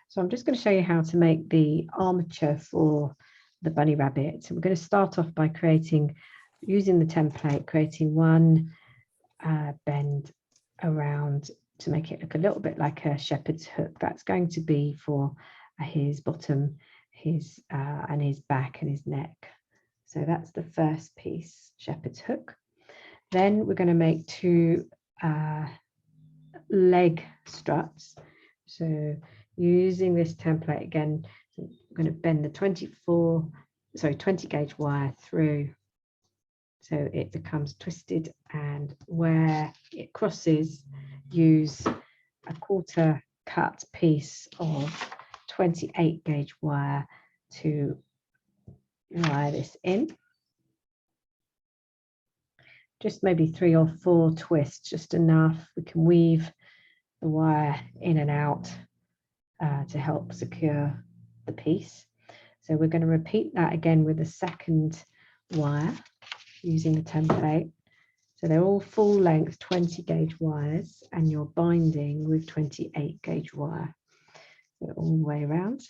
So I'm just going to show you how to make the armature for the bunny rabbit. So we're going to start off by using the template, creating one bend around to make it look a little bit like a shepherd's hook. That's going to be for his bottom, and his back and his neck. So that's the first piece, shepherd's hook. Then we're going to make two leg struts. So using this template again, I'm going to bend the 20 gauge wire through so it becomes twisted, and where it crosses, use a quarter cut piece of 28 gauge wire to wire this in. Just maybe 3 or 4 twists, just enough. We can weave the wire in and out to help secure the piece. So we're going to repeat that again with the second wire using the template. So they're all full length 20 gauge wires, and you're binding with 28 gauge wire. So all the way around.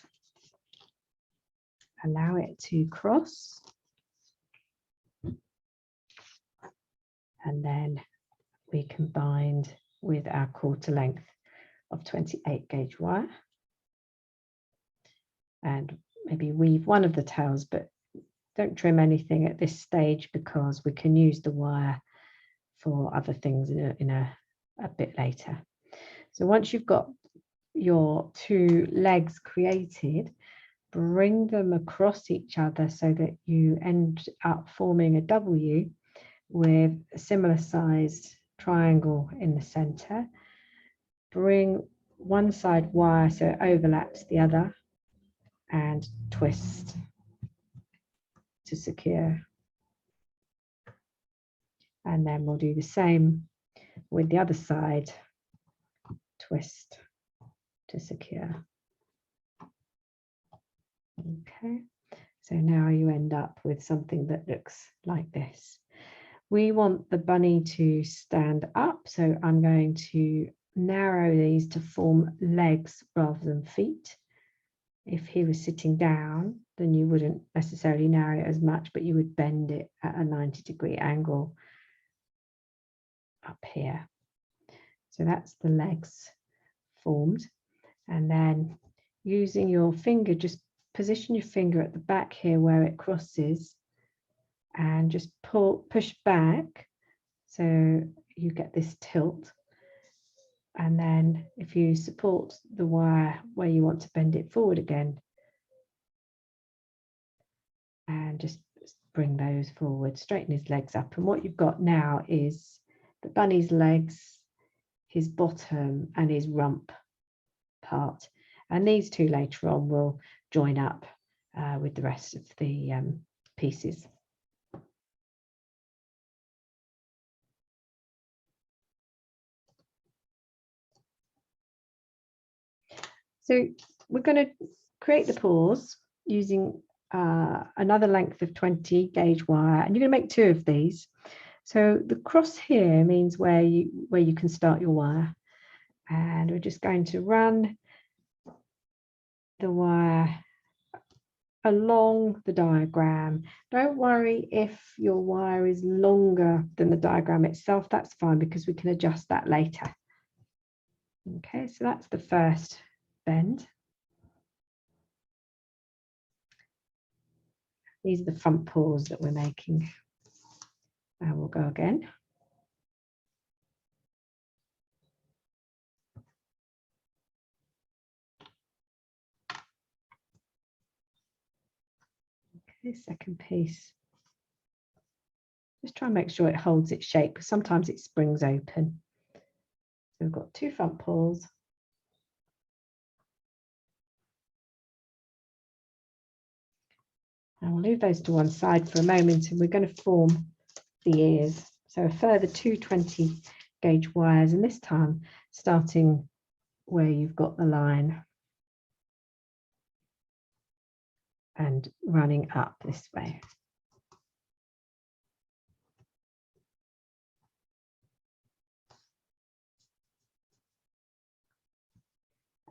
Allow it to cross. And then we can bind with our quarter length of 28 gauge wire. And maybe weave one of the tails, but don't trim anything at this stage because we can use the wire for other things in a bit later. So once you've got your 2 legs created, bring them across each other so that you end up forming a W with a similar sized triangle in the center. Bring one side wire so it overlaps the other and twist to secure. And then we'll do the same with the other side, twist to secure. Okay, so now you end up with something that looks like this. We want the bunny to stand up, so I'm going to narrow these to form legs rather than feet. If he was sitting down, then you wouldn't necessarily narrow it as much, but you would bend it at a 90-degree angle up here. So that's the legs formed. And then using your finger, just position your finger at the back here where it crosses and just push back so you get this tilt. And then if you support the wire where you want to bend it forward again, and just bring those forward, straighten his legs up. And what you've got now is the bunny's legs, his bottom and his rump part. And these 2 later on will join up with the rest of the pieces. So we're going to create the paws using another length of 20 gauge wire, and you're going to make 2 of these. So the cross here means where you can start your wire, and we're just going to run the wire along the diagram. Don't worry if your wire is longer than the diagram itself, that's fine because we can adjust that later. Okay, so that's the first bend. These are the front paws that we're making. And we'll go again. Okay, second piece. Just try and make sure it holds its shape because sometimes it springs open. So we've got 2 front paws. And we'll leave those to one side for a moment, and we're going to form the ears. So a further 2 20 gauge wires, and this time starting where you've got the line and running up this way.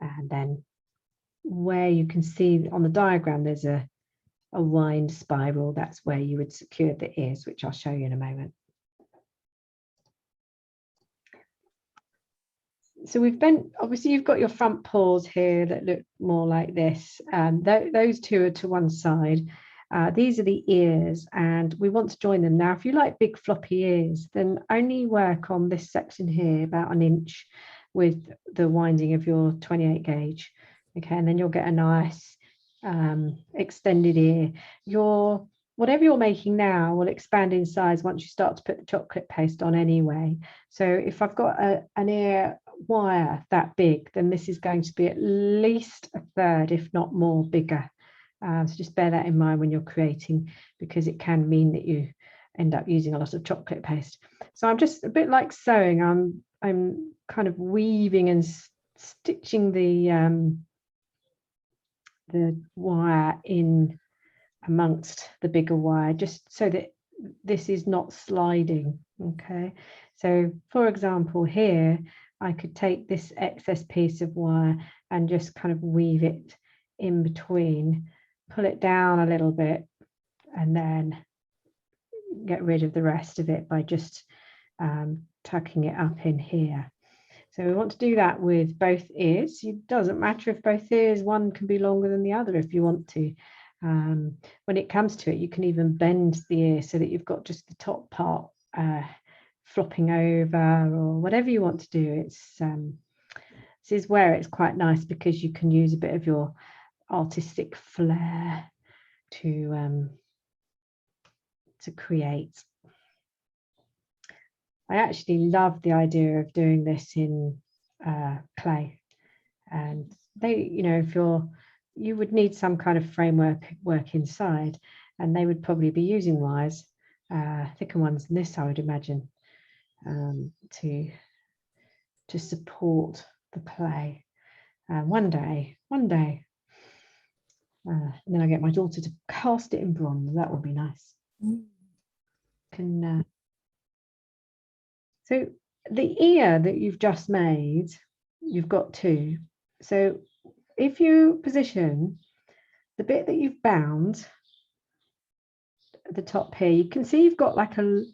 And then where you can see on the diagram, there's a wind spiral. That's where you would secure the ears, which I'll show you in a moment. So we've been, obviously you've got your front paws here that look more like this. Those two are to one side. These are the ears, and we want to join them. Now, if you like big floppy ears, then only work on this section here about an inch with the winding of your 28 gauge. Okay, and then you'll get a nice extended ear. Whatever you're making now will expand in size once you start to put the chocolate paste on anyway. So if I've got an ear wire that big, then this is going to be at least a third, if not more, bigger. So just bear that in mind when you're creating, because it can mean that you end up using a lot of chocolate paste. So I'm just a bit like sewing. I'm kind of weaving and stitching the wire in amongst the bigger wire, just so that this is not sliding. Okay, so for example here, I could take this excess piece of wire and just kind of weave it in between, pull it down a little bit, and then get rid of the rest of it by just tucking it up in here. So we want to do that with both ears. It doesn't matter if both ears, one can be longer than the other if you want to. When it comes to it, you can even bend the ear so that you've got just the top part flopping over, or whatever you want to do. This is where it's quite nice, because you can use a bit of your artistic flair to create. I actually love the idea of doing this in clay, and if you would need some kind of framework inside, and they would probably be using wires, thicker ones than this, I would imagine, to support the clay. One day, and then I get my daughter to cast it in bronze. That would be nice. So the ear that you've just made, you've got two. So if you position the bit that you've bound at the top here, you can see you've got like a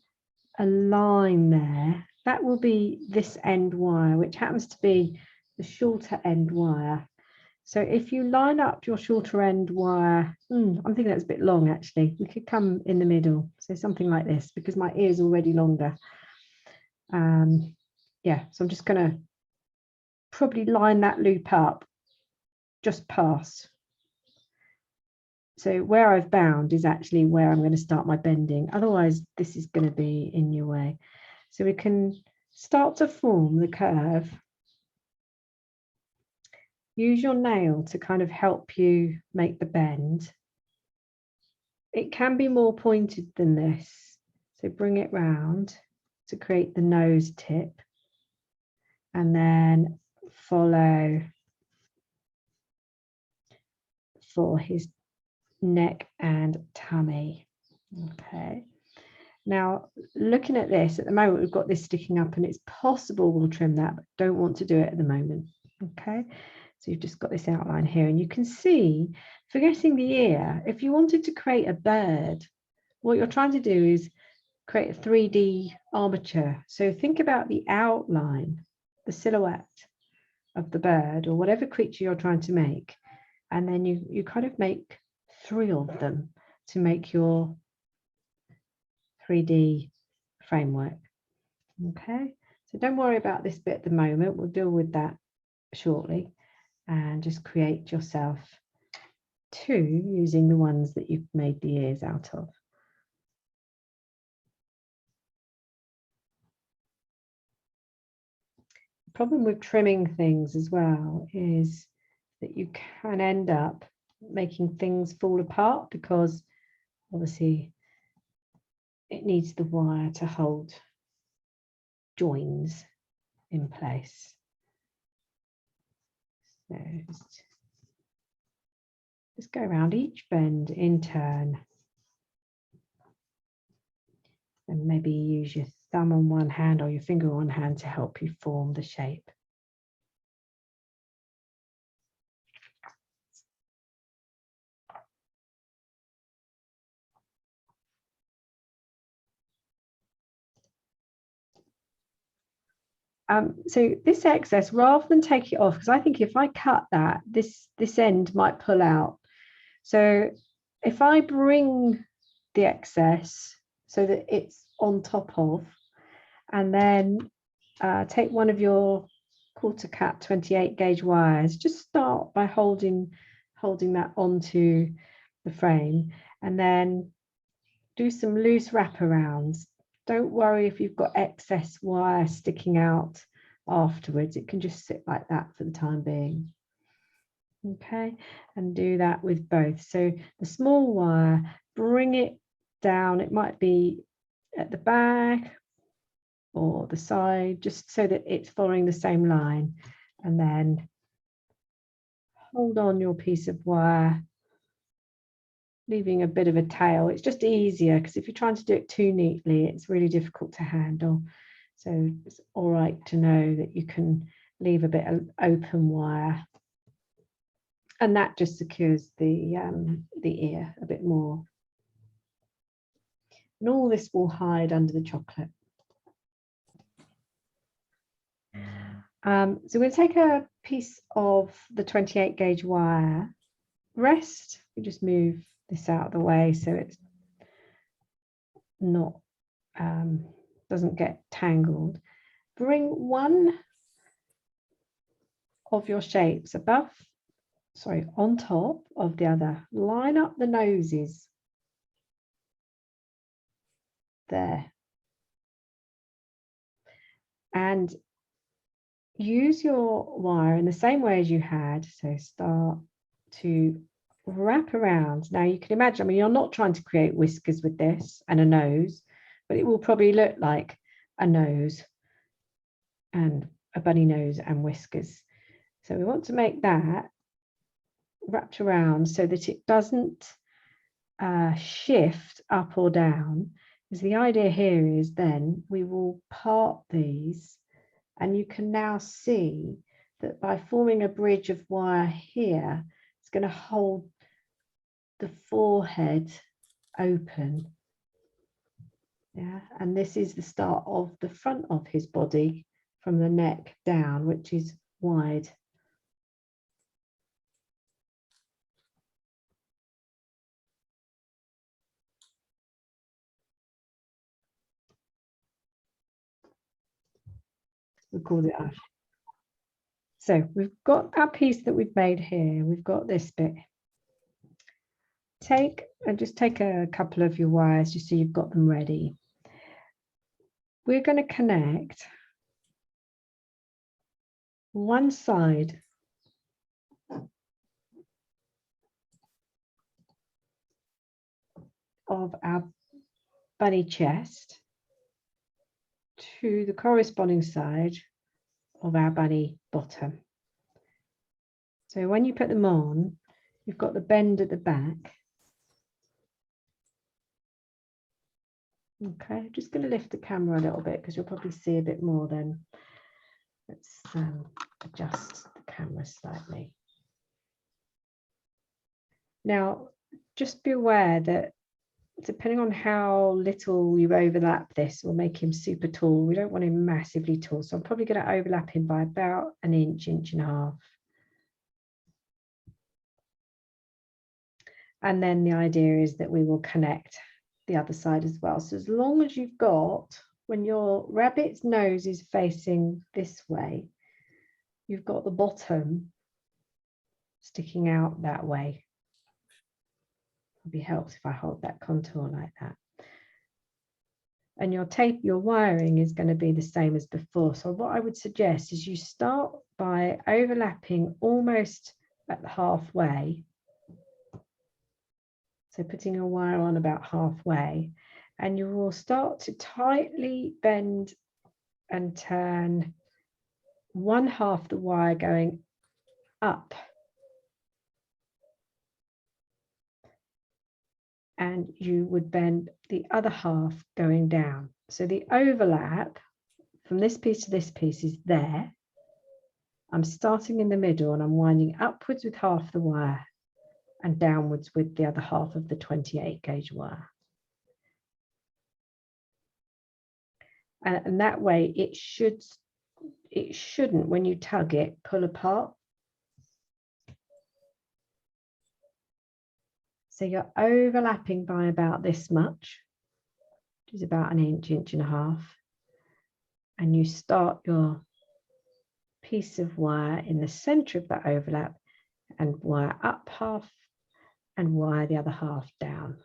line there. That will be this end wire, which happens to be the shorter end wire. So if you line up your shorter end wire, I'm thinking that's a bit long actually. We could come in the middle, so something like this, because my ear is already longer. Yeah, so I'm just going to probably line that loop up just past. So where I've bound is actually where I'm going to start my bending. Otherwise, this is going to be in your way. So we can start to form the curve. Use your nail to kind of help you make the bend. It can be more pointed than this. So bring it round to create the nose tip, and then follow for his neck and tummy. Okay, now looking at this, at the moment we've got this sticking up, and it's possible we'll trim that, but don't want to do it at the moment. Okay, so you've just got this outline here, and you can see, forgetting the ear, if you wanted to create a bird, what you're trying to do is create a 3D armature. So think about the outline, the silhouette of the bird or whatever creature you're trying to make, and then you kind of make 3 of them to make your 3D framework. Okay, so don't worry about this bit at the moment. We'll deal with that shortly, and just create yourself 2 using the ones that you've made the ears out of. The problem with trimming things as well is that you can end up making things fall apart, because obviously it needs the wire to hold joins in place. So just go around each bend in turn, and maybe use your thumb on one hand or your finger on one hand to help you form the shape. So this excess, rather than take it off, because I think if I cut that, this end might pull out. So if I bring the excess so that it's on top of, and then take one of your quarter cut 28 gauge wires, just start by holding that onto the frame, and then do some loose wraparounds. Don't worry if you've got excess wire sticking out afterwards. It can just sit like that for the time being. Okay, and do that with both. So the small wire, bring it down. It might be at the back or the side, just so that it's following the same line. And then hold on your piece of wire, leaving a bit of a tail. It's just easier, because if you're trying to do it too neatly, it's really difficult to handle. So it's all right to know that you can leave a bit of open wire, and that just secures the ear a bit more. And all this will hide under the chocolate. So we're going to take a piece of the 28 gauge wire. Rest, we just move this out of the way so it's not doesn't get tangled. Bring one of your shapes on top of the other. Line up the noses there, and use your wire in the same way as you had. So start to wrap around. Now you can imagine, I mean, you're not trying to create whiskers with this and a nose, but it will probably look like a nose and a bunny nose and whiskers. So we want to make that wrapped around so that it doesn't shift up or down. Because the idea here is then we will part these, and you can now see that by forming a bridge of wire here, it's going to hold the forehead open. Yeah, and this is the start of the front of his body from the neck down, which is wide. We call it Ash. So we've got our piece that we've made here. We've got this bit. Just take a couple of your wires just so you've got them ready. We're going to connect one side of our bunny chest to the corresponding side of our bunny bottom. So when you put them on, you've got the bend at the back. Okay, just going to lift the camera a little bit because you'll probably see a bit more then. Let's adjust the camera slightly. Now, just be aware that depending on how little you overlap this will make him super tall. We don't want him massively tall, so I'm probably going to overlap him by about an inch, inch and a half. And then the idea is that we will connect the other side as well. So as long as you've got, when your rabbit's nose is facing this way, you've got the bottom sticking out that way. It'd be helpful if I hold that contour like that. And your wiring is going to be the same as before. So what I would suggest is you start by overlapping almost at the halfway. So putting your wire on about halfway, and you will start to tightly bend and turn one half the wire going up. And you would bend the other half going down. So the overlap from this piece to this piece is there. I'm starting in the middle and I'm winding upwards with half the wire and downwards with the other half of the 28 gauge wire. And that way it should it shouldn't, when you tug it, pull apart. So you're overlapping by about this much, which is about an inch, inch and a half. And you start your piece of wire in the center of that overlap and wire up half and wire the other half down.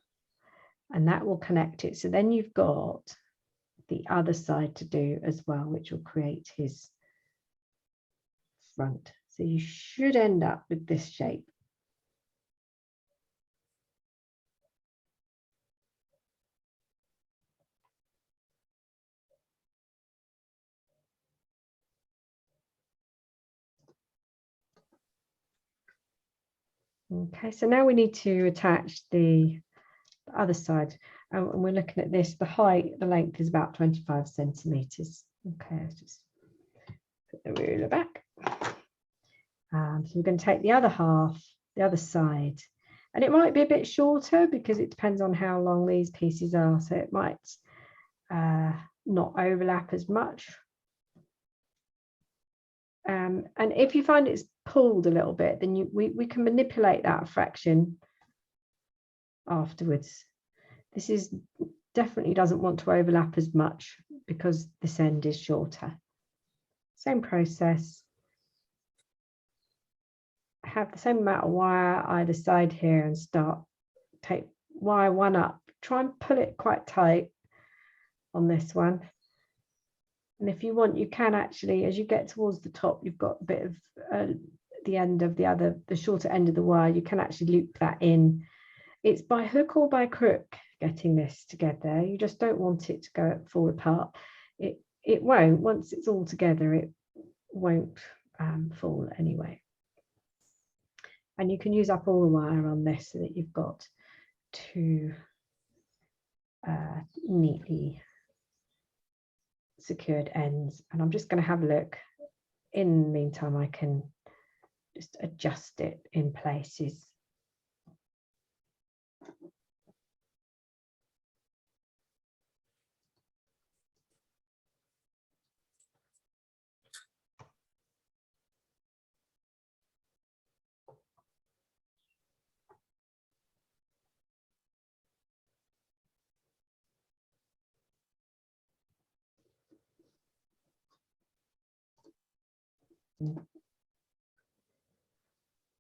And that will connect it. So then you've got the other side to do as well, which will create his front. So you should end up with this shape. Okay, so now we need to attach the other side. And we're looking at this, the height, the length is about 25 centimeters. Okay, let's just put the ruler back. So we're going to take the other half, the other side, and it might be a bit shorter because it depends on how long these pieces are. So it might not overlap as much. And if you find it's pulled a little bit, then we can manipulate that fraction afterwards. This is definitely doesn't want to overlap as much because this end is shorter. Same process. Have the same amount of wire either side here and take wire one up. Try and pull it quite tight on this one. And if you want, you can actually, as you get towards the top, you've got a bit of the end of the shorter end of the wire, you can actually loop that in. It's by hook or by crook getting this together. You just don't want it to fall apart. It won't, once it's all together, it won't fall anyway. And you can use up all the wire on this so that you've got two neatly secured ends. And I'm just going to have a look. In the meantime, I can just adjust it in places.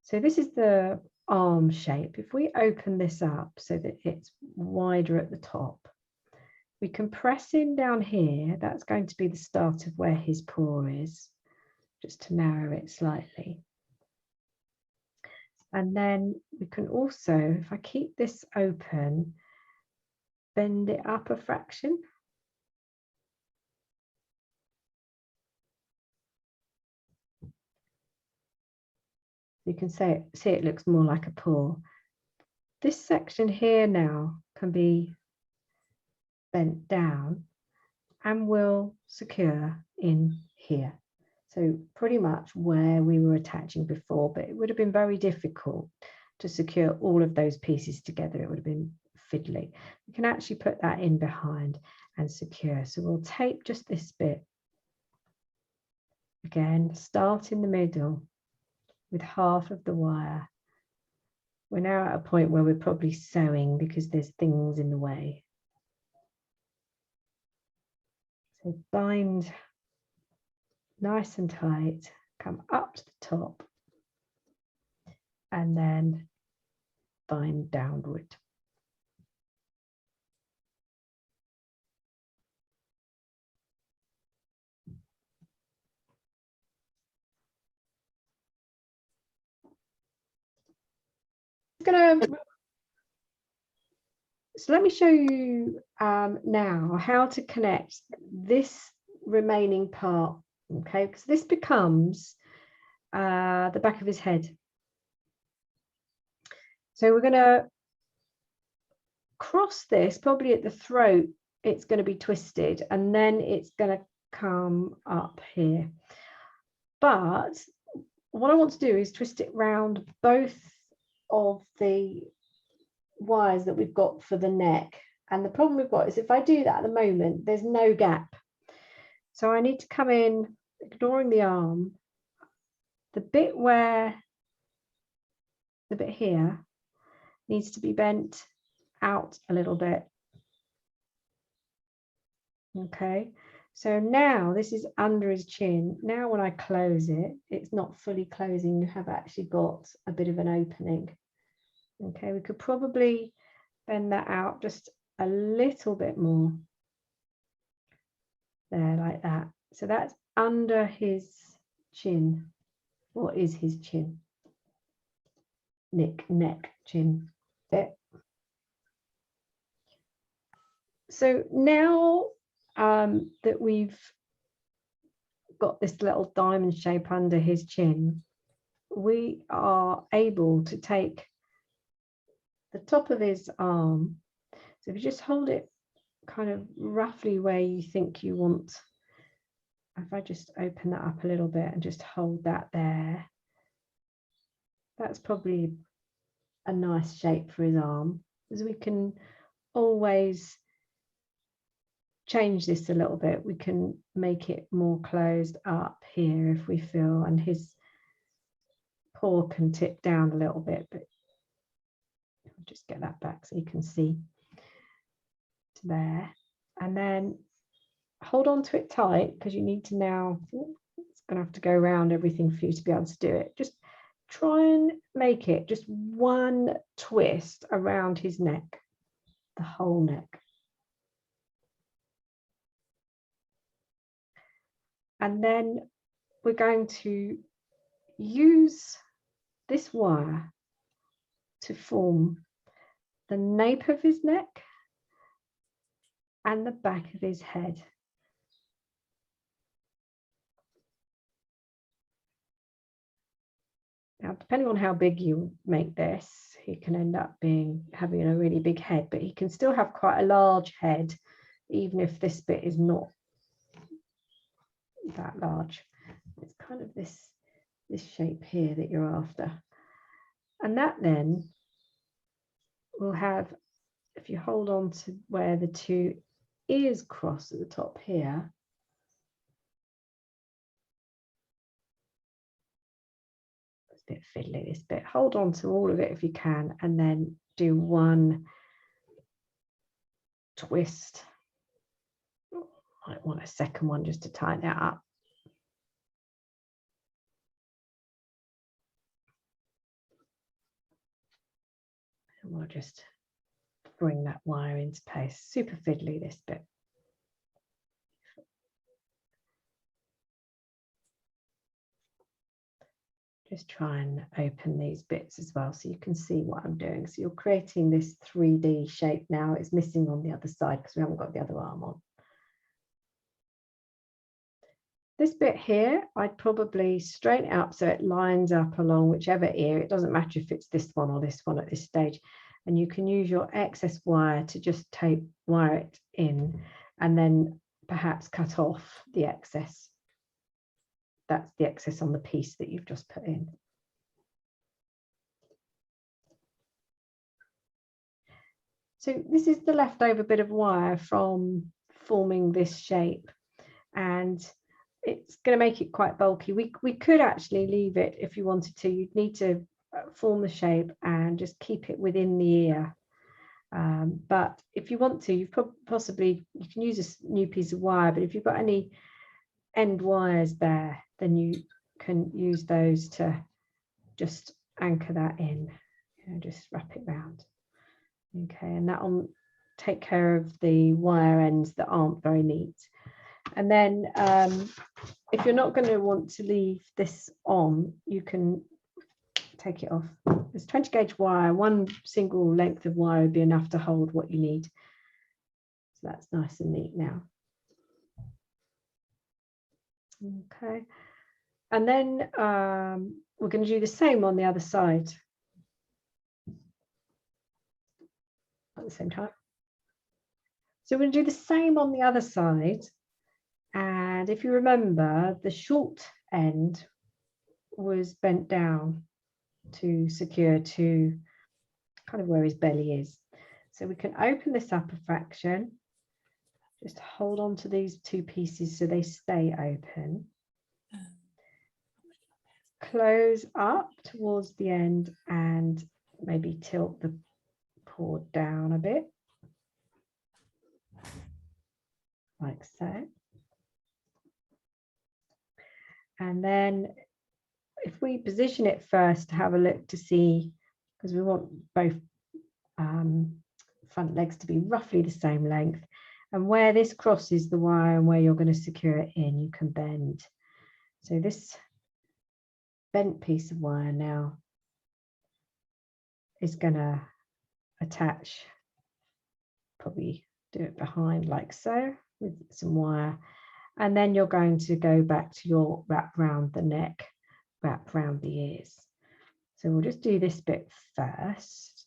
So this is the arm shape. If we open this up so that it's wider at the top, we can press in down here. That's going to be the start of where his paw is, just to narrow it slightly. And then we can also, if I keep this open, bend it up a fraction. You can see it looks more like a paw. This section here now can be bent down and will secure in here. So pretty much where we were attaching before, but it would have been very difficult to secure all of those pieces together. It would have been fiddly. We can actually put that in behind and secure. So we'll tape just this bit. Again, start in the middle with half of the wire. We're now at a point where we're probably sewing because there's things in the way. So bind nice and tight, come up to the top, and then bind downward. So let me show you now how to connect this remaining part, okay, because this becomes the back of his head. So we're going to cross this, probably at the throat, it's going to be twisted, and then it's going to come up here. But what I want to do is twist it round both of the wires that we've got for the neck. And the problem we've got is if I do that at the moment, there's no gap. So I need to come in ignoring the arm, the bit here needs to be bent out a little bit. Okay, so now this is under his chin. Now when I close it, it's not fully closing. You have actually got a bit of an opening. Okay, we could probably bend that out just a little bit more. There, like that. So that's under his chin. What is his chin? Neck, chin. There. So now that we've got this little diamond shape under his chin, we are able to take the top of his arm. So if you just hold it kind of roughly where you think you want, if I just open that up a little bit and just hold that there, that's probably a nice shape for his arm, because we can always change this a little bit. We can make it more closed up here if we feel, and his paw can tip down a little bit, but I'll just get that back so you can see to there. And then hold on to it tight, because you need to now, it's going to have to go around everything for you to be able to do it. Just try and make it just one twist around his neck, the whole neck. And then we're going to use this wire to form the nape of his neck and the back of his head. Now, depending on how big you make this, he can end up having a really big head, but he can still have quite a large head, even if this bit is not that large. It's kind of this shape here that you're after. And that then will have, if you hold on to where the two ears cross at the top here, it's a bit fiddly, this bit. Hold on to all of it if you can, and then do one twist. Might want a second one just to tighten that up. And we'll just bring that wire into place. Super fiddly, this bit. Just try and open these bits as well so you can see what I'm doing. So you're creating this 3D shape now. It's missing on the other side because we haven't got the other arm on. This bit here, I'd probably straighten up so it lines up along whichever ear. It doesn't matter if it's this one or this one at this stage. And you can use your excess wire to just wire it in, and then perhaps cut off the excess. That's the excess on the piece that you've just put in. So this is the leftover bit of wire from forming this shape, and it's going to make it quite bulky. We could actually leave it if you wanted to. You'd need to form the shape and just keep it within the ear. But if you want to, you can use a new piece of wire, but if you've got any end wires there, then you can use those to just anchor that in. Just wrap it round. Okay, and that will take care of the wire ends that aren't very neat. And then if you're not going to want to leave this on, you can take it off. There's 20 gauge wire. One single length of wire would be enough to hold what you need. So that's nice and neat now. Okay, and then we're going to do the same on the other side at the same time. So we're going to do the same on the other side, and if you remember, the short end was bent down to secure to kind of where his belly is. So we can open this up a fraction, just hold on to these two pieces so they stay open. close up towards the end and maybe tilt the cord down a bit, like so. And then if we position it first to have a look to see, because we want both front legs to be roughly the same length, and where this crosses the wire and where you're going to secure it in, you can bend. So this bent piece of wire now is going to attach, probably do it behind like so with some wire, and then you're going to go back to your wrap round the neck, wrap round the ears. So we'll just do this bit first.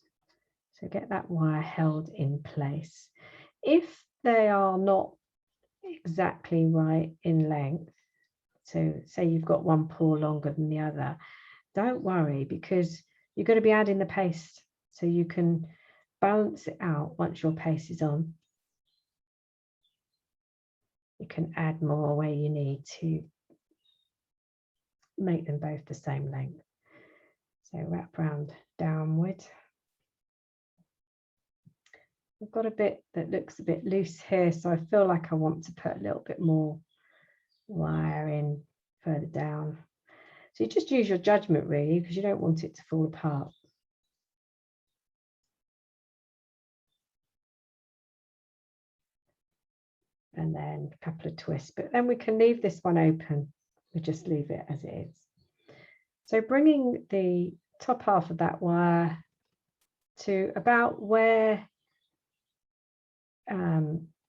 So get that wire held in place. If they are not exactly right in length, so say you've got one paw longer than the other, don't worry, because you're going to be adding the paste, so you can balance it out once your paste is on. You can add more where you need to make them both the same length. So wrap round downward. I've got a bit that looks a bit loose here, so I feel like I want to put a little bit more wire in further down. So you just use your judgment really, because you don't want it to fall apart. And then a couple of twists, but then we can leave this one open. We just leave it as it is. So bringing the top half of that wire to about where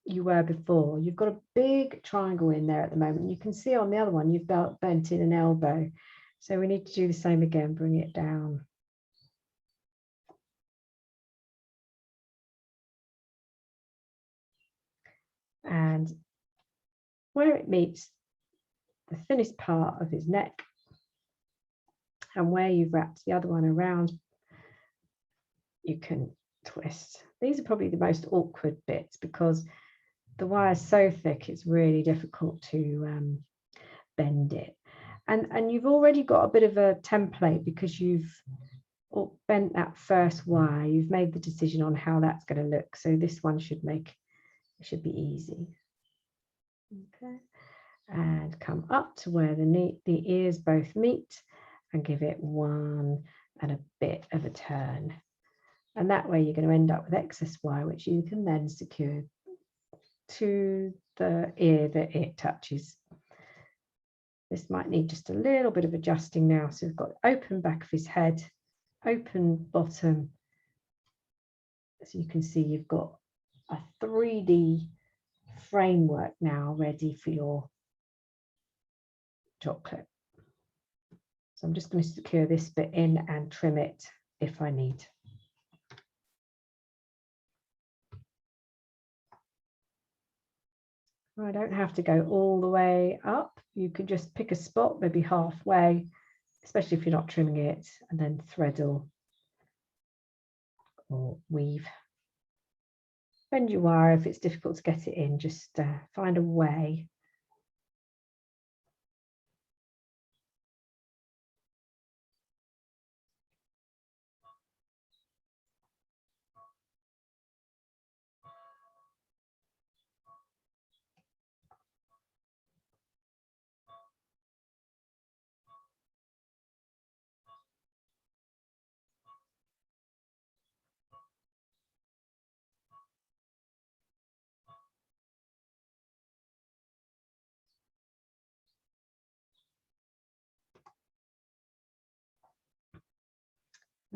you were before. You've got a big triangle in there at the moment. You can see on the other one you've bent in an elbow. So we need to do the same again, bring it down. And where it meets the thinnest part of his neck and where you've wrapped the other one around, you can twist. These are probably the most awkward bits because the wire is so thick, it's really difficult to bend it. And you've already got a bit of a template because you've bent that first wire. You've made the decision on how that's going to look. So this one should be easy. Okay, and come up to where the ears both meet and give it one and a bit of a turn. And that way you're going to end up with excess wire, which you can then secure to the ear that it touches. This might need just a little bit of adjusting now. So we've got open back of his head, open bottom. So you can see you've got a 3D framework now ready for your chocolate. So I'm just going to secure this bit in and trim it if I need. I don't have to go all the way up. You can just pick a spot, maybe halfway, especially if you're not trimming it, and then thread or weave. Bend your wire if it's difficult to get it in, just find a way.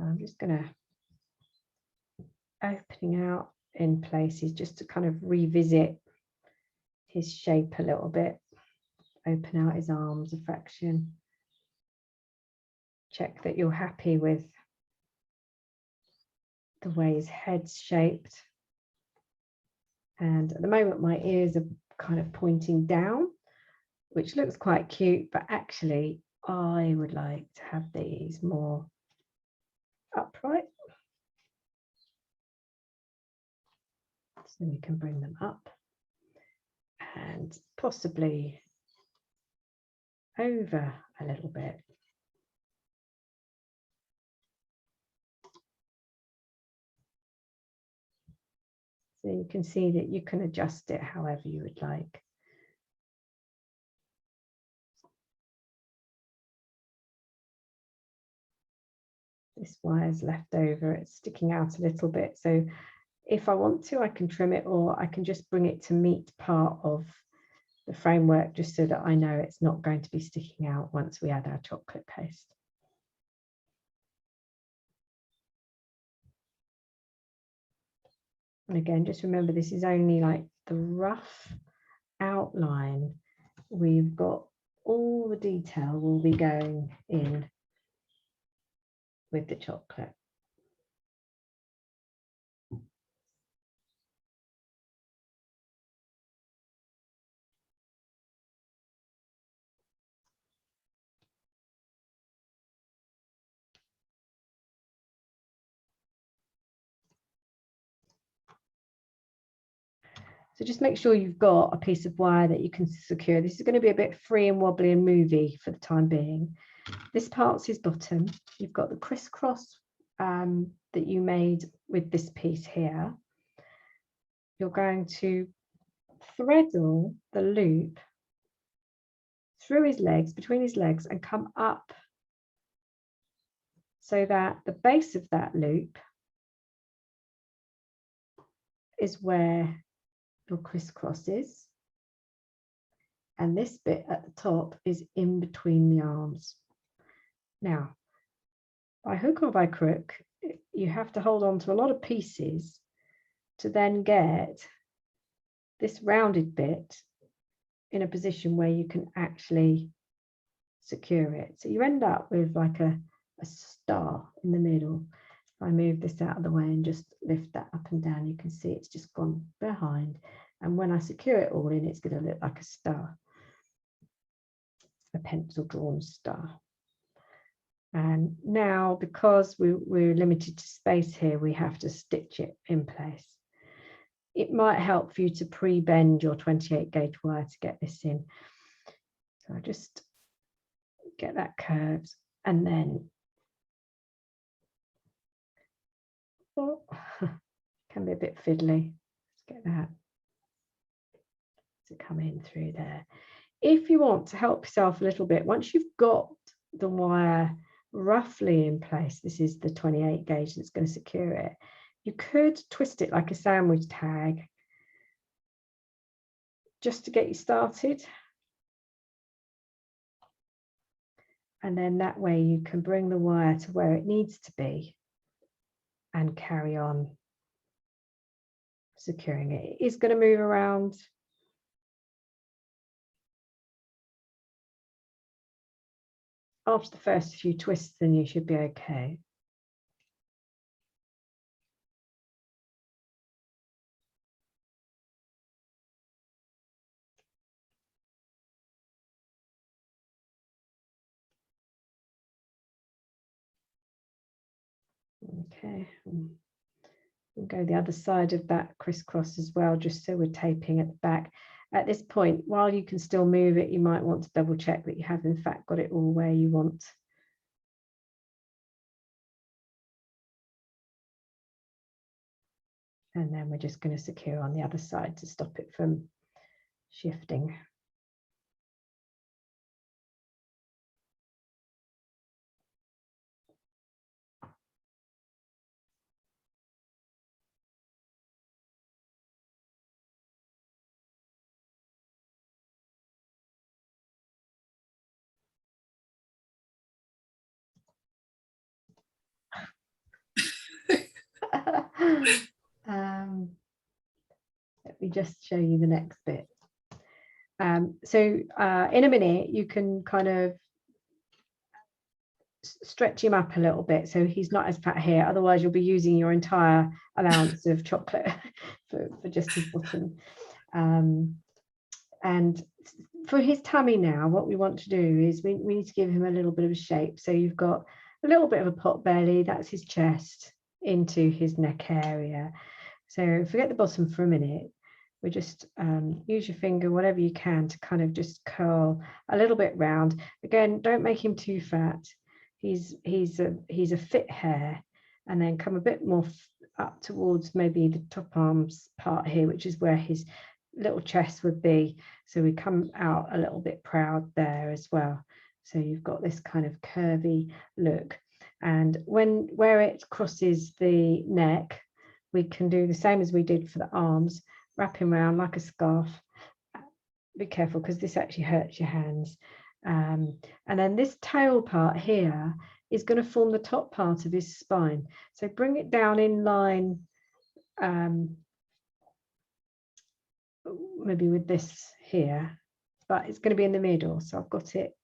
I'm just going to opening out in places just to kind of revisit his shape a little bit. Open out his arms a fraction. Check that you're happy with the way his head's shaped. And at the moment my ears are kind of pointing down, which looks quite cute, but actually I would like to have these more upright. So we can bring them up and possibly over a little bit. So you can see that you can adjust it however you would like. This wire is left over, it's sticking out a little bit. So if I want to, I can trim it, or I can just bring it to meet part of the framework, just so that I know it's not going to be sticking out once we add our chocolate paste. And again, just remember, this is only like the rough outline. We've got all the detail will be going in with the chocolate. So just make sure you've got a piece of wire that you can secure. This is going to be a bit free and wobbly and movie for the time being. This part's his bottom. You've got the crisscross that you made with this piece here. You're going to threadle the loop through his legs, between his legs, and come up so that the base of that loop is where your crisscross is. And this bit at the top is in between the arms. Now, by hook or by crook, you have to hold on to a lot of pieces to then get this rounded bit in a position where you can actually secure it. So you end up with like a star in the middle. If I move this out of the way and just lift that up and down, you can see it's just gone behind. And when I secure it all in, it's going to look like a star, a pencil drawn star. And now, because we're limited to space here, we have to stitch it in place. It might help for you to pre-bend your 28 gauge wire to get this in. So I just get that curved, and then can be a bit fiddly. Let's get that to come in through there. If you want to help yourself a little bit, once you've got the wire roughly in place, this is the 28 gauge that's going to secure it, you could twist it like a sandwich tag just to get you started. And then that way you can bring the wire to where it needs to be and carry on securing it. It is going to move around. After the first few twists, then you should be okay. Okay, we'll go the other side of that crisscross as well, just so we're taping at the back. At this point, while you can still move it, you might want to double check that you have in fact got it all where you want. And then we're just going to secure on the other side to stop it from shifting. Let me just show you the next bit. In a minute, you can kind of stretch him up a little bit so he's not as fat here. Otherwise, you'll be using your entire allowance of chocolate for just his bottom. And for his tummy now, what we want to do is we need to give him a little bit of a shape. So you've got a little bit of a pot belly, that's his chest, into his neck area. So forget the bottom for a minute. We just use your finger, whatever you can, to kind of just curl a little bit round. Again, don't make him too fat. He's a fit hare, and then come a bit more up towards maybe the top arms part here, which is where his little chest would be. So we come out a little bit proud there as well. So you've got this kind of curvy look. And where it crosses the neck, we can do the same as we did for the arms, wrapping around like a scarf. Be careful because this actually hurts your hands. And then this tail part here is going to form the top part of his spine. So bring it down in line, maybe with this here, but it's going to be in the middle. So I've got it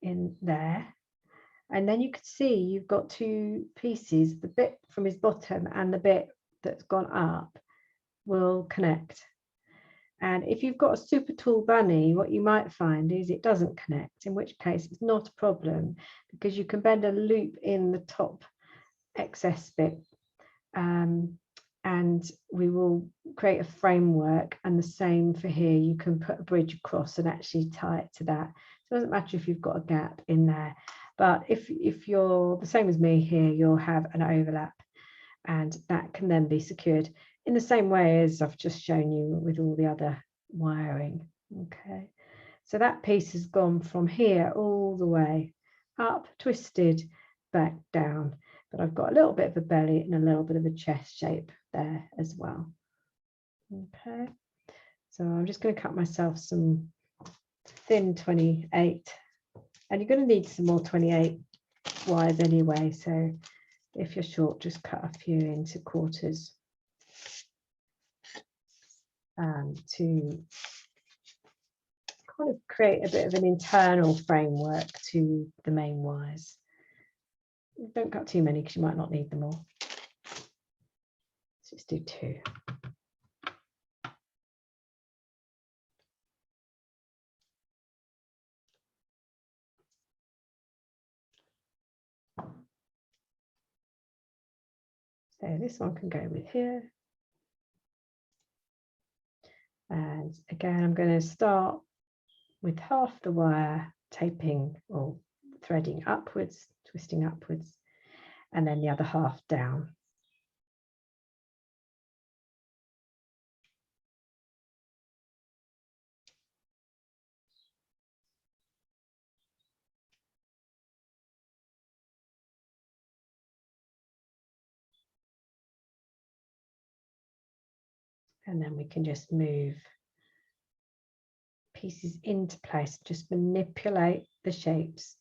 in there. And then you can see you've got two pieces, the bit from his bottom and the bit that's gone up will connect. And if you've got a super tall bunny, what you might find is it doesn't connect, in which case it's not a problem because you can bend a loop in the top excess bit, and we will create a framework. And the same for here, you can put a bridge across and actually tie it to that. So it doesn't matter if you've got a gap in there, but if you're the same as me here, you'll have an overlap, and that can then be secured in the same way as I've just shown you with all the other wiring. Okay, so that piece has gone from here all the way up, twisted, back down, but I've got a little bit of a belly and a little bit of a chest shape there as well. Okay, so I'm just going to cut myself some thin 28, and you're going to need some more 28 wires anyway, so if you're short, just cut a few into quarters to kind of create a bit of an internal framework to the main wires. Don't cut too many because you might not need them all. Let's just do 2. So this one can go with here. And again, I'm going to start with half the wire taping or threading upwards, twisting upwards, and then the other half down. And then we can just move pieces into place, just manipulate the shapes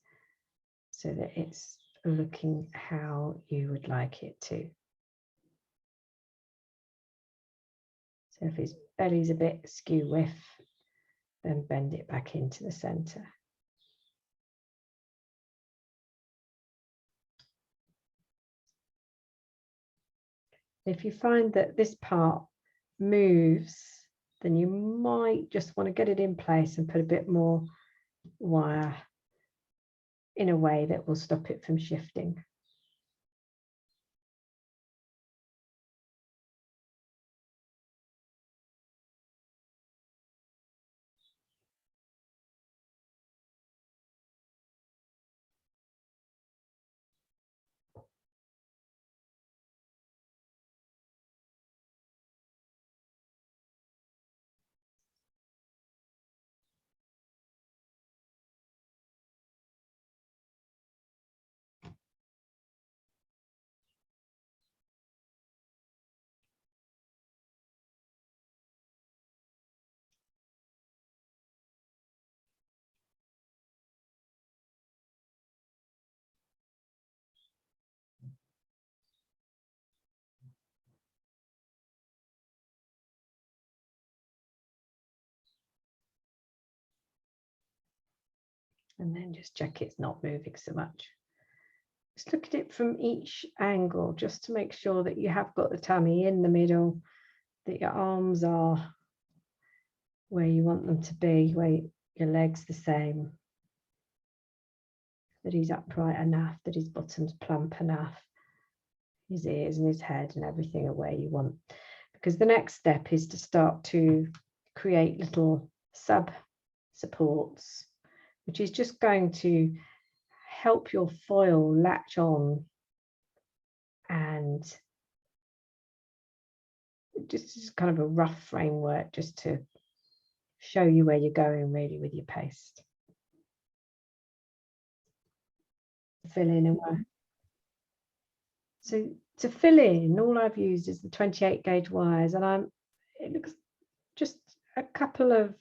so that it's looking how you would like it to. So if his belly's a bit skew whiff, then bend it back into the center. If you find that this part moves, then you might just want to get it in place and put a bit more wire in a way that will stop it from shifting. And then just check it's not moving so much. Just look at it from each angle just to make sure that you have got the tummy in the middle, that your arms are where you want them to be, where your legs the same, that he's upright enough, that his bottom's plump enough, his ears and his head and everything are where you want. Because the next step is to start to create little sub supports, which is just going to help your foil latch on and just kind of a rough framework just to show you where you're going really with your paste. Fill in and work. So to fill in, all I've used is the 28 gauge wires, and it looks just a couple of,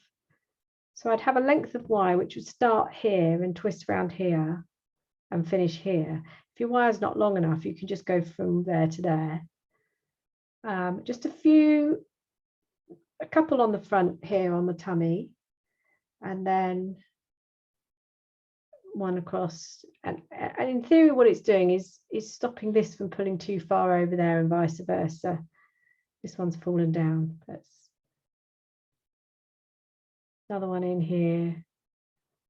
so I'd have a length of wire which would start here and twist around here and finish here. If your wire's not long enough, you can just go from there to there. Just a couple on the front here on the tummy, and then one across, and in theory what it's doing is stopping this from pulling too far over there and vice versa. This one's fallen down. That's another one in here.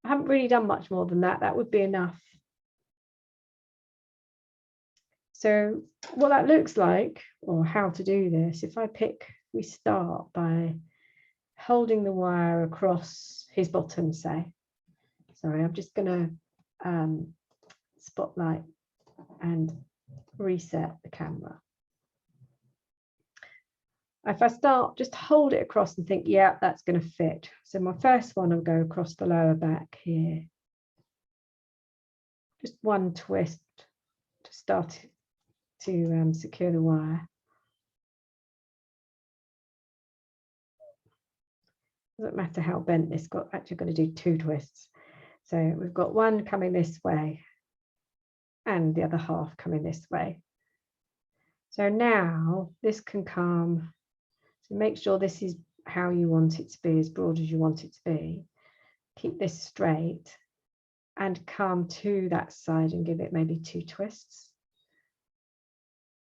I haven't really done much more than that. That would be enough. So what that looks like, or how to do this, if we start by holding the wire across his bottom, say. Sorry, I'm just going to spotlight and reset the camera. If I start, just hold it across and think, yeah, that's going to fit. So my first one, I'll go across the lower back here. Just one twist to start to secure the wire. Doesn't matter how bent this got, actually going to do 2 twists. So we've got one coming this way and the other half coming this way. So now this can come, so make sure this is how you want it to be, as broad as you want it to be. Keep this straight and come to that side and give it maybe 2 twists.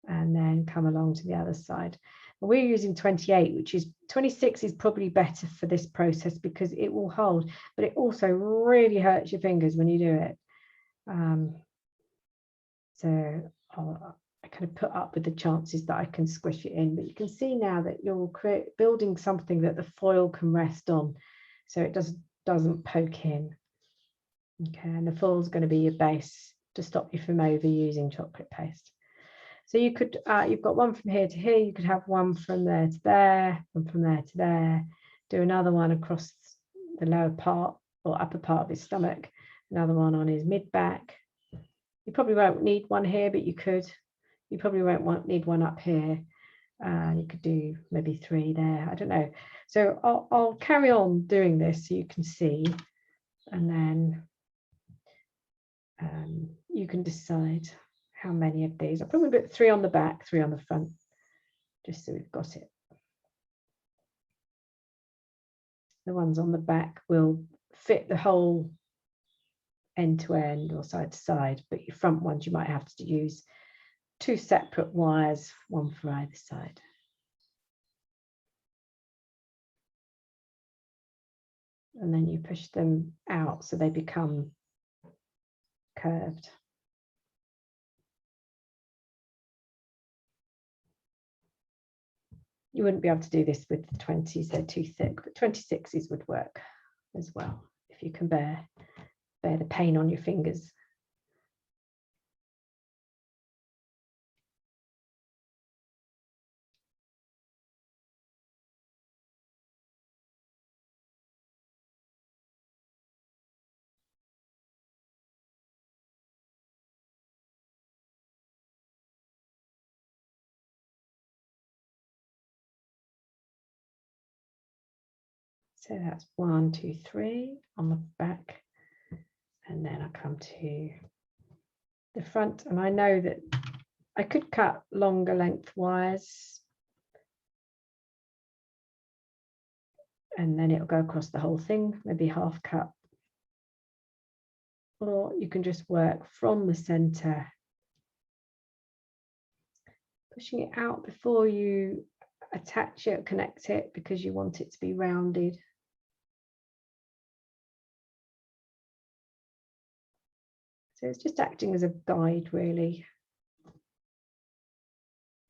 And then come along to the other side. We're using 28, which is 26 is probably better for this process because it will hold, but it also really hurts your fingers when you do it. So I kind of put up with the chances that I can squish it in, but you can see now that you're building something that the foil can rest on, so it doesn't poke in. Okay, and the foil is going to be your base to stop you from overusing chocolate paste. So you could, you've got one from here to here, you could have one from there to there, and from there to there, do another one across the lower part or upper part of his stomach, another one on his mid back. You probably won't need one here, but you could. You probably won't need one up here. You could do maybe 3 there, I don't know. So I'll carry on doing this so you can see, and then you can decide how many of these. I'll probably put 3 on the back, 3 on the front, just so we've got it. The ones on the back will fit the whole end to end or side to side, but your front ones you might have to use 2 separate wires, one for either side. And then you push them out so they become curved. You wouldn't be able to do this with the 20s, they're too thick, but 26s would work as well if you can bear the pain on your fingers. So that's 1, 2, 3 on the back, and then I come to the front, and I know that I could cut longer length wires and then it'll go across the whole thing, maybe half cut, or you can just work from the center, pushing it out before you attach it, connect it, because you want it to be rounded. So it's just acting as a guide really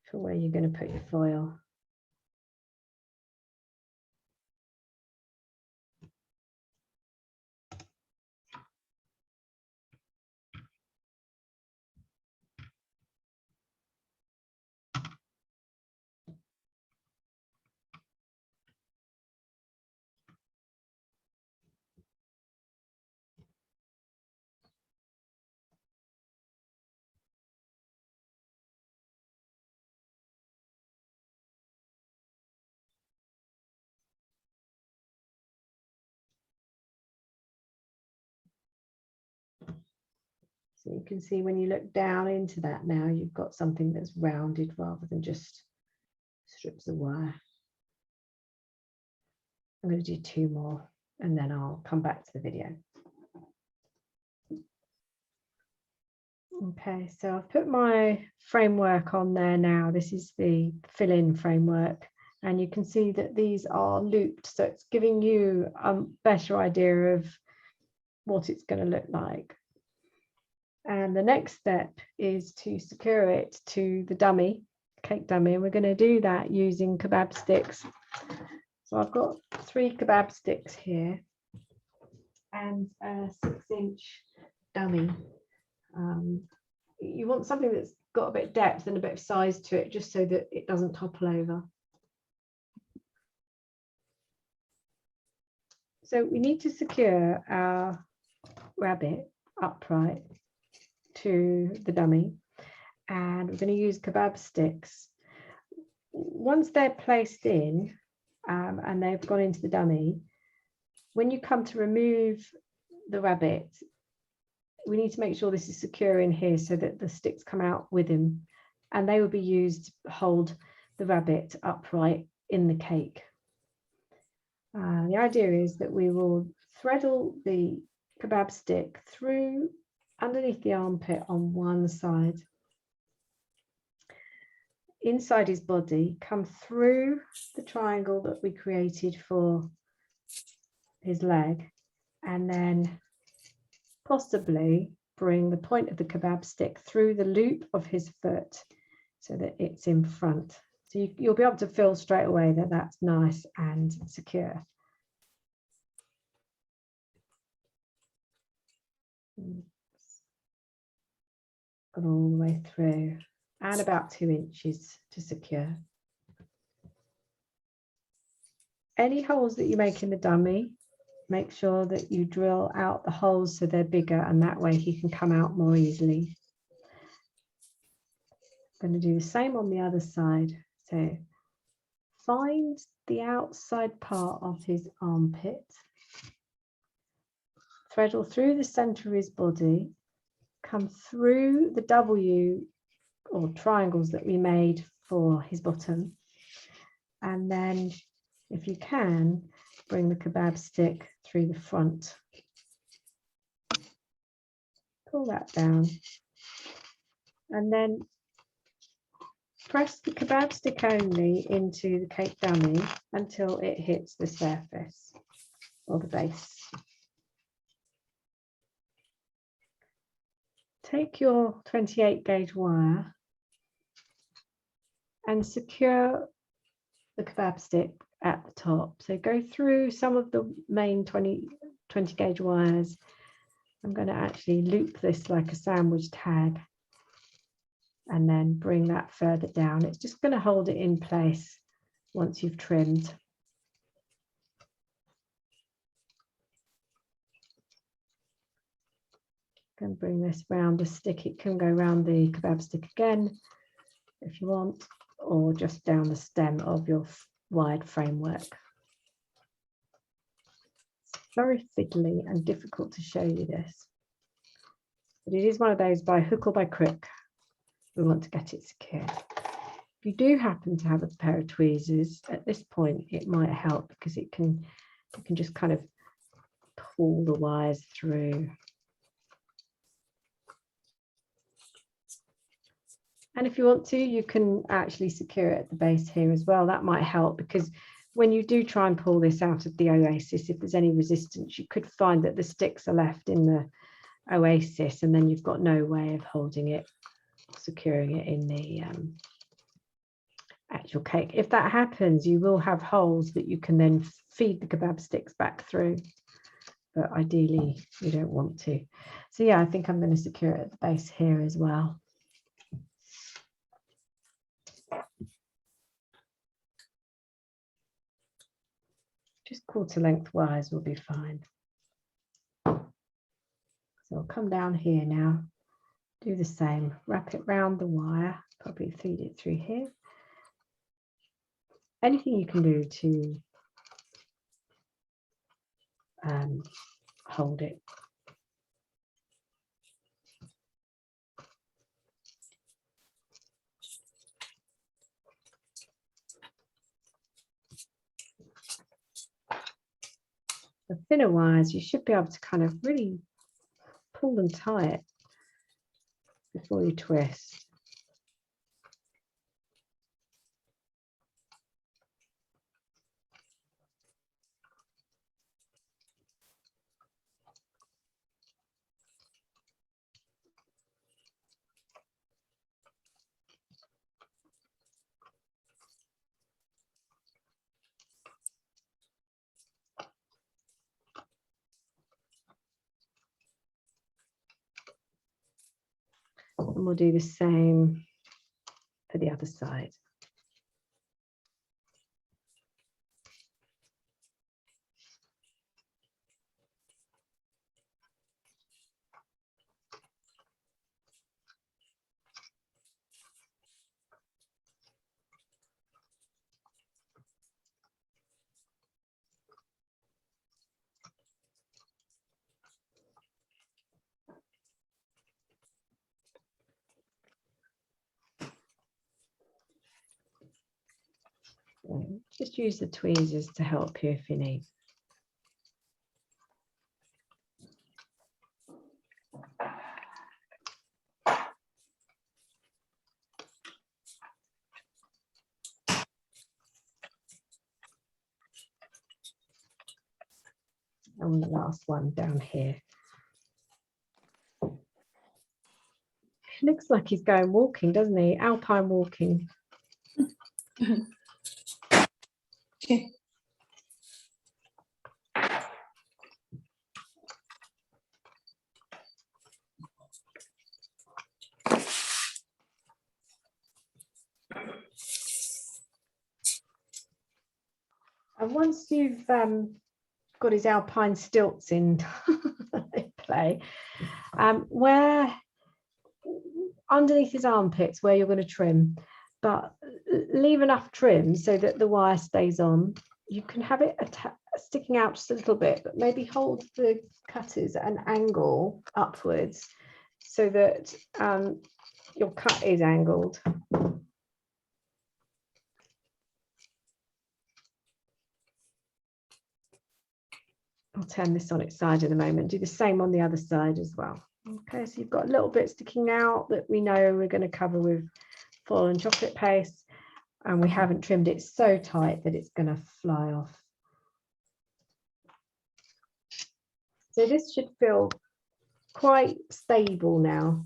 for where you're going to put your foil. So you can see when you look down into that now, you've got something that's rounded rather than just strips of wire. I'm going to do 2 more and then I'll come back to the video. Okay, so I've put my framework on there now. This is the fill-in framework, and you can see that these are looped, so it's giving you a better idea of what it's going to look like. And the next step is to secure it to the dummy, cake dummy, and we're going to do that using kebab sticks. So I've got 3 kebab sticks here and a 6-inch dummy. You want something that's got a bit of depth and a bit of size to it, just so that it doesn't topple over. So we need to secure our rabbit upright to the dummy, and we're going to use kebab sticks. Once they're placed in and they've gone into the dummy, when you come to remove the rabbit, we need to make sure this is secure in here so that the sticks come out with him, and they will be used to hold the rabbit upright in the cake. The idea is that we will threadle the kebab stick through underneath the armpit on one side, inside his body, come through the triangle that we created for his leg, and then possibly bring the point of the kebab stick through the loop of his foot so that it's in front. So you'll be able to feel straight away that that's nice and secure. Got all the way through, and about 2 inches to secure. Any holes that you make in the dummy, make sure that you drill out the holes so they're bigger, and that way he can come out more easily. I'm going to do the same on the other side. So find the outside part of his armpit, threadle through the center of his body, come through the W or triangles that we made for his bottom, and then if you can, bring the kebab stick through the front. Pull that down, and then press the kebab stick only into the cake dummy until it hits the surface or the base. Take your 28 gauge wire and secure the kebab stick at the top. So go through some of the main 20 gauge wires. I'm going to actually loop this like a sandwich tag and then bring that further down. It's just going to hold it in place once you've trimmed. Can bring this round the stick. It can go round the kebab stick again if you want, or just down the stem of your wide framework. It's very fiddly and difficult to show you this, but it is one of those by hook or by crook. We want to get it secure. If you do happen to have a pair of tweezers at this point, it might help because you can just kind of pull the wires through. And if you want to, you can actually secure it at the base here as well. That might help, because when you do try and pull this out of the oasis, if there's any resistance, you could find that the sticks are left in the oasis, and then you've got no way of holding it, securing it in the actual cake. If that happens, you will have holes that you can then feed the kebab sticks back through, but ideally you don't want to. So yeah, I think I'm going to secure it at the base here as well. Just quarter length wires will be fine. So I'll come down here now, do the same, wrap it round the wire, probably feed it through here. Anything you can do to hold it. the thinner wires, you should be able to kind of really pull them tight before you twist. And we'll do the same for the other side. Just use the tweezers to help you if you need. And the last one down here. He looks like he's going walking, doesn't he? Alpine walking. Okay. And once you've got his alpine stilts in play, where underneath his armpits where you're going to trim, but leave enough trim so that the wire stays on. You can have it sticking out just a little bit, but maybe hold the cutters at an angle upwards so that your cut is angled. I'll turn this on its side in a moment. Do the same on the other side as well. Okay, so you've got a little bit sticking out that we know we're going to cover with foil and chocolate paste, and we haven't trimmed it so tight that it's going to fly off. So this should feel quite stable now.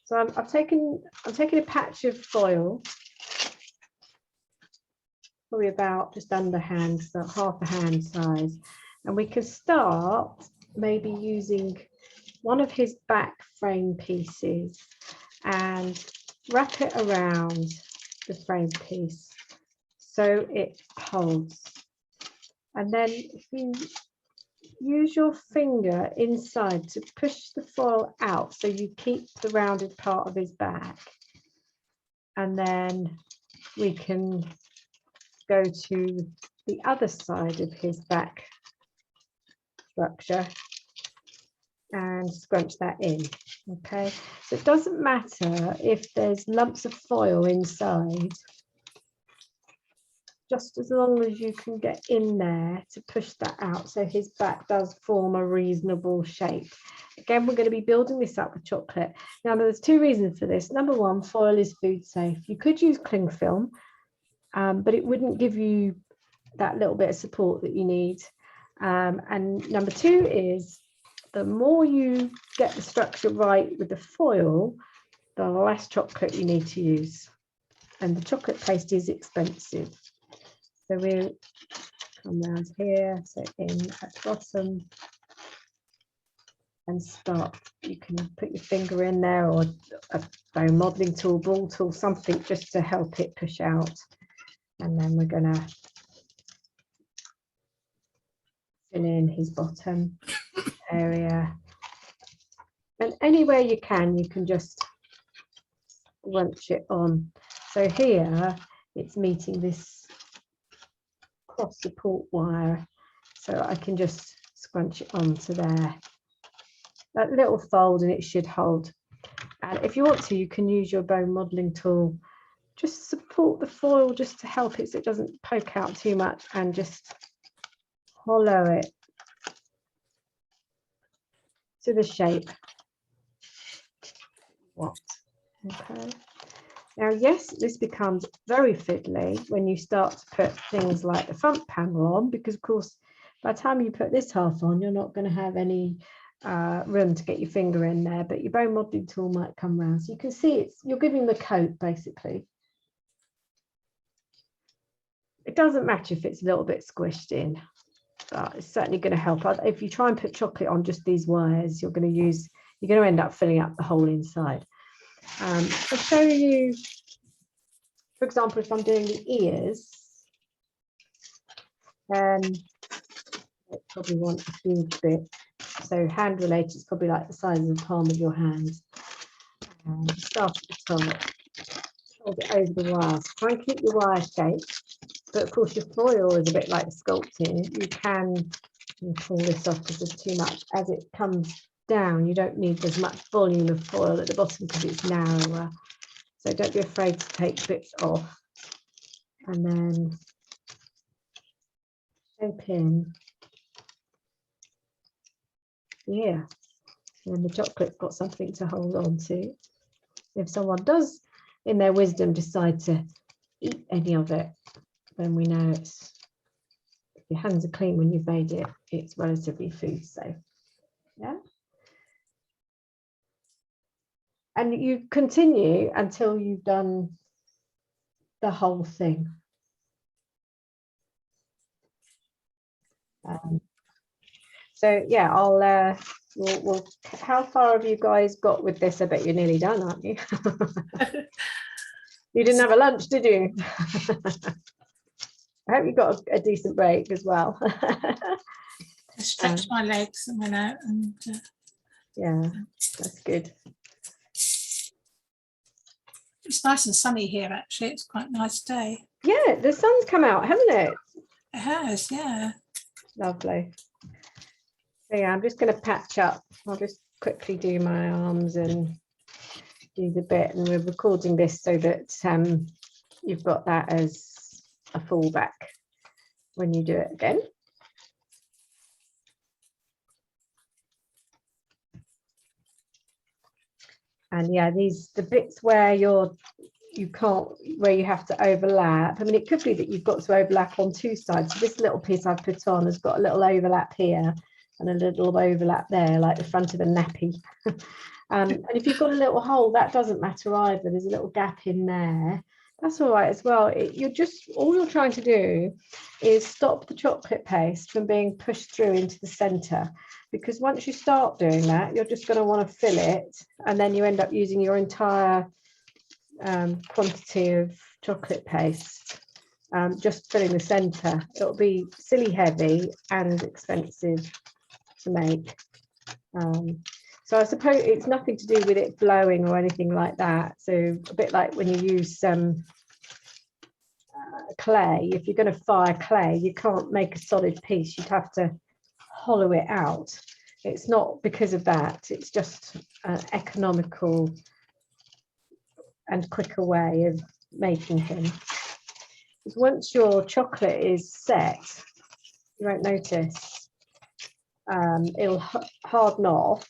So I'm taking a patch of foil, probably about just under hand, so half a hand size, and we can start maybe using one of his back frame pieces and wrap it around the frame piece so it holds. And then if you use your finger inside to push the foil out so you keep the rounded part of his back, and then we can go to the other side of his back structure and scrunch that in. Okay, so it doesn't matter if there's lumps of foil inside, just as long as you can get in there to push that out so his back does form a reasonable shape. Again, we're going to be building this up with chocolate. Now, there's two reasons for this. Number one, foil is food safe. You could use cling film, but it wouldn't give you that little bit of support that you need. And number two is the more you get the structure right with the foil, the less chocolate you need to use. And the chocolate paste is expensive. So we'll come around here, so in at the bottom and start. You can put your finger in there or a bone modeling tool, ball tool, something just to help it push out. And then we're going to fill in his bottom area. And anywhere you can just wrench it on. So here it's meeting this cross support wire, so I can just scrunch it onto there. That little fold and it should hold. And if you want to, you can use your bone modeling tool. Just support the foil just to help it so it doesn't poke out too much, and just hollow it to the shape. Okay. Now, yes, this becomes very fiddly when you start to put things like the front panel on, because of course, by the time you put this half on, you're not going to have any room to get your finger in there, but your bone modeling tool might come round. So you can see you're giving the coat basically. It doesn't matter if it's a little bit squished in, but it's certainly going to help. If you try and put chocolate on just these wires, you're going to end up filling up the whole inside. I'll show you, for example, if I'm doing the ears, I probably want a huge bit. So hand related, it's probably like the size of the palm of your hand. Start at the top, hold it over the wire. So try and keep your wire shape, but of course your foil is a bit like sculpting. You can pull this off because there's too much. As it comes down, you don't need as much volume of foil at the bottom because it's narrower. So don't be afraid to take bits off, and then shape in here. And the chocolate's got something to hold on to. If someone does, in their wisdom, decide to eat any of it, then we know if your hands are clean when you've made it, it's relatively food safe. Yeah. And you continue until you've done the whole thing. So yeah, we'll how far have you guys got with this? I bet you're nearly done, aren't you? You didn't have a lunch, did you? I hope you got a decent break as well. I stretched my legs and went out, and yeah, that's good. It's nice and sunny here, actually. It's quite a nice day. Yeah, the sun's come out, hasn't it? It has, yeah. Lovely. So yeah, I'm just going to patch up. I'll just quickly do my arms and do the bit, and we're recording this so that you've got that as a fallback when you do it again. And yeah, the bits where you have to overlap. I mean, it could be that you've got to overlap on two sides. So this little piece I've put on has got a little overlap here and a little overlap there, like the front of a nappy. And if you've got a little hole, that doesn't matter either. There's a little gap in there. That's all right as well. All you're trying to do is stop the chocolate paste from being pushed through into the center, because once you start doing that, you're just going to want to fill it, and then you end up using your entire quantity of chocolate paste, just filling the center. It'll be silly heavy and expensive to make. So I suppose it's nothing to do with it blowing or anything like that. So a bit like when you use clay, if you're going to fire clay, you can't make a solid piece. You'd have to hollow it out. It's not because of that. It's just an economical and quicker way of making things. Because once your chocolate is set, you won't notice. It'll harden off,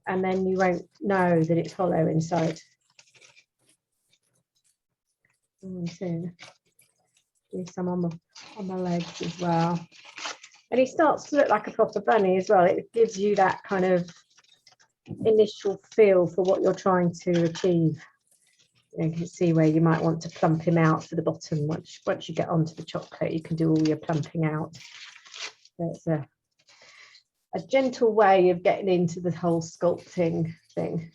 and then you won't know that it's hollow inside. Do some on the legs as well. And he starts to look like a proper bunny as well. It gives you that kind of initial feel for what you're trying to achieve. You can see where you might want to plump him out for the bottom. Once you get onto the chocolate, you can do all your plumping out. So it's a gentle way of getting into the whole sculpting thing.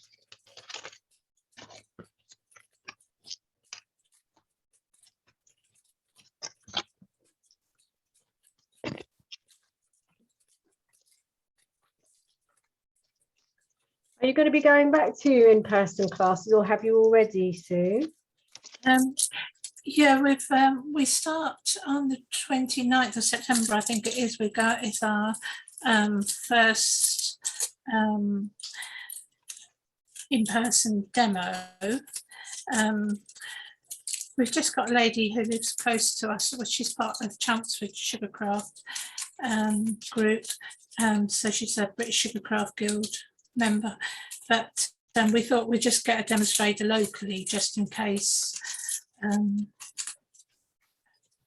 Are you going to be going back to in-person classes, or have you already, Sue? Yeah, we start on the 29th of September, I think it is. It's our first in-person demo. We've just got a lady who lives close to us, which she's part of Chelmsford Sugarcraft group. So she's a British Sugarcraft Guild member. But we thought we'd just get a demonstrator locally, just in case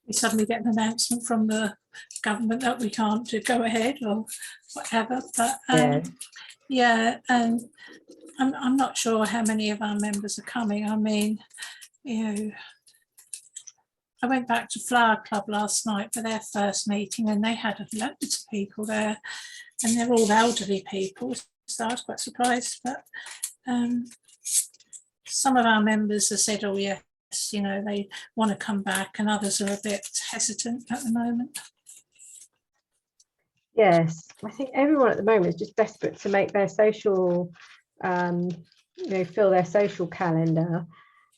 we suddenly get an announcement from the government that we can't go ahead or whatever. But yeah, and I'm not sure how many of our members are coming. I mean, you know, I went back to Flower Club last night for their first meeting, and they had loads of people there, and they're all elderly people, so I was quite surprised. But some of our members have said, oh yes, you know, they want to come back, and others are a bit hesitant at the moment. Yes, I think everyone at the moment is just desperate to make their social, you know, fill their social calendar.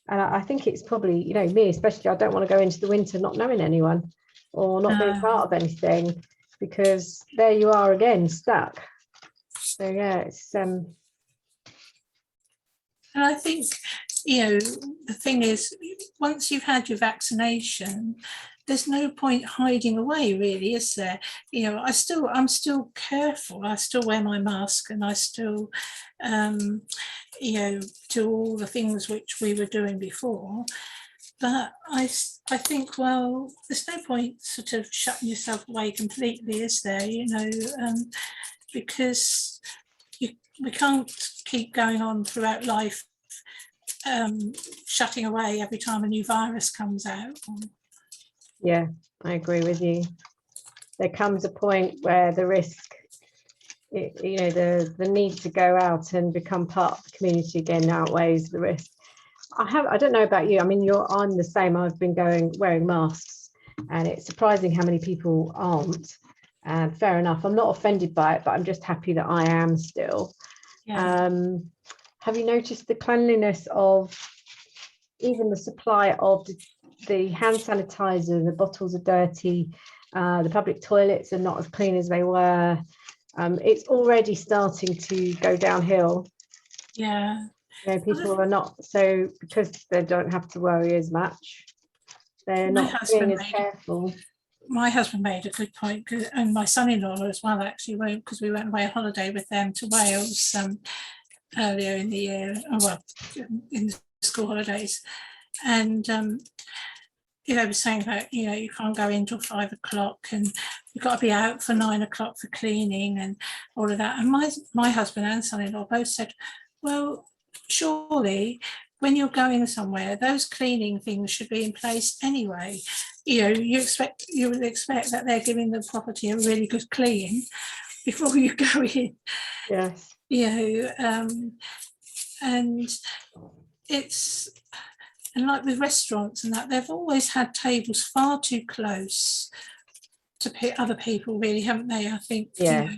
And I think it's probably, you know, me especially, I don't want to go into the winter not knowing anyone or not being part of anything, because there you are again, stuck. So yeah, it's and I think, you know, the thing is, once you've had your vaccination, there's no point hiding away, really, is there? You know, I'm still careful. I still wear my mask, and I still, you know, do all the things which we were doing before. But I think, well, there's no point sort of shutting yourself away completely, is there? You know, because we can't keep going on throughout life, shutting away every time a new virus comes out. yeah, I agree with you. There comes a point where the risk, you know, the need to go out and become part of the community again outweighs the risk. I don't know about you. I mean, I'm the same. I've been wearing masks, and it's surprising how many people aren't. And fair enough. I'm not offended by it, but I'm just happy that I am still. Yeah. Have you noticed the cleanliness of even the supply of the hand sanitizer? The bottles are dirty. The public toilets are not as clean as they were. It's already starting to go downhill. Yeah. You know, people are not, so because they don't have to worry as much, they're not being as careful. My husband made a good point, and my son-in-law as well, actually, because we went away on holiday with them to Wales earlier in the year, well, in the school holidays, and you know, was saying that, you know, you can't go in till 5 o'clock, and you've got to be out for 9 o'clock for cleaning and all of that. And my husband and son-in-law both said, well, surely when you're going somewhere, those cleaning things should be in place anyway. You know, you would expect that they're giving the property a really good clean before you go in. Yes. You know, and it's, and like with restaurants and that, they've always had tables far too close to other people, really, haven't they? I think, yeah, you know,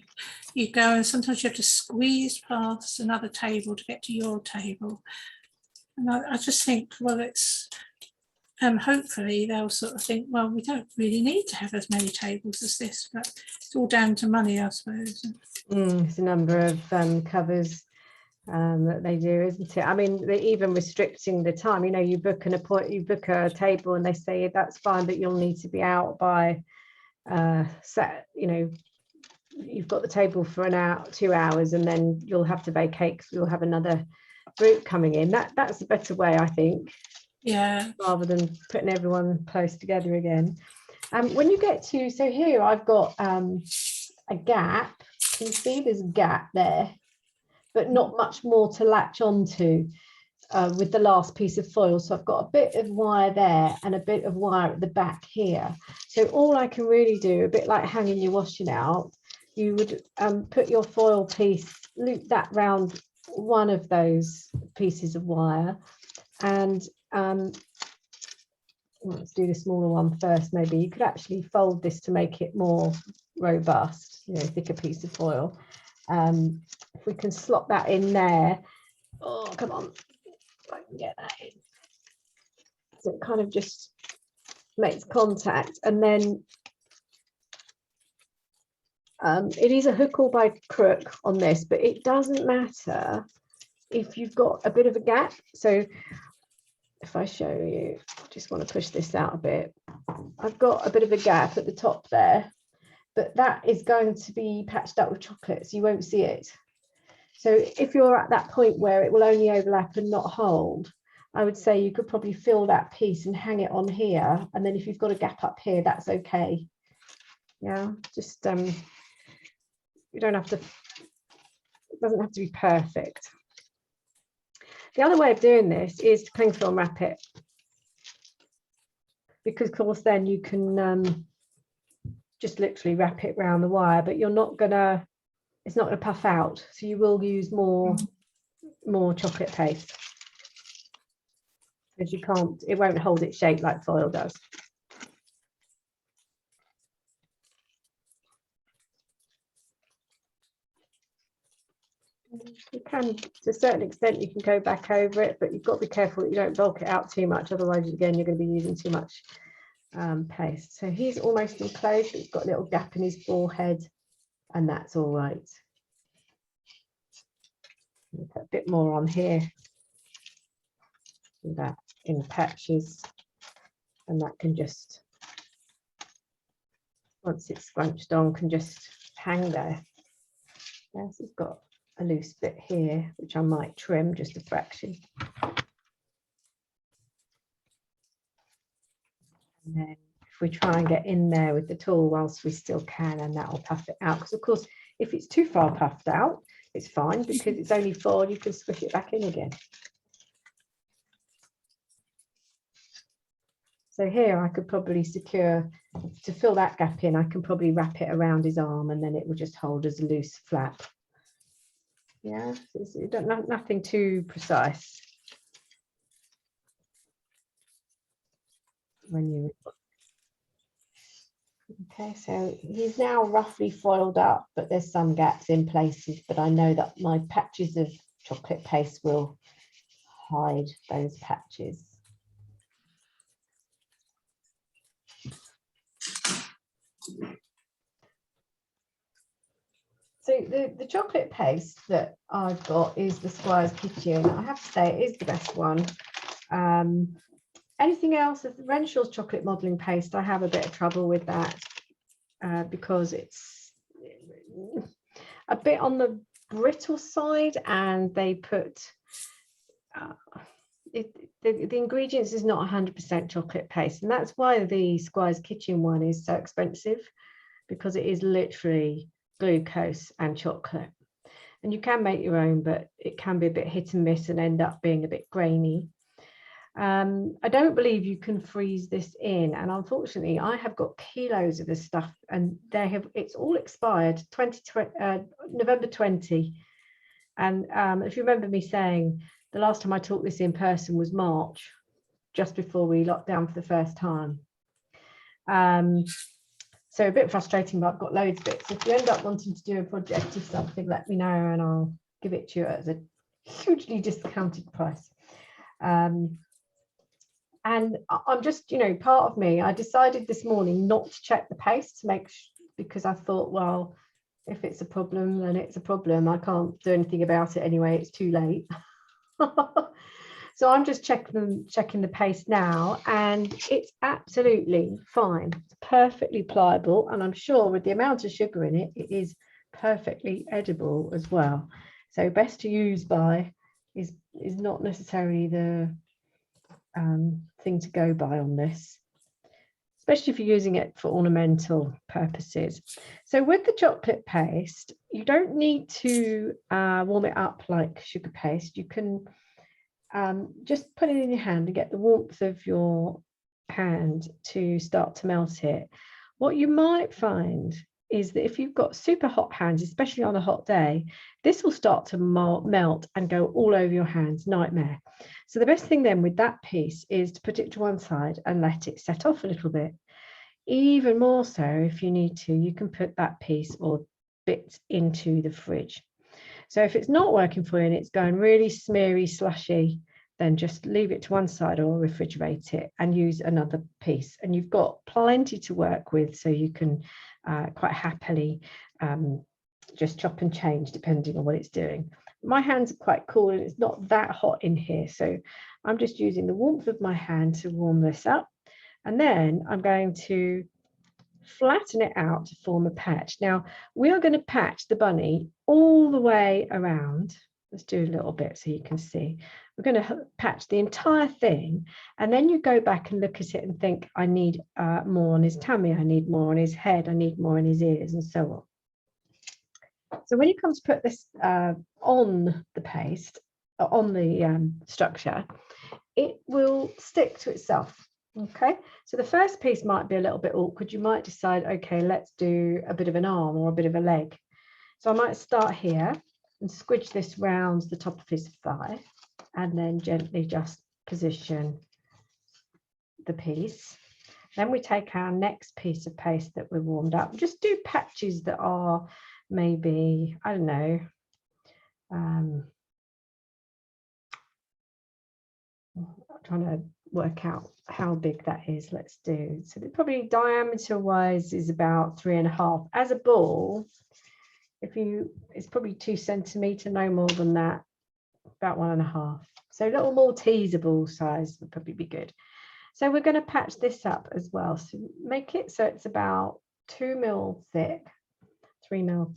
you go and sometimes you have to squeeze past another table to get to your table. And I just think, well, it's hopefully they'll sort of think, well, we don't really need to have as many tables as this, but it's all down to money, I suppose. It's a number of covers that they do, isn't it? I mean, they're even restricting the time. You know, you book a table, and they say that's fine, but you'll need to be out by set. You know, you've got the table for an hour, 2 hours, and then you'll have to vacate because we'll have another group coming in. That's a better way, I think. Yeah. Rather than putting everyone close together again. When you get to, so here I've got a gap. Can you see there's a gap there, but not much more to latch onto with the last piece of foil. So I've got a bit of wire there and a bit of wire at the back here. So all I can really do, a bit like hanging your washing out, you would put your foil piece, loop that round one of those pieces of wire, and let's do the smaller one first. Maybe you could actually fold this to make it more robust, you know, thicker piece of foil. If we can slot that in there. Oh, come on, if I can get that in. So it kind of just makes contact, and then it is a hook or by crook on this, but it doesn't matter if you've got a bit of a gap. So if I show you, I just want to push this out a bit. I've got a bit of a gap at the top there, but that is going to be patched up with chocolate, so you won't see it. So if you're at that point where it will only overlap and not hold, I would say you could probably fill that piece and hang it on here. And then if you've got a gap up here, that's okay. Yeah, just you don't have to, it doesn't have to be perfect. The other way of doing this is to cling film wrap it, because of course then you can just literally wrap it around the wire, but you're not gonna, it's not gonna puff out, so you will use more chocolate paste, because you can't, it won't hold its shape like foil does. You can, to a certain extent, you can go back over it, but you've got to be careful that you don't bulk it out too much, otherwise again you're going to be using too much paste. So he's almost enclosed, but he's got a little gap in his forehead, and that's all right. Put a bit more on here, do that in patches, and that can just, once it's scrunched on, can just hang there. Yes, it's got a loose bit here, which I might trim just a fraction. And then if we try and get in there with the tool whilst we still can, and that will puff it out, because of course if it's too far puffed out, it's fine, because it's only foil, you can squish it back in again. So here I could probably secure, to fill that gap in, I can probably wrap it around his arm, and then it will just hold as a loose flap. Yeah, it's nothing too precise. When you, okay, so he's now roughly foiled up, but there's some gaps in places, but I know that my patches of chocolate paste will hide those patches. So the chocolate paste that I've got is the Squire's Kitchen. I have to say it is the best one. Anything else, Renshaw's chocolate modelling paste, I have a bit of trouble with that because it's a bit on the brittle side, and they put the ingredients is not 100% chocolate paste, and that's why the Squire's Kitchen one is so expensive, because it is literally glucose and chocolate. And you can make your own, but it can be a bit hit and miss and end up being a bit grainy. I don't believe you can freeze this in, and unfortunately I have got kilos of this stuff, and it's all expired November 20. And if you remember me saying, the last time I taught this in person was March, just before we locked down for the first time. So a bit frustrating, but I've got loads of it. So if you end up wanting to do a project of something, let me know and I'll give it to you at a hugely discounted price. And I'm just, you know, part of me, I decided this morning not to check the paste to make, because I thought, well, if it's a problem, then it's a problem. I can't do anything about it anyway, it's too late. So I'm just checking the paste now, and it's absolutely fine. It's perfectly pliable, and I'm sure with the amount of sugar in it, it is perfectly edible as well. So best to use by is not necessarily the thing to go by on this, especially if you're using it for ornamental purposes. So with the chocolate paste, you don't need to warm it up like sugar paste. You can just put it in your hand and get the warmth of your hand to start to melt it. What you might find is that if you've got super hot hands, especially on a hot day, this will start to melt and go all over your hands. Nightmare. So the best thing then with that piece is to put it to one side and let it set off a little bit. Even more so, if you need to, you can put that piece or bits into the fridge. So if it's not working for you and it's going really smeary, slushy, then just leave it to one side or refrigerate it and use another piece. And you've got plenty to work with, so you can quite happily just chop and change depending on what it's doing. My hands are quite cool and it's not that hot in here, so I'm just using the warmth of my hand to warm this up. And then I'm going to flatten it out to form a patch. Now we are going to patch the bunny all the way around. Let's do a little bit so you can see. We're going to patch the entire thing, and then you go back and look at it and think, I need more on his tummy, I need more on his head, I need more on his ears, and so on. So when you come to put this on the paste, on the structure, it will stick to itself. Okay, so the first piece might be a little bit awkward. You might decide, okay, let's do a bit of an arm or a bit of a leg. So I might start here and squidge this round the top of his thigh, and then gently just position the piece. Then we take our next piece of paste that we warmed up. Just do patches that are maybe, I don't know, I'm trying to work out how big that is. Let's do, so probably diameter wise is about 3.5. As a ball, it's probably 2 centimeter, no more than that, about 1.5. So little Maltese ball size would probably be good. So we're going to patch this up as well. So make it so it's about 2 mil thick, 3 mil,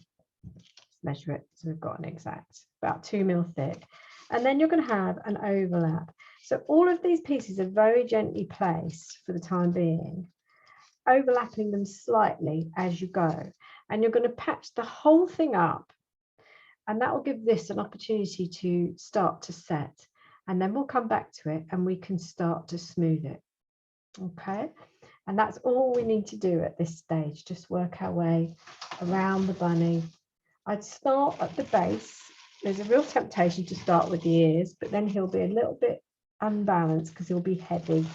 measure it so we've got an exact, about 2 mil thick. And then you're going to have an overlap. So all of these pieces are very gently placed for the time being, overlapping them slightly as you go. And you're going to patch the whole thing up. And that will give this an opportunity to start to set. And then we'll come back to it and we can start to smooth it. Okay. And that's all we need to do at this stage. Just work our way around the bunny. I'd start at the base. There's a real temptation to start with the ears, but then he'll be a little bit unbalanced because he'll be heavy.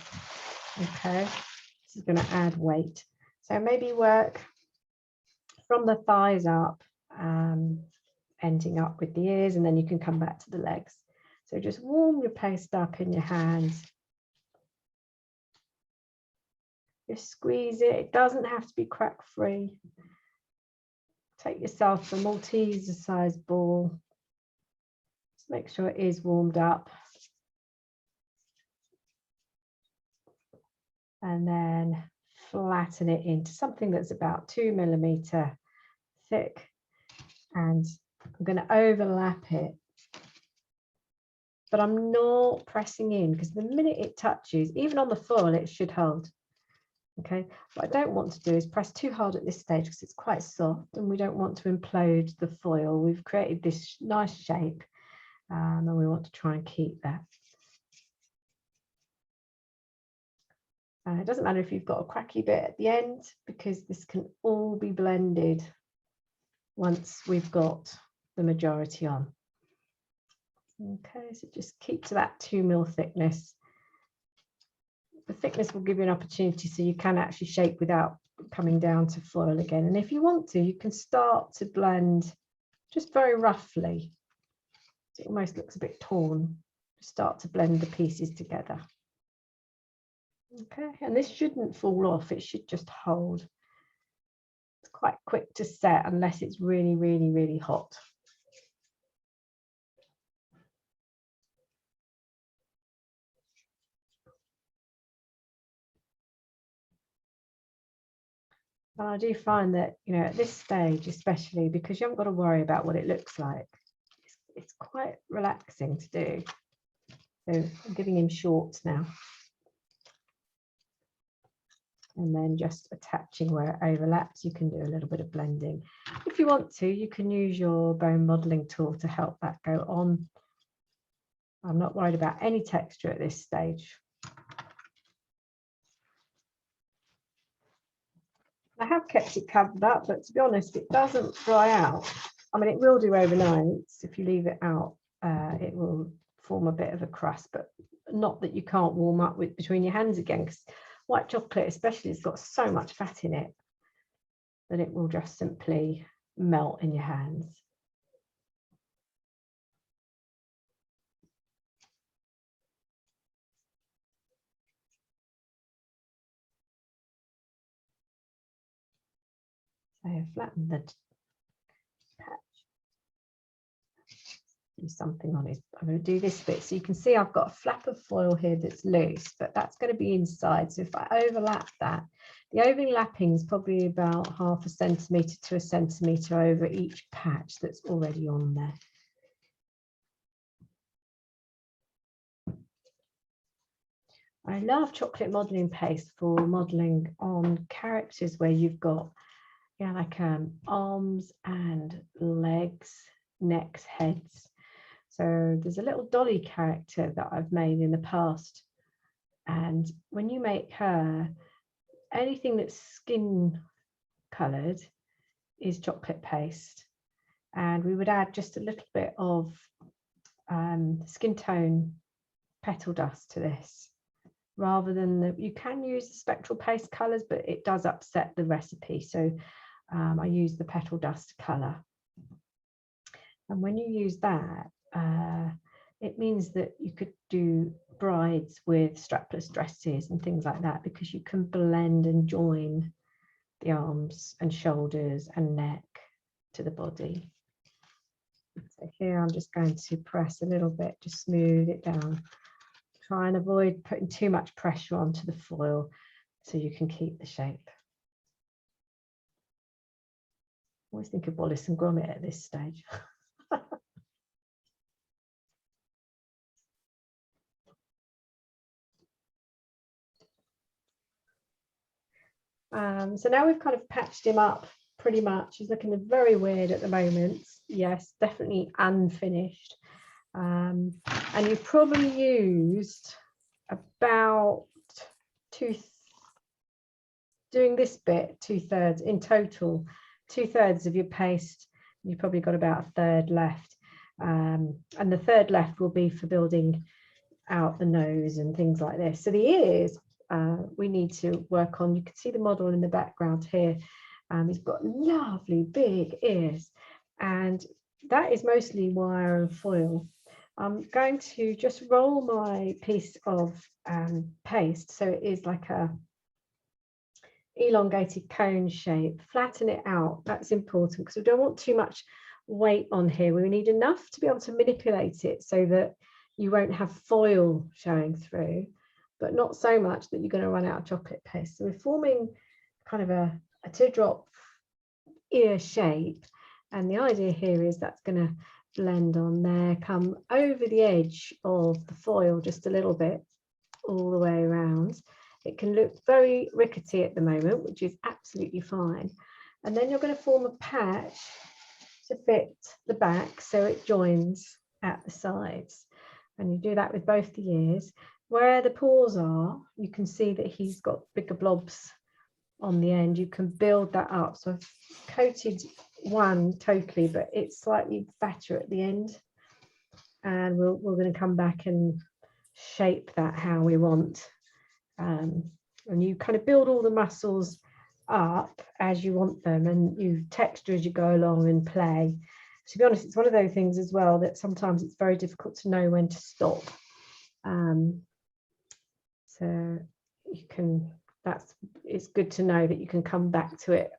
Okay, this is going to add weight. So maybe work from the thighs up, ending up with the ears, and then you can come back to the legs. So just warm your paste up in your hands. Just squeeze it. It doesn't have to be crack free. Take yourself a Maltese size ball. Just make sure it is warmed up. And then flatten it into something that's about 2 millimeter thick. And I'm going to overlap it. But I'm not pressing in, because the minute it touches, even on the foil, it should hold. Okay, what I don't want to do is press too hard at this stage because it's quite soft and we don't want to implode the foil. We've created this nice shape and we want to try and keep that. It doesn't matter if you've got a cracky bit at the end, because this can all be blended once we've got the majority on. Okay, so just keep to that 2 mil thickness. The thickness will give you an opportunity so you can actually shape without coming down to foil again. And if you want to, you can start to blend just very roughly. It almost looks a bit torn. Start to blend the pieces together. Okay, and this shouldn't fall off, it should just hold. It's quite quick to set unless it's really, really, really hot. And I do find that, you know, at this stage, especially because you haven't got to worry about what it looks like, it's quite relaxing to do. So I'm giving him shorts now. And then just attaching where it overlaps, you can do a little bit of blending. If you want to, you can use your bone modeling tool to help that go on. I'm not worried about any texture at this stage. I have kept it covered up, but to be honest, it doesn't dry out. I mean, it will do overnight. If you leave it out, it will form a bit of a crust, but not that you can't warm up with between your hands again, because white chocolate especially has got so much fat in it that it will just simply melt in your hands. So flatten the patch. Do something on it. I'm going to do this bit so you can see I've got a flap of foil here that's loose, but that's going to be inside. So if I overlap that, the overlapping is probably about 0.5 centimetre to 1 centimetre over each patch that's already on there. I love chocolate modelling paste for modelling on characters where you've got, yeah, like arms and legs, necks, heads. So there's a little dolly character that I've made in the past. And when you make her, anything that's skin coloured is chocolate paste. And we would add just a little bit of skin tone petal dust to this, rather than you can use the spectral paste colours, but it does upset the recipe. So I use the petal dust colour. And when you use that, it means that you could do brides with strapless dresses and things like that, because you can blend and join the arms and shoulders and neck to the body. So here I'm just going to press a little bit to smooth it down. Try and avoid putting too much pressure onto the foil so you can keep the shape. I always think of Wallace and Gromit at this stage. So now we've kind of patched him up pretty much. He's looking very weird at the moment. Yes, definitely unfinished. And you've probably used about doing this bit, 2/3 in total, 2/3 of your paste. You've probably got about 1/3 left. And the 1/3 left will be for building out the nose and things like this. So the ears, we need to work on. You can see the model in the background here. He's got lovely big ears, and that is mostly wire and foil. I'm going to just roll my piece of paste so it is like a elongated cone shape, flatten it out. That's important because we don't want too much weight on here. We need enough to be able to manipulate it so that you won't have foil showing through, but not so much that you're going to run out of chocolate paste. So we're forming kind of a teardrop ear shape, and the idea here is that's going to blend on there, come over the edge of the foil just a little bit all the way around. It can look very rickety at the moment, which is absolutely fine. And then you're going to form a patch to fit the back so it joins at the sides. And you do that with both the ears. Where the paws are, you can see that he's got bigger blobs on the end. You can build that up. So I've coated one totally, but it's slightly fatter at the end. And we're going to come back and shape that how we want. And you kind of build all the muscles up as you want them, and you texture as you go along and play. To be honest, it's one of those things as well that sometimes it's very difficult to know when to stop. So you can, it's good to know that you can come back to it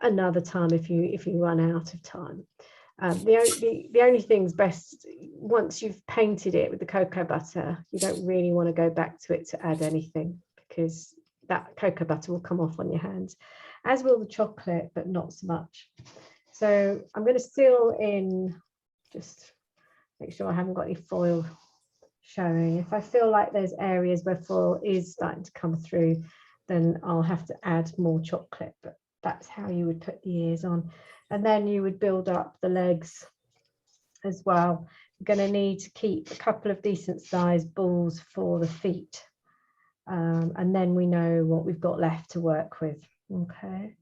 another time if you run out of time. The only thing's best, once you've painted it with the cocoa butter, you don't really want to go back to it to add anything, because that cocoa butter will come off on your hands, as will the chocolate, but not so much. So I'm going to seal in, just make sure I haven't got any foil showing. If I feel like there's areas where foil is starting to come through, then I'll have to add more chocolate, but that's how you would put the ears on. And then you would build up the legs as well. You're going to need to keep a couple of decent sized balls for the feet. And then we know what we've got left to work with. Okay.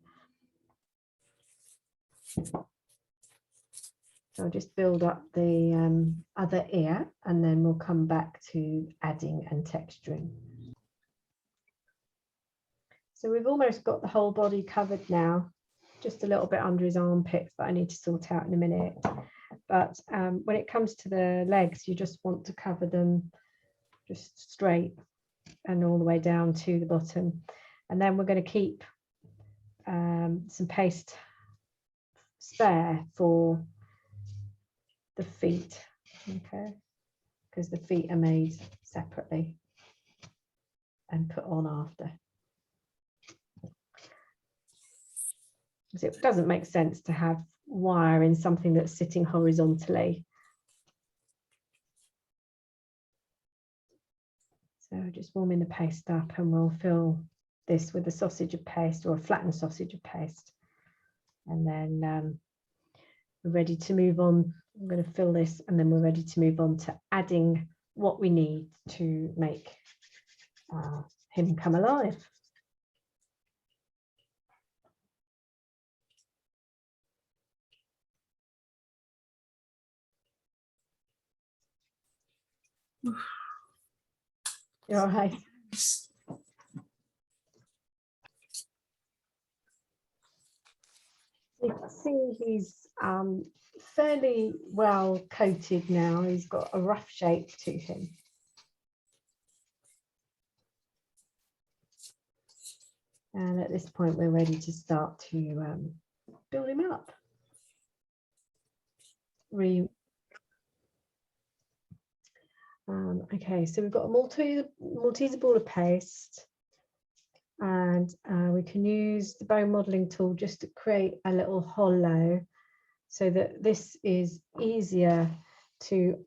So I'll just build up the other ear, and then we'll come back to adding and texturing. So we've almost got the whole body covered now, just a little bit under his armpits that I need to sort out in a minute. But when it comes to the legs, you just want to cover them just straight and all the way down to the bottom. And then we're going to keep some paste spare for the feet, okay, because the feet are made separately and put on after. So it doesn't make sense to have wire in something that's sitting horizontally. So just warming the paste up, and we'll fill this with a sausage of paste, or a flattened sausage of paste. And then we're ready to move on. I'm going to fill this, and then we're ready to move on to adding what we need to make him come alive. You're all right. You can see he's fairly well coated now. He's got a rough shape to him. And at this point, we're ready to start to build him up. Okay, so we've got a Malteser ball of paste, and we can use the bone modeling tool just to create a little hollow so that this is easier to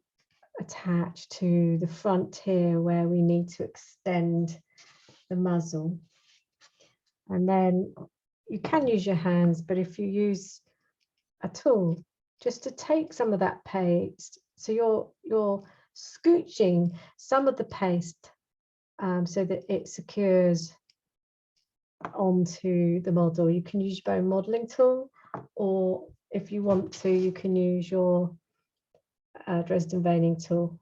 attach to the front here where we need to extend the muzzle. And then you can use your hands, but if you use a tool, just to take some of that paste, so you're scooching some of the paste so that it secures onto the model. You can use your bone modeling tool, or if you want to, you can use your Dresden veining tool.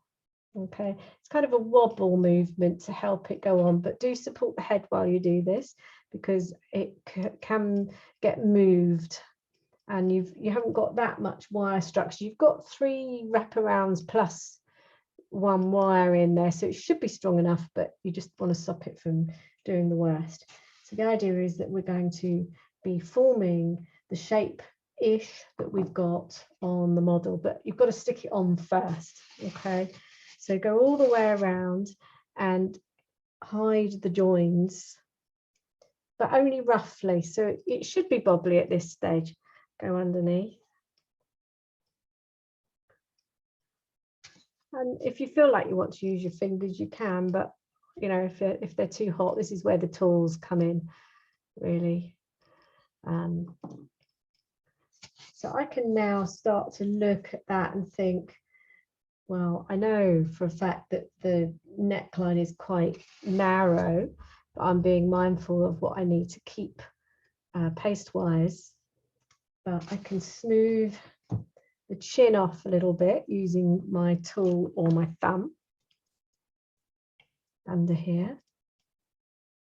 Okay, it's kind of a wobble movement to help it go on, but do support the head while you do this, because it can get moved, and you haven't got that much wire structure. You've got 3 wraparounds plus 1 wire in there, so it should be strong enough, but you just want to stop it from doing the worst. So the idea is that we're going to be forming the shape-ish that we've got on the model, but you've got to stick it on first, okay? So go all the way around and hide the joins, but only roughly, so it should be bobbly at this stage. Go underneath. And if you feel like you want to use your fingers, you can, but you know, if they're too hot, this is where the tools come in, really. So I can now start to look at that and think, well, I know for a fact that the neckline is quite narrow, but I'm being mindful of what I need to keep paste-wise. But I can smooth the chin off a little bit using my tool or my thumb under here.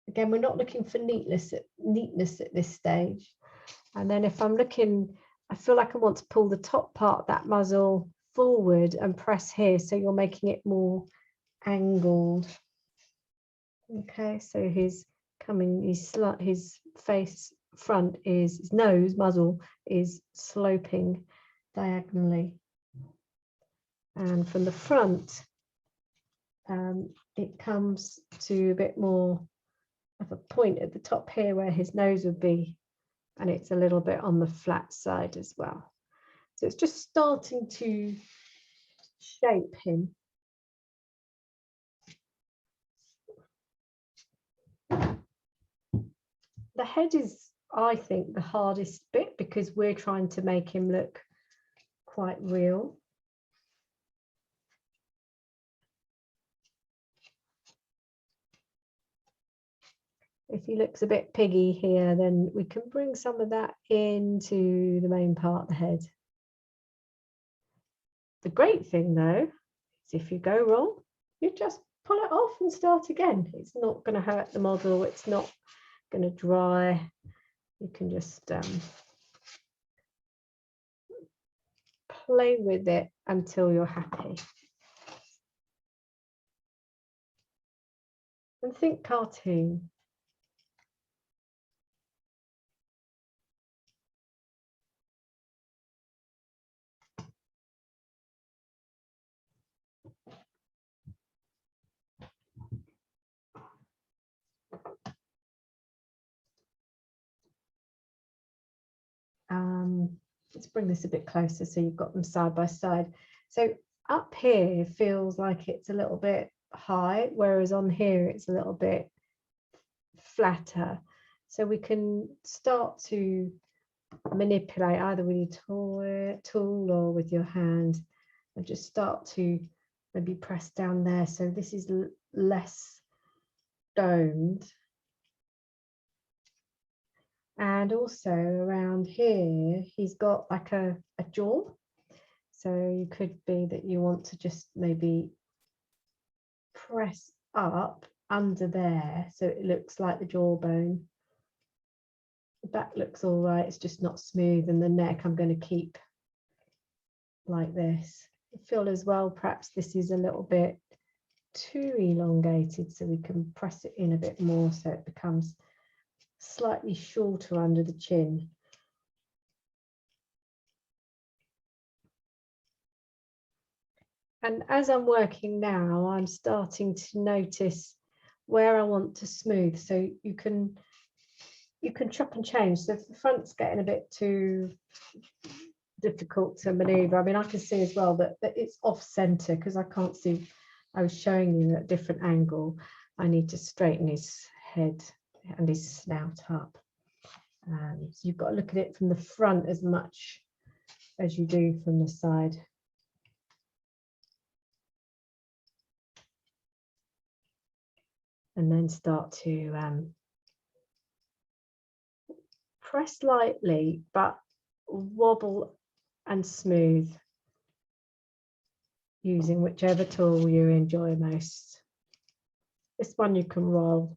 Again, we're not looking for neatness at this stage. And then if I'm looking, I feel like I want to pull the top part of that muzzle forward and press here, so you're making it more angled. Okay, so his face front is, his nose muzzle is sloping diagonally, and from the front it comes to a bit more of a point at the top here where his nose would be, and it's a little bit on the flat side as well. So it's just starting to shape him. The head is, I think, the hardest bit, because we're trying to make him look quite real. If he looks a bit piggy here, then we can bring some of that into the main part of the head. The great thing, though, is if you go wrong, you just pull it off and start again. It's not going to hurt the model. It's not going to dry. You can just play with it until you're happy. And think cartoon. let's bring this a bit closer so you've got them side by side. So up here feels like it's a little bit high, whereas on here it's a little bit flatter. So we can start to manipulate either with your tool or with your hand, and just start to maybe press down there. So this is less domed. And also around here, he's got like a jaw. So you could be that you want to just maybe press up under there so it looks like the jawbone. The back looks all right, it's just not smooth, and the neck I'm going to keep like this. I feel as well perhaps this is a little bit too elongated, so we can press it in a bit more so it becomes slightly shorter under the chin. And as I'm working now, I'm starting to notice where I want to smooth. So you can chop and change. So if the front's getting a bit too difficult to maneuver, I mean, I can see as well that it's off center because I can't see. I was showing you at a different angle. I need to straighten his head and his snout up. So you've got to look at it from the front as much as you do from the side. And then start to press lightly, but wobble and smooth using whichever tool you enjoy most. This one you can roll.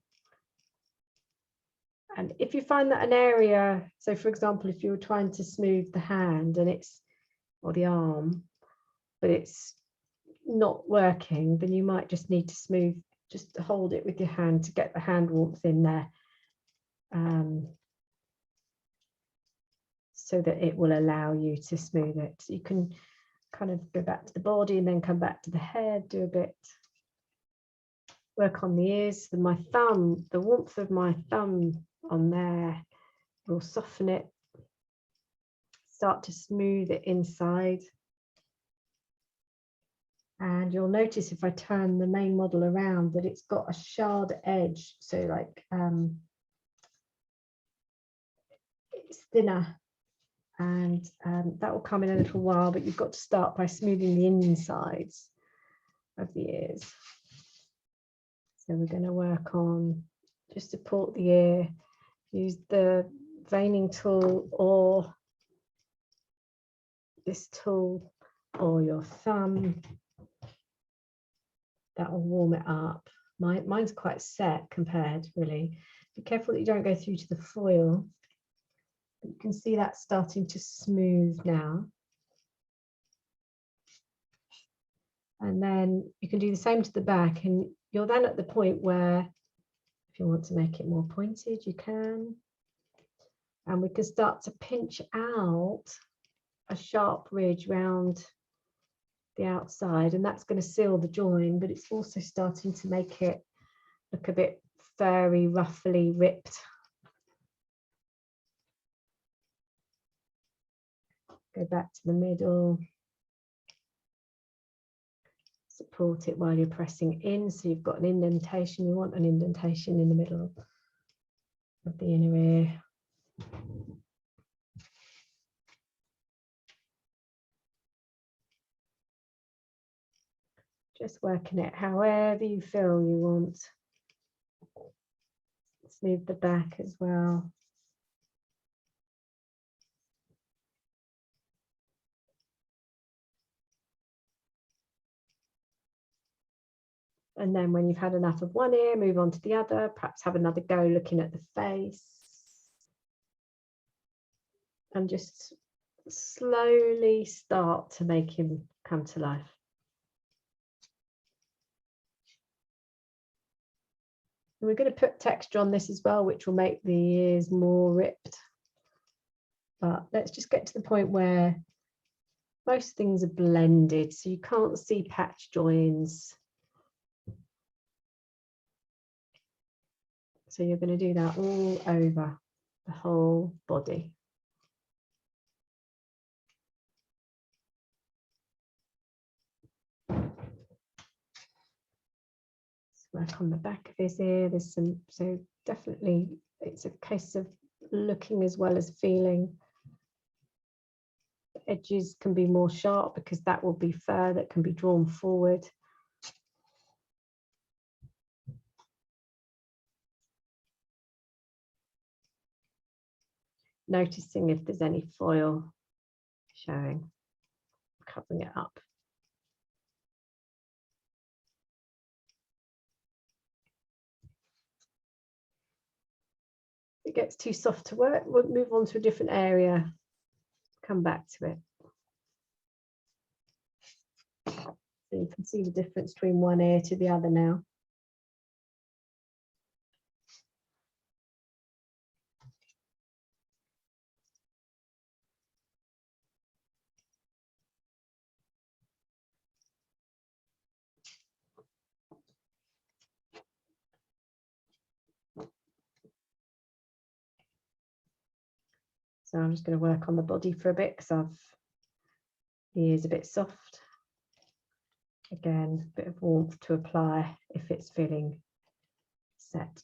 And if you find that an area, so for example, if you were trying to smooth the hand and or the arm, but it's not working, then you might just need to smooth, just hold it with your hand to get the hand warmth in there, so that it will allow you to smooth it. So you can kind of go back to the body and then come back to the head, do a bit, work on the ears. So my thumb, the warmth of my thumb on there will soften it, start to smooth it inside. And you'll notice if I turn the main model around that it's got a shard edge, so like it's thinner, and that will come in a little while, but you've got to start by smoothing the insides of the ears. So we're going to work on, just support the ear, use the veining tool or this tool or your thumb. That will warm it up. Mine's quite set compared, really. Be careful that you don't go through to the foil. You can see that starting to smooth now. And then you can do the same to the back, and you're then at the point where if you want to make it more pointed, you can. And we can start to pinch out a sharp ridge round the outside, and that's going to seal the join, but it's also starting to make it look a bit furry, roughly ripped. Go back to the middle. Support it while you're pressing in, so you've got an indentation. You want an indentation in the middle of the inner ear. Just working it however you feel you want. Smooth the back as well. And then when you've had enough of one ear, move on to the other, perhaps have another go looking at the face. And just slowly start to make him come to life. And we're going to put texture on this as well, which will make the ears more ripped. But let's just get to the point where most things are blended, so you can't see patch joins. So you're going to do that all over the whole body. work on the back of his ear. There's some, so definitely it's a case of looking as well as feeling. The edges can be more sharp because that will be fur that can be drawn forward. Noticing if there's any foil showing, covering it up. If it gets too soft to work, we'll move on to a different area, come back to it. So you can see the difference between one ear to the other now. So I'm just going to work on the body for a bit because the ear's a bit soft. Again, a bit of warmth to apply if it's feeling set.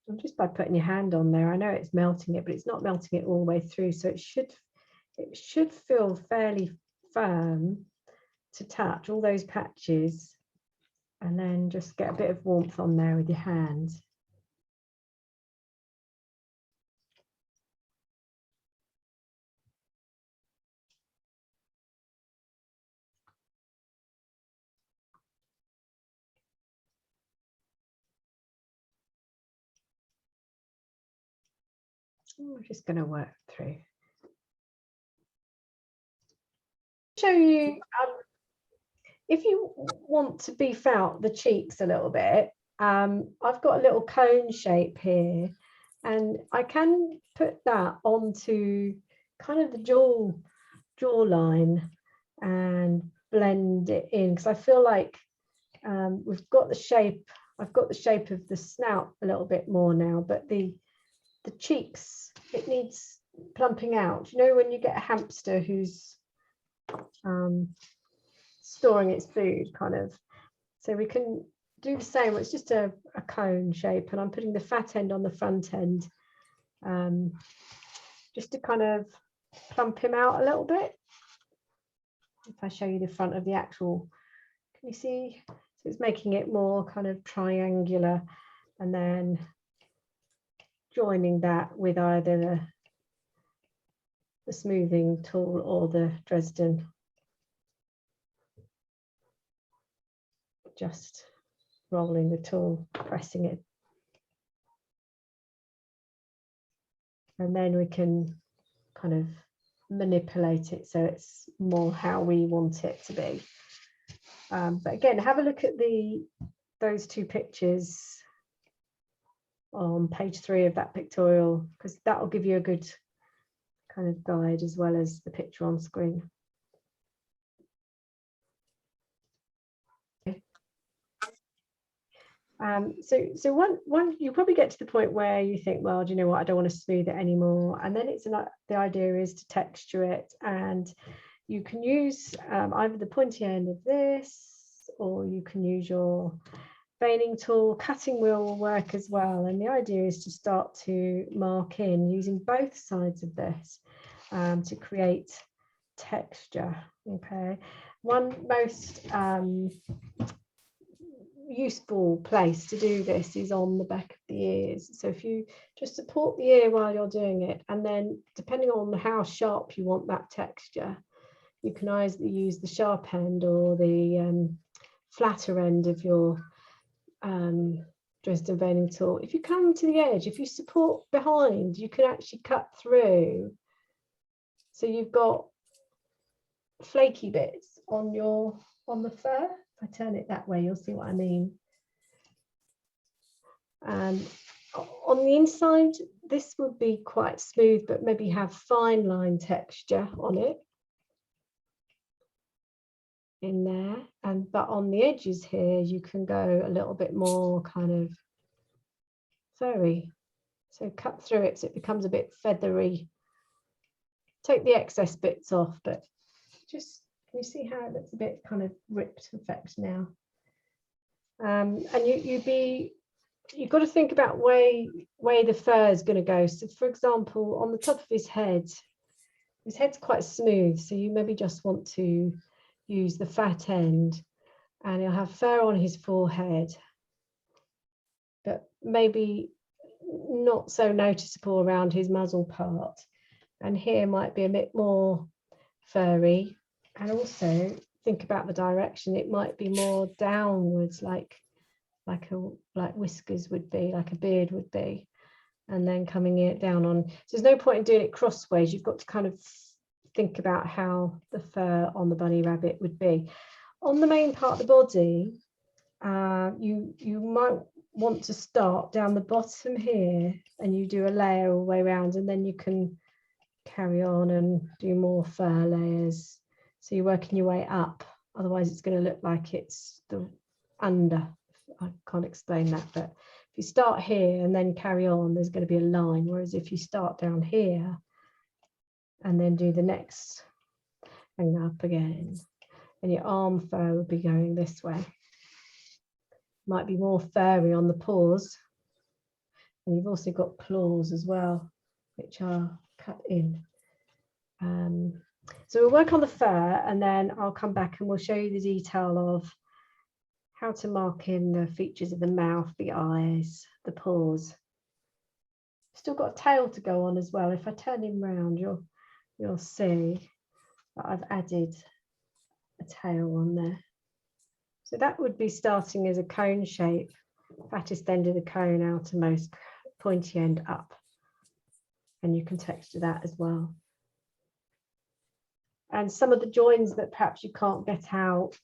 And just by putting your hand on there, I know it's melting it, but it's not melting it all the way through. So it should feel fairly firm to touch all those patches, and then just get a bit of warmth on there with your hand. We're just going to work through. Show you, if you want to beef out the cheeks a little bit, I've got a little cone shape here, and I can put that onto kind of the jawline and blend it in, because I feel like we've got the shape. I've got the shape of the snout a little bit more now, but the cheeks, it needs plumping out. You know, when you get a hamster who's storing its food, kind of. So we can do the same. It's just a cone shape, and I'm putting the fat end on the front end, just to kind of plump him out a little bit. If I show you the front of the actual, can you see? So it's making it more kind of triangular, and then joining that with either the smoothing tool or the Dresden. Just rolling the tool, pressing it. And then we can kind of manipulate it so it's more how we want it to be. But again, have a look at those two pictures on page 3 of that pictorial, because that will give you a good kind of guide as well as the picture on screen. So one you probably get to the point where you think, well, do you know what, I don't want to smooth it anymore, and then it's the idea is to texture it, and you can use either the pointy end of this, or you can use your veining tool. Cutting wheel will work as well, and the idea is to start to mark in using both sides of this to create texture. Okay, one most useful place to do this is on the back of the ears. So if you just support the ear while you're doing it, and then depending on how sharp you want that texture, you can either use the sharp end or the flatter end of your Dresden veining tool. If you come to the edge, if you support behind, you can actually cut through, so you've got flaky bits on the fur. If I turn it that way, you'll see what I mean. And on the inside, this would be quite smooth, but maybe have fine line texture on it. in there, but on the edges here you can go a little bit more kind of furry. So cut through it so it becomes a bit feathery. Take the excess bits off, but just, can you see how it looks a bit kind of ripped effect now? And you've got to think about way the fur is going to go. So for example, on the top of his head's quite smooth, so you maybe just want to use the fat end, and he'll have fur on his forehead, but maybe not so noticeable around his muzzle part. And here might be a bit more furry, and also think about the direction. It might be more downwards, like whiskers would be, like a beard would be, and then coming it down on. So there's no point in doing it crossways. You've got to kind of think about how the fur on the bunny rabbit would be. On the main part of the body, you might want to start down the bottom here, and you do a layer all the way around, and then you can carry on and do more fur layers. So you're working your way up, otherwise it's going to look like it's the under. I can't explain that, but if you start here and then carry on, there's going to be a line, whereas if you start down here and then do the next thing up again, and your arm fur would be going this way. Might be more furry on the paws, and you've also got claws as well, which are cut in. So we'll work on the fur, and then I'll come back and we'll show you the detail of how to mark in the features of the mouth, the eyes, the paws. Still got a tail to go on as well. If I turn him round, you'll see that I've added a tail on there. So that would be starting as a cone shape, fattest end of the cone, outermost pointy end up. And you can texture that as well. And some of the joins that perhaps you can't get out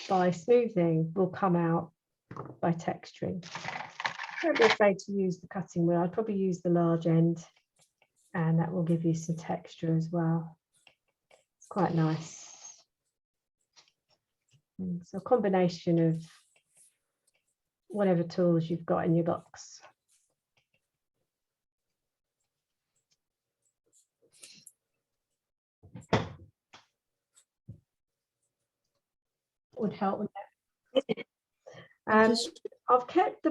by smoothing will come out by texturing. Don't be afraid to use the cutting wheel. I'd probably use the large end, and that will give you some texture as well. It's quite nice. So a combination of whatever tools you've got in your box. Would help with that. I've kept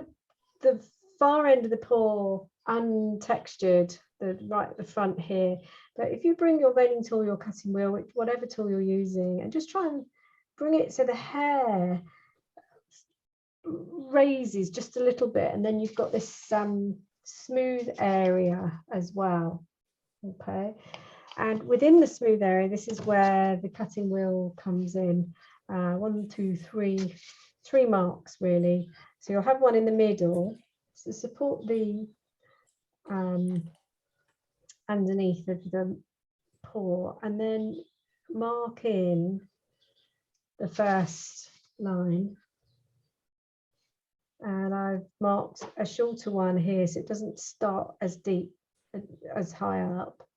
the far end of the paw untextured, the front here, but if you bring your vending tool, your cutting wheel, whatever tool you're using, and just try and bring it so the hair raises just a little bit, and then you've got this smooth area as well. Okay, and within the smooth area, this is where the cutting wheel comes in. 1, 2, 3 marks really. So you'll have one in the middle to support the underneath of the paw, and then mark in the first line. And I've marked a shorter one here, so it doesn't start as deep, as high up.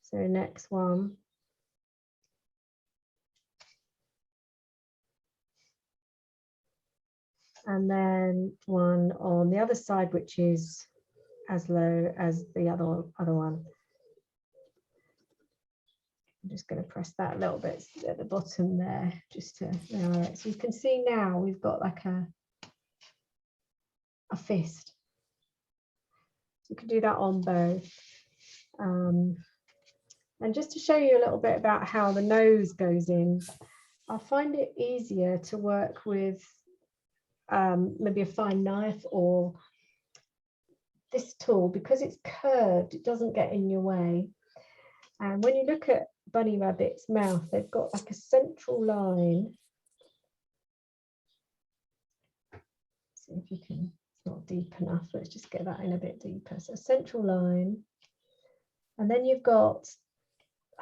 So next one. And then one on the other side, which is as low as the other one. I'm just going to press that a little bit at the bottom there, just to narrow it. So you can see now we've got like a fist. You can do that on both. And just to show you a little bit about how the nose goes in, I find it easier to work with maybe a fine knife or this tool, because it's curved, it doesn't get in your way. And when you look at bunny rabbit's mouth, they've got like a central line. See if you can, it's not deep enough, let's just get that in a bit deeper. So a central line, and then you've got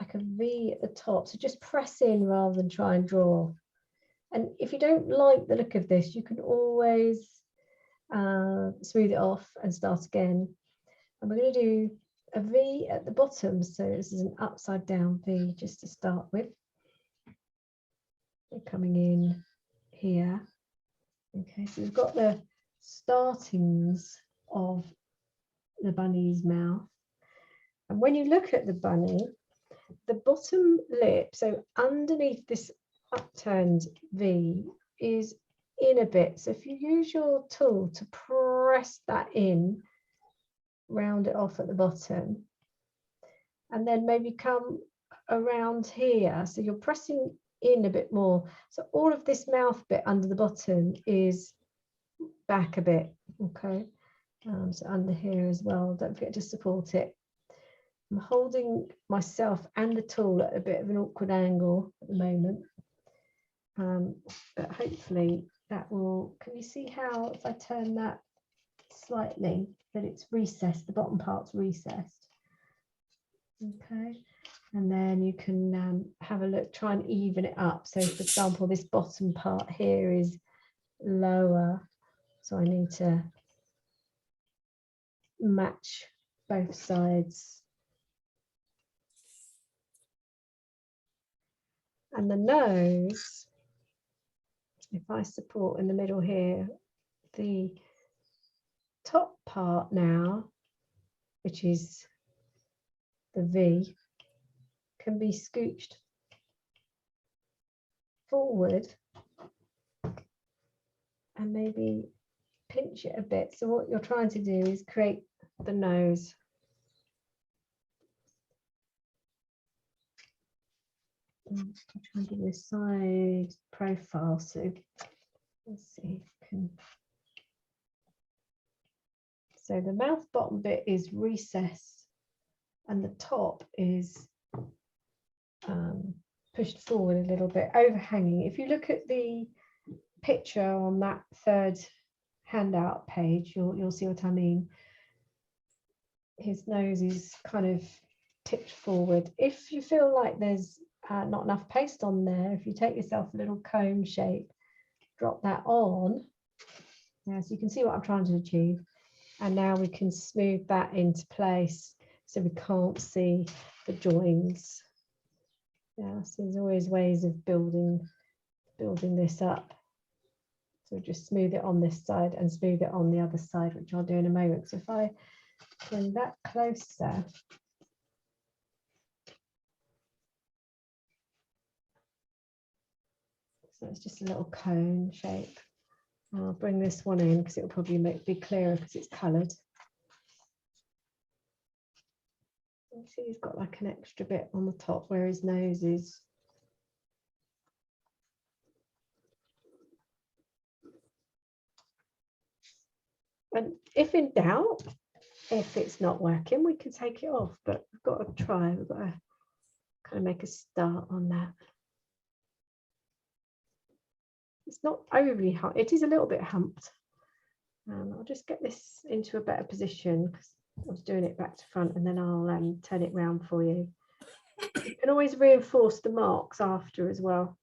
like a V at the top, so just press in rather than try and draw. And if you don't like the look of this, you can always smooth it off and start again. And we're going to do a V at the bottom, so this is an upside down V just to start with. coming in here. Okay, so we've got the startings of the bunny's mouth. And when you look at the bunny, the bottom lip, so underneath this upturned V, is in a bit. So if you use your tool to press that in, round it off at the bottom, and then maybe come around here. So you're pressing in a bit more. So all of this mouth bit under the bottom is back a bit. Okay, so under here as well, don't forget to support it. I'm holding myself and the tool at a bit of an awkward angle at the moment, but hopefully that will, can you see how if I turn that slightly, that it's recessed, the bottom part's recessed? Okay, and then you can have a look, try and even it up. So for example, this bottom part here is lower, so I need to match both sides. And the nose, if I support in the middle here, the top part now, which is the V, can be scooched forward and maybe pinch it a bit. So what you're trying to do is create the nose. I'm trying to do a side profile, so let's see if I can. So the mouth bottom bit is recessed and the top is pushed forward a little bit, overhanging. If you look at the picture on that third handout page, you'll see what I mean. His nose is kind of tipped forward. If you feel like there's not enough paste on there, if you take yourself a little cone shape, drop that on. Now, so you can see what I'm trying to achieve. And now we can smooth that into place so we can't see the joins. Yeah, so there's always ways of building this up. So just smooth it on this side and smooth it on the other side, which I'll do in a moment. So if I bring that closer, so it's just a little cone shape. I'll bring this one in because it'll probably be clearer because it's coloured. You see he's got like an extra bit on the top where his nose is. And if in doubt, if it's not working, we can take it off, but we've got to try. We've got to kind of make a start on that. It's not overly humped. It is a little bit humped. I'll just get this into a better position because I was doing it back to front, and then I'll turn it round for you. You can always reinforce the marks after as well.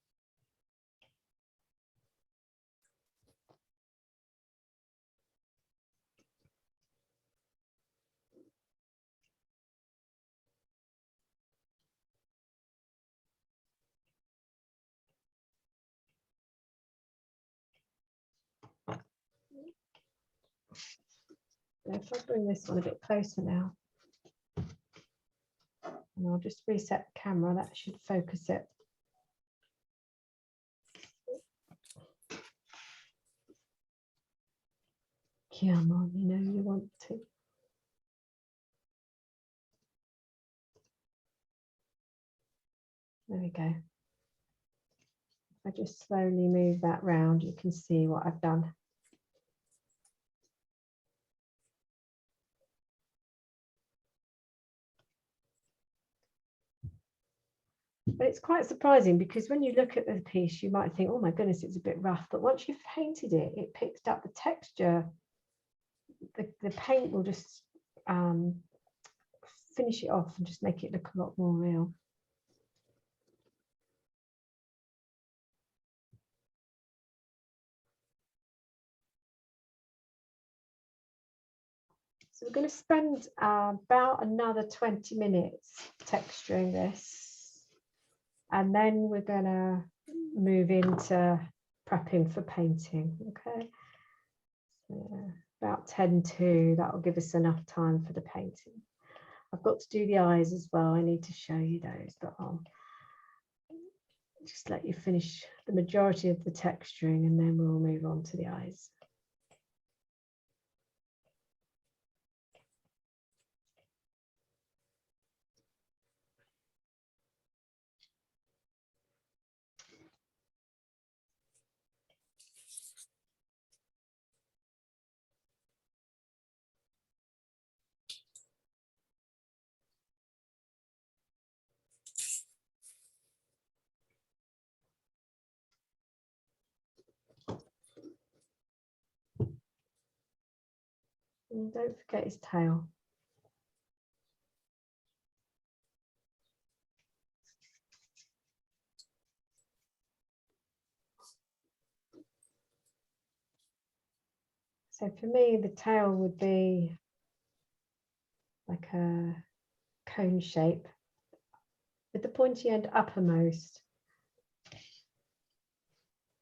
If I bring this one a bit closer now, and I'll just reset the camera, that should focus it. Come on, you know you want to. There we go. If I just slowly move that round, you can see what I've done. But it's quite surprising because when you look at the piece, you might think, oh my goodness, it's a bit rough. But once you've painted it, it picks up the texture. The paint will just finish it off and just make it look a lot more real. So we're going to spend about another 20 minutes texturing this. and then we're going to move into prepping for painting. Okay, so about 10 to, that will give us enough time for the painting. I've got to do the eyes as well. I need to show you those, but I'll just let you finish the majority of the texturing and then we'll move on to the eyes. And don't forget his tail. So for me, the tail would be like a cone shape with the pointy end uppermost,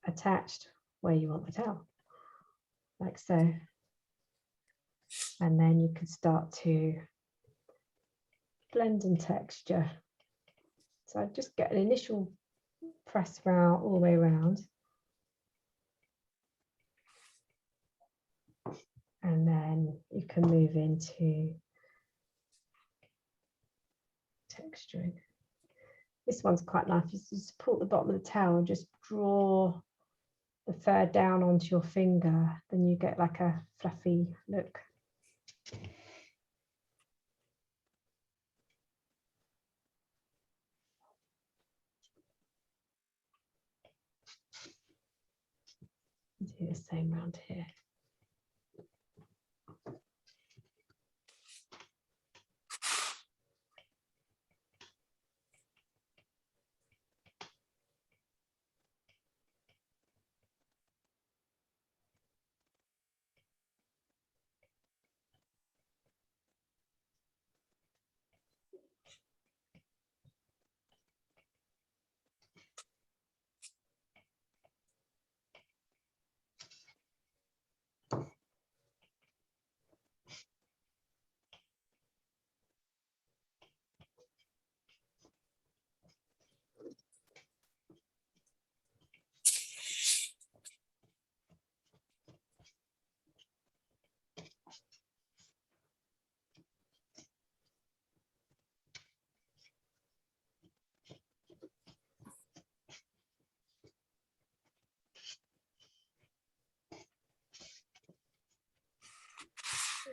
attached where you want the tail, like so. And then you can start to blend and texture. So I just get an initial press round all the way around. And then you can move into texturing. This one's quite nice. You just support the bottom of the towel and just draw the fur down onto your finger. Then you get like a fluffy look. Do the same round here.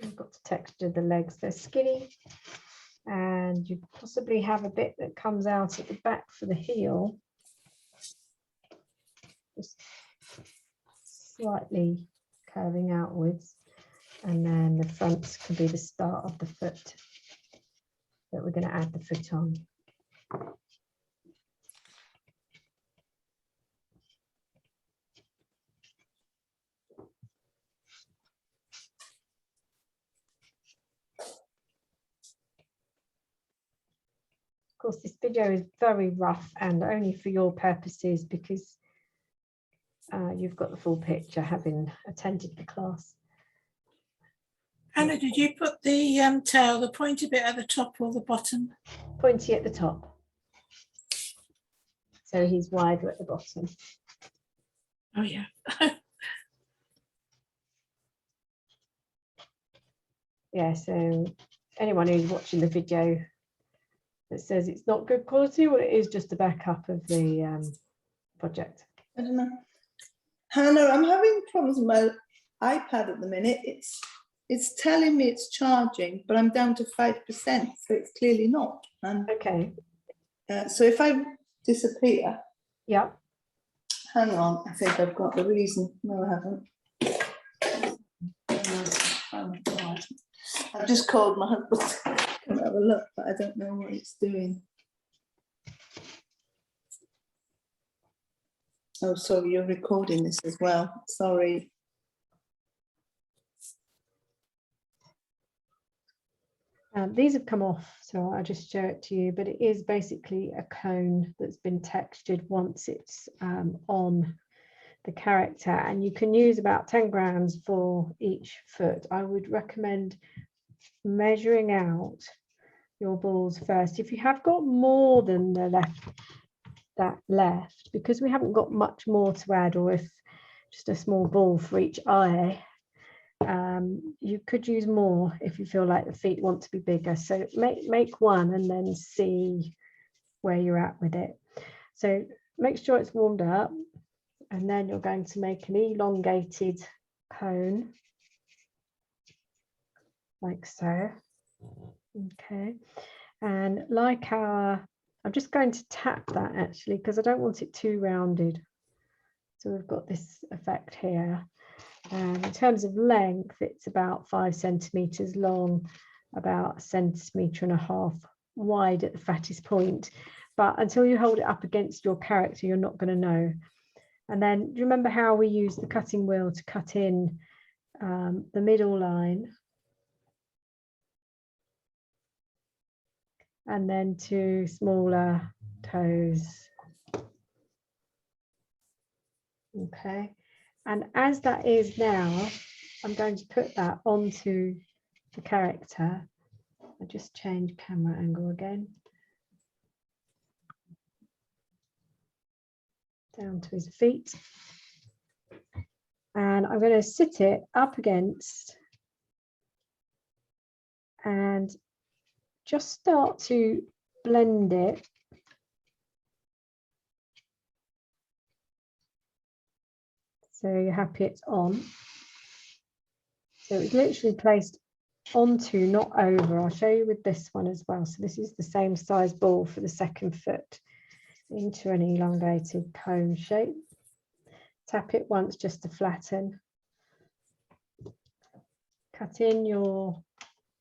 You've got to texture the legs, they're skinny, and you possibly have a bit that comes out at the back for the heel, just slightly curving outwards, and then the fronts can be the start of the foot that we're going to add the foot on. Of course, this video is very rough and only for your purposes because you've got the full picture having attended the class. Anna, did you put the tail, the pointy bit at the top or the bottom? Pointy at the top. So he's wider at the bottom. Oh, yeah. Yeah, so anyone who's watching the video that says it's not good quality, well, it is just a backup of the project. I don't know. Hannah, I'm having problems with my iPad at the minute. It's telling me it's charging, but I'm down to 5%, so it's clearly not. And Okay. so if I disappear, Yeah. hang on, I think I've got the reason. No, I haven't. Oh, God. I've just called my husband to come have a look, but I don't know what it's doing. Oh, sorry, you're recording this as well. Sorry. These have come off, so I'll just show it to you, but it is basically a cone that's been textured once it's on the character, and you can use about 10 grams for each foot. I would recommend measuring out your balls first. If you have got more than that left, because we haven't got much more to add, or if just a small ball for each eye, you could use more if you feel like the feet want to be bigger. So make one and then see where you're at with it. So make sure it's warmed up, and then you're going to make an elongated cone like so. Okay, and like I'm just going to tap that actually, because I don't want it too rounded. So we've got this effect here. And in terms of length, it's about 5 centimeters long, about 1.5 centimeters wide at the fattest point. But until you hold it up against your character, you're not going to know. And then do you remember how we use the cutting wheel to cut in the middle line? And then 2 smaller toes. Okay. And as that is now, I'm going to put that onto the character. I just change camera angle again. Down to his feet. And I'm going to sit it up against and just start to blend it. So you're happy it's on. So it's literally placed onto, not over. I'll show you with this one as well. So this is the same size ball for the second foot, into an elongated cone shape. Tap it once just to flatten. Cut in your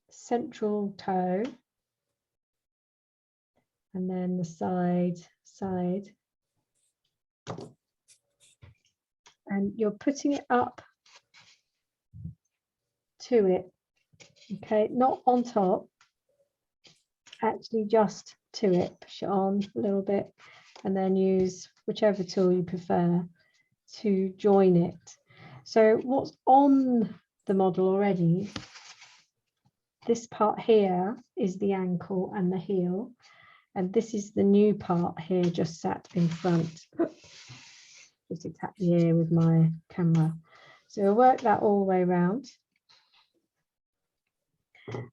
central toe, and then the side. And you're putting it up to it, okay, not on top, actually just to it. Push it on a little bit, and then use whichever tool you prefer to join it. So what's on the model already, this part here is the ankle and the heel, and this is the new part here just sat in front. Just to tap the ear with my camera. So we'll work that all the way around.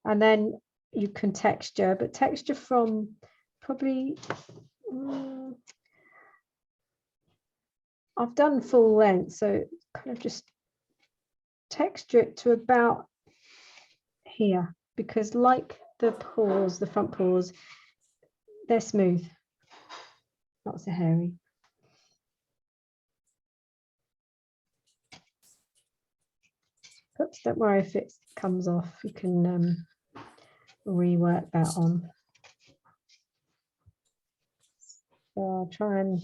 And then you can texture, but texture from probably, I've done full length, so kind of just texture it to about here, because like the paws, the front paws, they're smooth, not so hairy. Oops, don't worry if it comes off, you can rework that on. So I'll try and,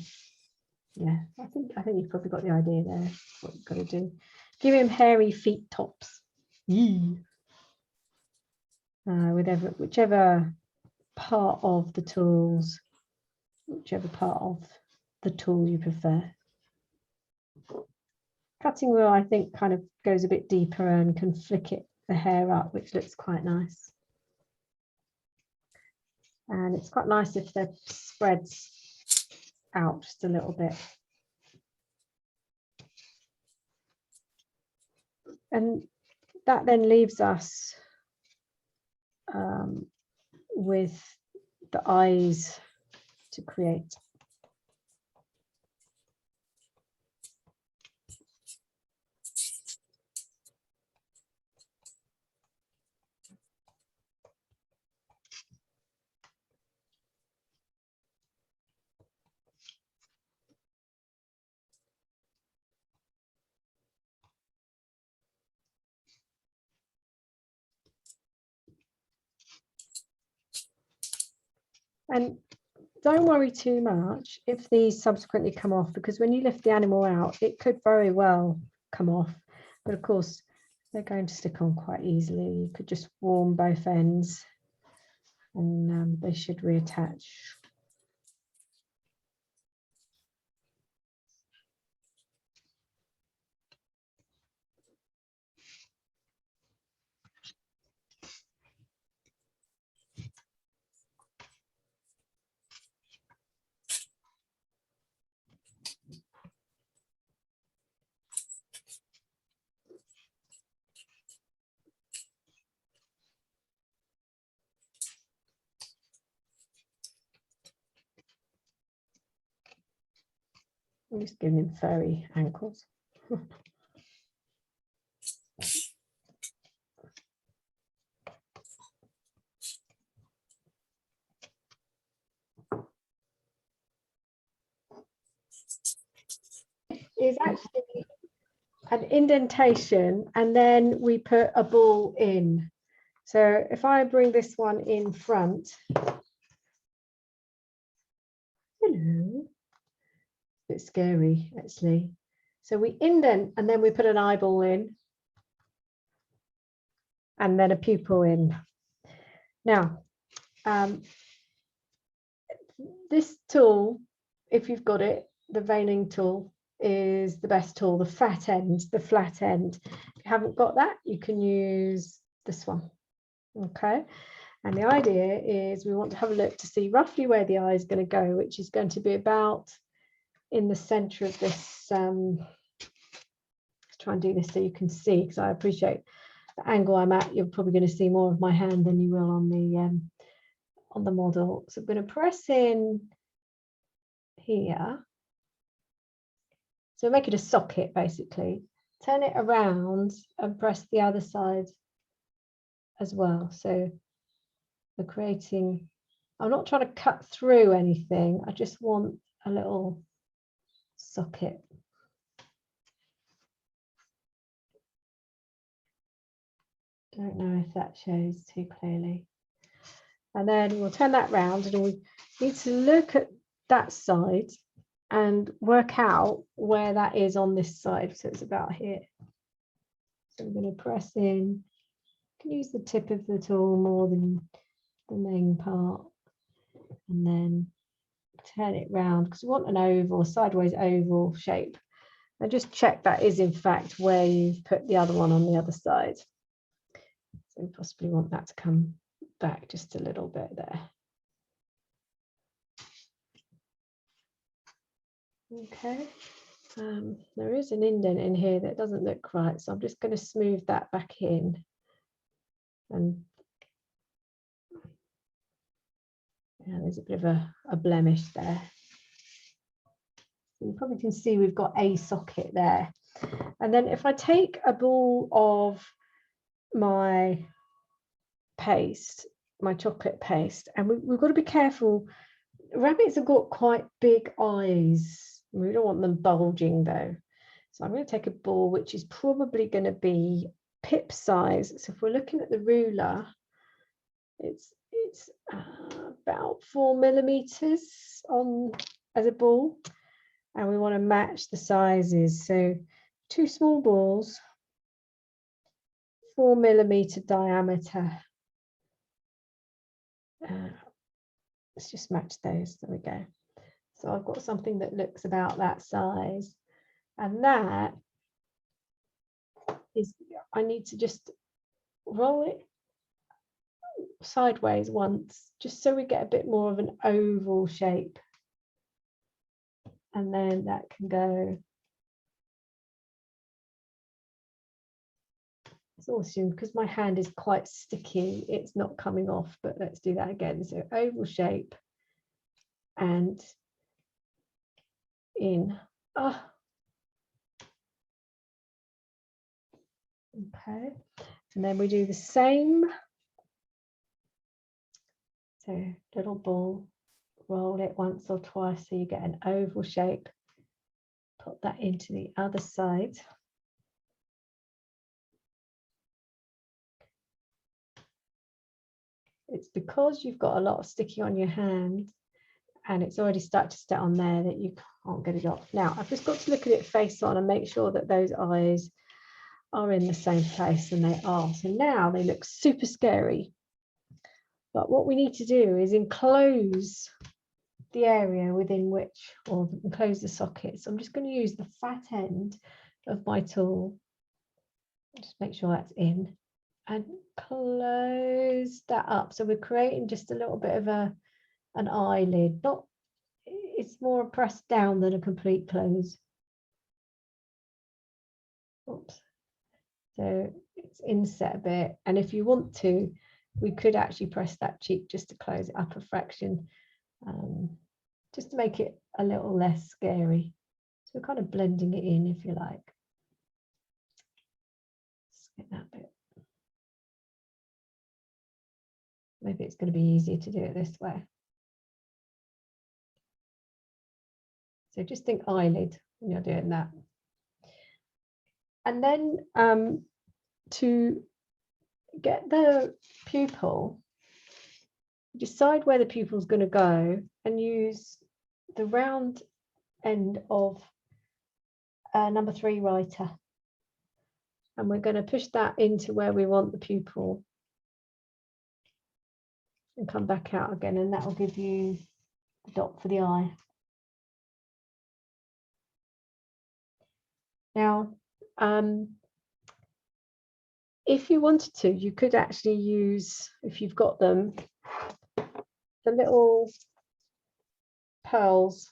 yeah, I think you've probably got the idea there, what you've got to do. Give him hairy feet tops. Whichever part of the tools, whichever part of the tool you prefer. Cutting wheel, I think, kind of goes a bit deeper and can flick the hair up, which looks quite nice. And it's quite nice if they're spread out just a little bit. And that then leaves us with the eyes to create. And don't worry too much if these subsequently come off, because when you lift the animal out, it could very well come off. But of course, they're going to stick on quite easily. You could just warm both ends and they should reattach. I'm just giving him furry ankles. Is actually an indentation, and then we put a ball in. So if I bring this one in front, hello, a bit scary actually. So we indent and then we put an eyeball in and then a pupil in. Now, this tool, if you've got it, the veining tool is the best tool, the flat end. If you haven't got that, you can use this one. Okay. And the idea is we want to have a look to see roughly where the eye is going to go, which is going to be about in the center of this. Let's try and do this so you can see, because I appreciate the angle I'm at. You're probably going to see more of my hand than you will on the model. So I'm going to press in here. So make it a socket basically. Turn it around and press the other side as well. So we're creating, I'm not trying to cut through anything. I just want a little socket. Don't know if that shows too clearly. And then we'll turn that round and we need to look at that side and work out where that is on this side. So it's about here. So I'm going to press in. You can use the tip of the tool more than the main part. And then turn it round because we want an oval, sideways oval shape. And just check that is in fact where you've put the other one on the other side. So we possibly want that to come back just a little bit there. Okay, there is an indent in here that doesn't look right, so I'm just going to smooth that back in. And yeah, there's a bit of a blemish there. So you probably can see we've got a socket there. And then if I take a ball of my paste, my chocolate paste, and we've got to be careful. Rabbits have got quite big eyes. We don't want them bulging though. So I'm going to take a ball which is probably going to be pip size. So if we're looking at the ruler, it's about 4 millimeters on as a ball, and we want to match the sizes. So 2 small balls, 4 millimeter diameter. Let's just match those. There we go. So I've got something that looks about that size, and that is, I need to just roll it sideways once, just so we get a bit more of an oval shape, and then that can go. It's awesome because my hand is quite sticky, it's not coming off, but let's do that again. So oval shape and in. Okay, and then we do the same. So little ball, roll it once or twice so you get an oval shape. Put that into the other side. It's because you've got a lot of sticky on your hand and it's already started to stay on there that you can't get it off. Now I've just got to look at it face on and make sure that those eyes are in the same place, and they are. So now they look super scary. But what we need to do is enclose the area within which, or enclose the socket. So I'm just going to use the fat end of my tool. Just make sure that's in and close that up. So we're creating just a little bit of an eyelid. Not, it's more a press down than a complete close. Oops. So it's inset a bit, and if you want to, we could actually press that cheek just to close it up a fraction, just to make it a little less scary. So we're kind of blending it in, if you like. Let's get that bit. Maybe it's going to be easier to do it this way. So just think eyelid when you're doing that. And then to get the pupil, decide where the pupil is going to go and use the round end of number 3 writer. And we're going to push that into where we want the pupil and come back out again, and that will give you the dot for the eye. Now, if you wanted to, you could actually use, if you've got them, the little pearls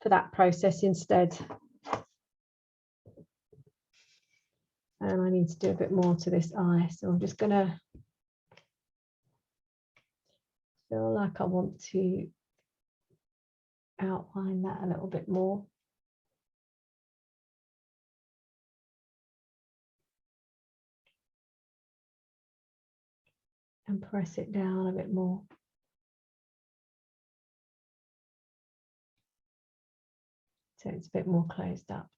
for that process instead. And I need to do a bit more to this eye, so I'm just going to feel like I want to outline that a little bit more. And press it down a bit more. So it's a bit more closed up.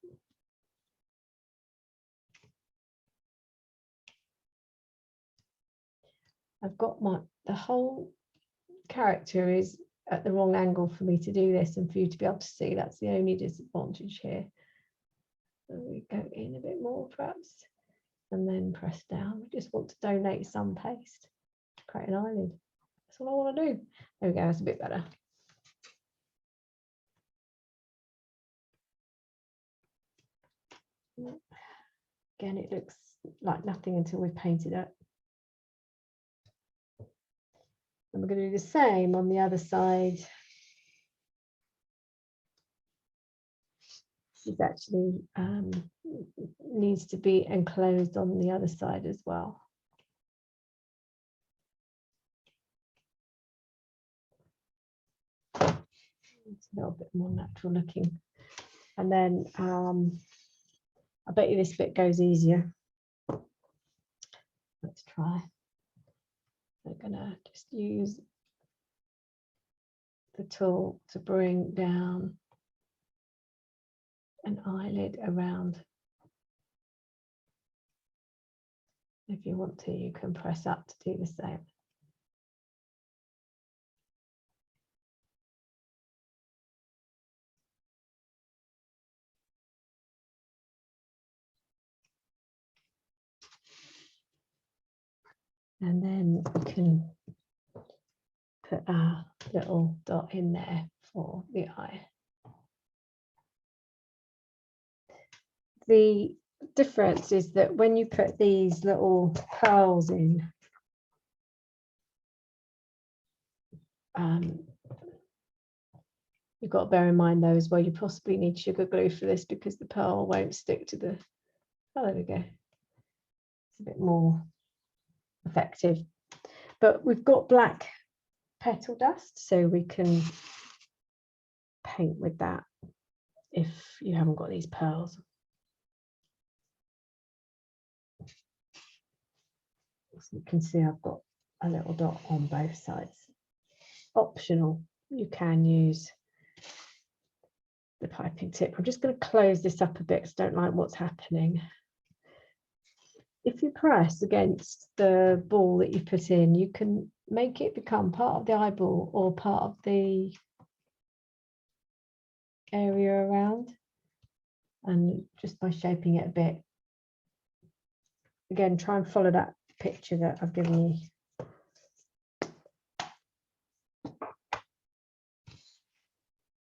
I've got the whole character is at the wrong angle for me to do this and for you to be able to see. That's the only disadvantage here. So we go in a bit more perhaps, and then press down. We just want to donate some paste to create an eyelid. That's all I want to do. There we go, that's a bit better. Again, it looks like nothing until we've painted it. And we're going to do the same on the other side. It actually needs to be enclosed on the other side as well. It's a little bit more natural looking. And then I bet you this bit goes easier. Let's try. We're gonna just use the tool to bring down an eyelid around. If you want to, you can press up to do the same. And then we can put our little dot in there for the eye. The difference is that when you put these little pearls in, you've got to bear in mind though as well, you possibly need sugar glue for this because the pearl won't stick to the, oh, there we go. It's a bit more effective. But we've got black petal dust, so we can paint with that if you haven't got these pearls. So you can see I've got a little dot on both sides. Optional, you can use the piping tip. I'm just going to close this up a bit because I don't like what's happening. If you press against the ball that you put in, you can make it become part of the eyeball or part of the area around, and just by shaping it a bit. Again, try and follow that picture that I've given you.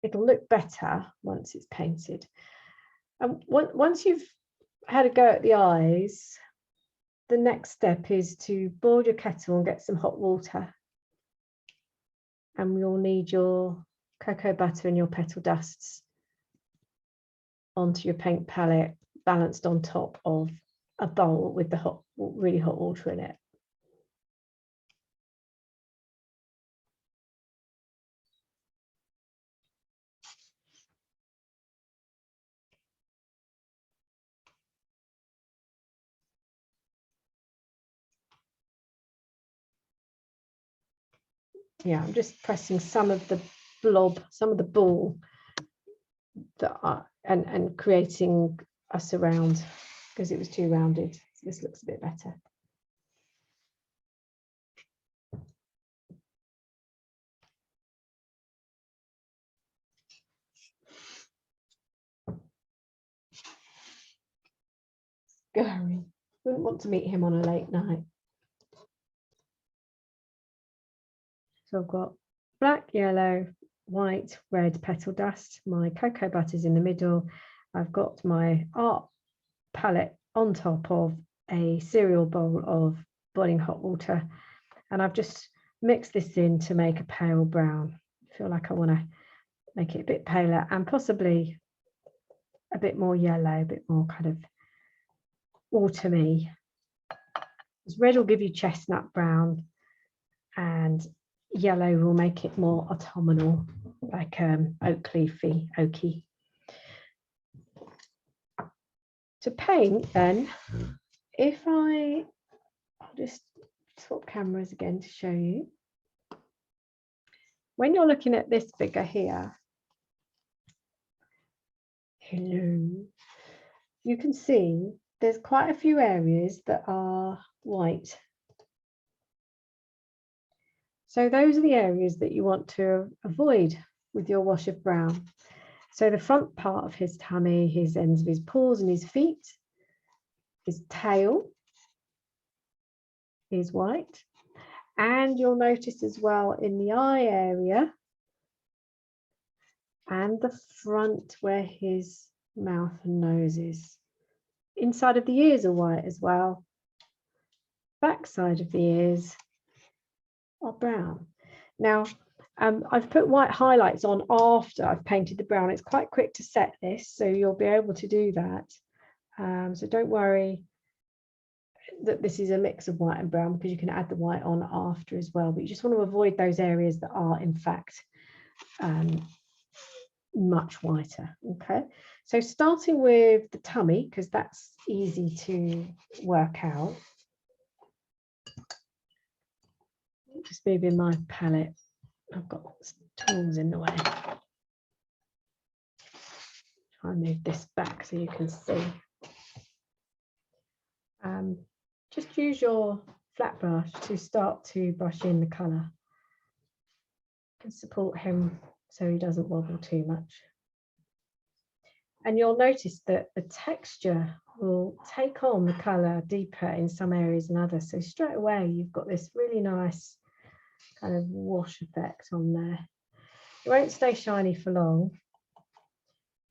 It'll look better once it's painted. And once you've had a go at the eyes, the next step is to boil your kettle and get some hot water. And you'll need your cocoa butter and your petal dusts onto your paint palette, balanced on top of a bowl with the really hot water in it. Yeah, I'm just pressing some of the blob, some of the ball that are, and creating a surround because it was too rounded. So this looks a bit better. Scary. Wouldn't want to meet him on a late night. So I've got black, yellow, white, red petal dust. My cocoa butter's in the middle. I've got my art palette on top of a cereal bowl of boiling hot water. And I've just mixed this in to make a pale brown. I feel like I want to make it a bit paler and possibly a bit more yellow, a bit more kind of autumny. Because red will give you chestnut brown and yellow will make it more autumnal, like oaky. To paint then, I'll just swap cameras again to show you. When you're looking at this figure here, hello, you can see there's quite a few areas that are white. So those are the areas that you want to avoid with your wash of brown. So the front part of his tummy, his ends of his paws and his feet, his tail is white. And you'll notice as well in the eye area and the front where his mouth and nose is. Inside of the ears are white as well. Back side of the ears are brown. Now, I've put white highlights on after I've painted the brown. It's quite quick to set this, so you'll be able to do that. So don't worry that this is a mix of white and brown because you can add the white on after as well. But you just want to avoid those areas that are, in fact, much whiter. Okay, so starting with the tummy, because that's easy to work out. Just moving my palette. I've got tools in the way. Try and move this back so you can see. Just use your flat brush to start to brush in the colour. You can support him so he doesn't wobble too much. And you'll notice that the texture will take on the colour deeper in some areas than others. So straight away, you've got this really nice kind of wash effect on there. It won't stay shiny for long.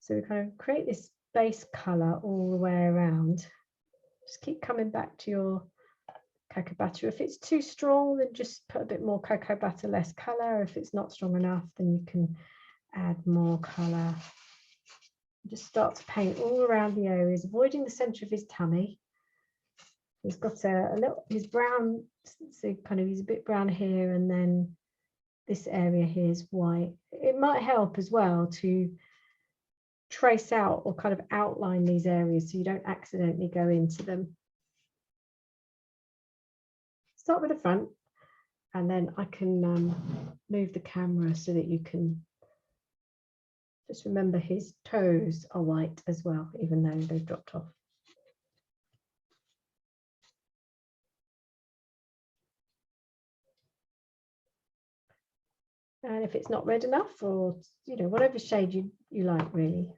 So we kind of create this base colour all the way around. Just keep coming back to your cocoa butter. If it's too strong, then just put a bit more cocoa butter, less colour. If it's not strong enough, then you can add more colour. Just start to paint all around the areas, avoiding the centre of his tummy. He's got a little, his brown, so kind of he's a bit brown here, and then this area here is white. It might help as well to trace out or kind of outline these areas so you don't accidentally go into them. Start with the front, and then I can move the camera so that you can just remember his toes are white as well, even though they've dropped off. And if it's not red enough, or whatever shade you like, really.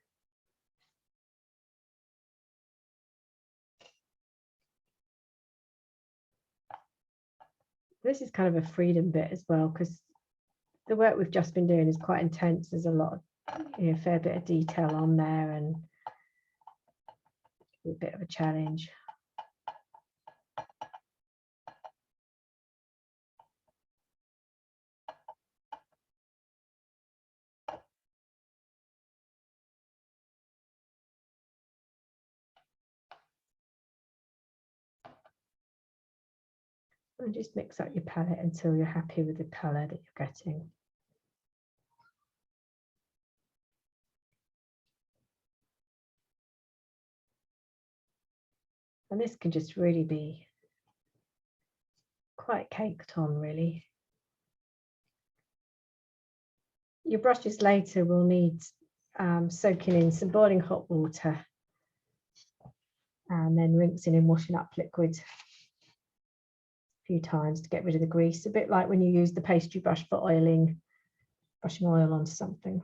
This is kind of a freedom bit as well, because the work we've just been doing is quite intense. There's a lot of, a fair bit of detail on there and a bit of a challenge. And just mix up your palette until you're happy with the colour that you're getting. And this can just really be quite caked on, really. Your brushes later will need soaking in some boiling hot water and then rinsing and washing up liquid a few times to get rid of the grease, a bit like when you use the pastry brush for oiling, brushing oil onto something.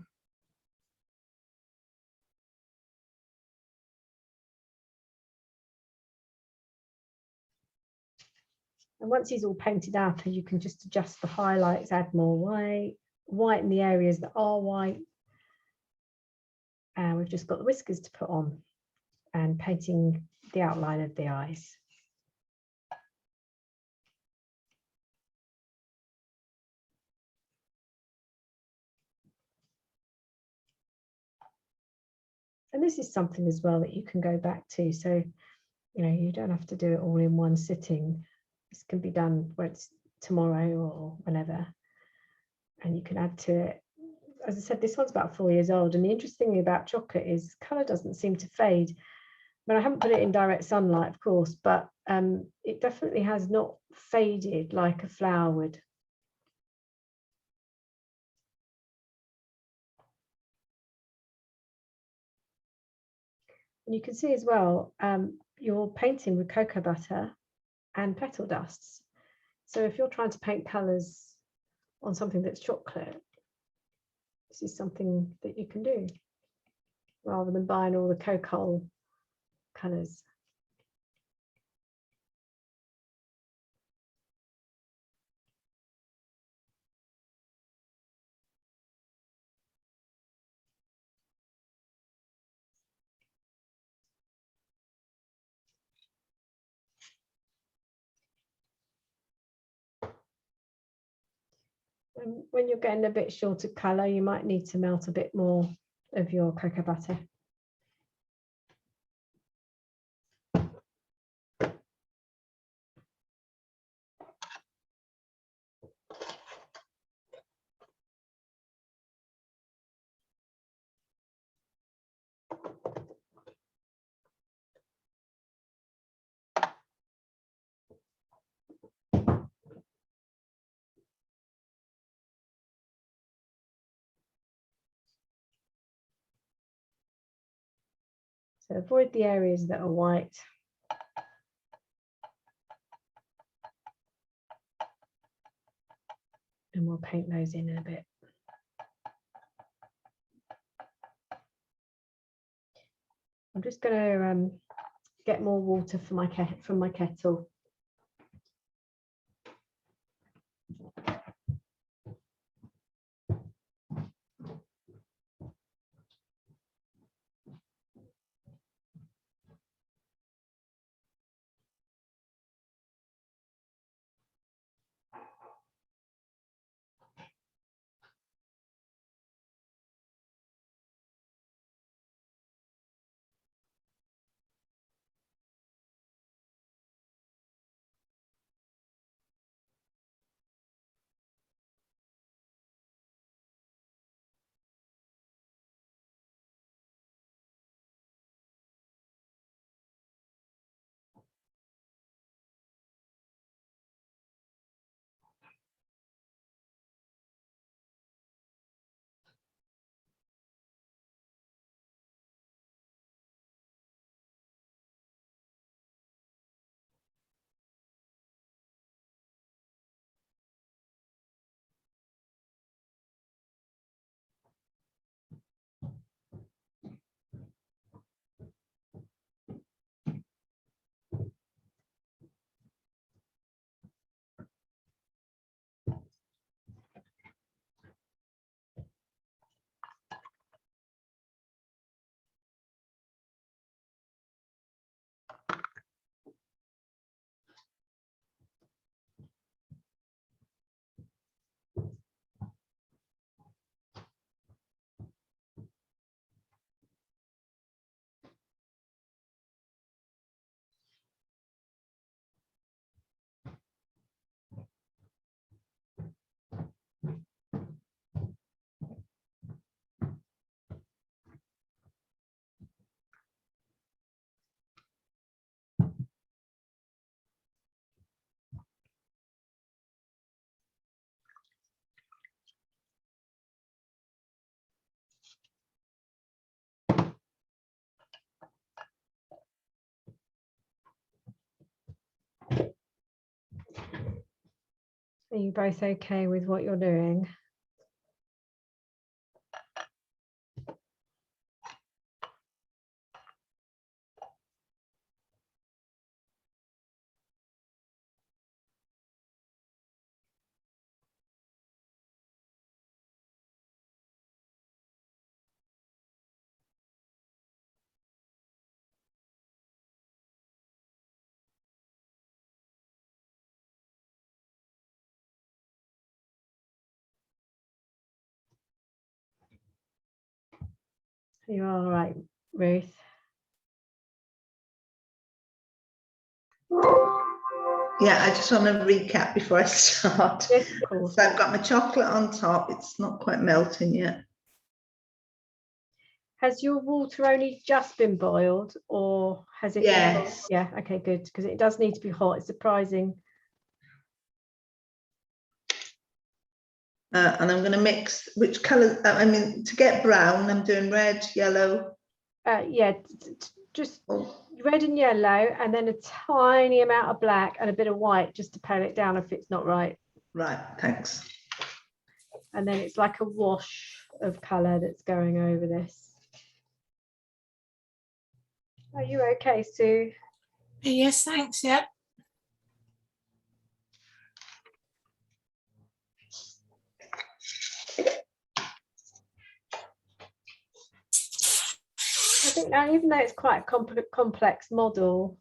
And once he's all painted up, you can just adjust the highlights, add more white, whiten the areas that are white. And we've just got the whiskers to put on and painting the outline of the eyes. And this is something as well that you can go back to. So, you don't have to do it all in one sitting. This can be done whether it's tomorrow or whenever. And you can add to it. As I said, this one's about 4 years old. And the interesting thing about chocolate is colour doesn't seem to fade. I mean, I haven't put it in direct sunlight, of course, but it definitely has not faded like a flower would. And you can see as well, you're painting with cocoa butter and petal dusts. So if you're trying to paint colours on something that's chocolate, this is something that you can do rather than buying all the cocoa colours. And when you're getting a bit short of colour, you might need to melt a bit more of your cocoa butter. So avoid the areas that are white. And we'll paint those in a bit. I'm just going to get more water from my kettle. Are you both okay with what you're doing? You're all right, Ruth. Yeah, I just want to recap before I start. Yes, of course. So I've got my chocolate on top. It's not quite melting yet. Has your water only just been boiled, or has it? Yes. Yeah, okay, good, because it does need to be hot. It's surprising. And I'm going to mix which colour. I mean, to get brown, I'm doing red, yellow. Yeah, just Oh, red and yellow, and then a tiny amount of black and a bit of white just to pale it down if it's not right. right, thanks. And then it's like a wash of colour that's going over this. Are you okay, Sue? Yes, thanks. Yep. I think now, even though it's quite a complex model,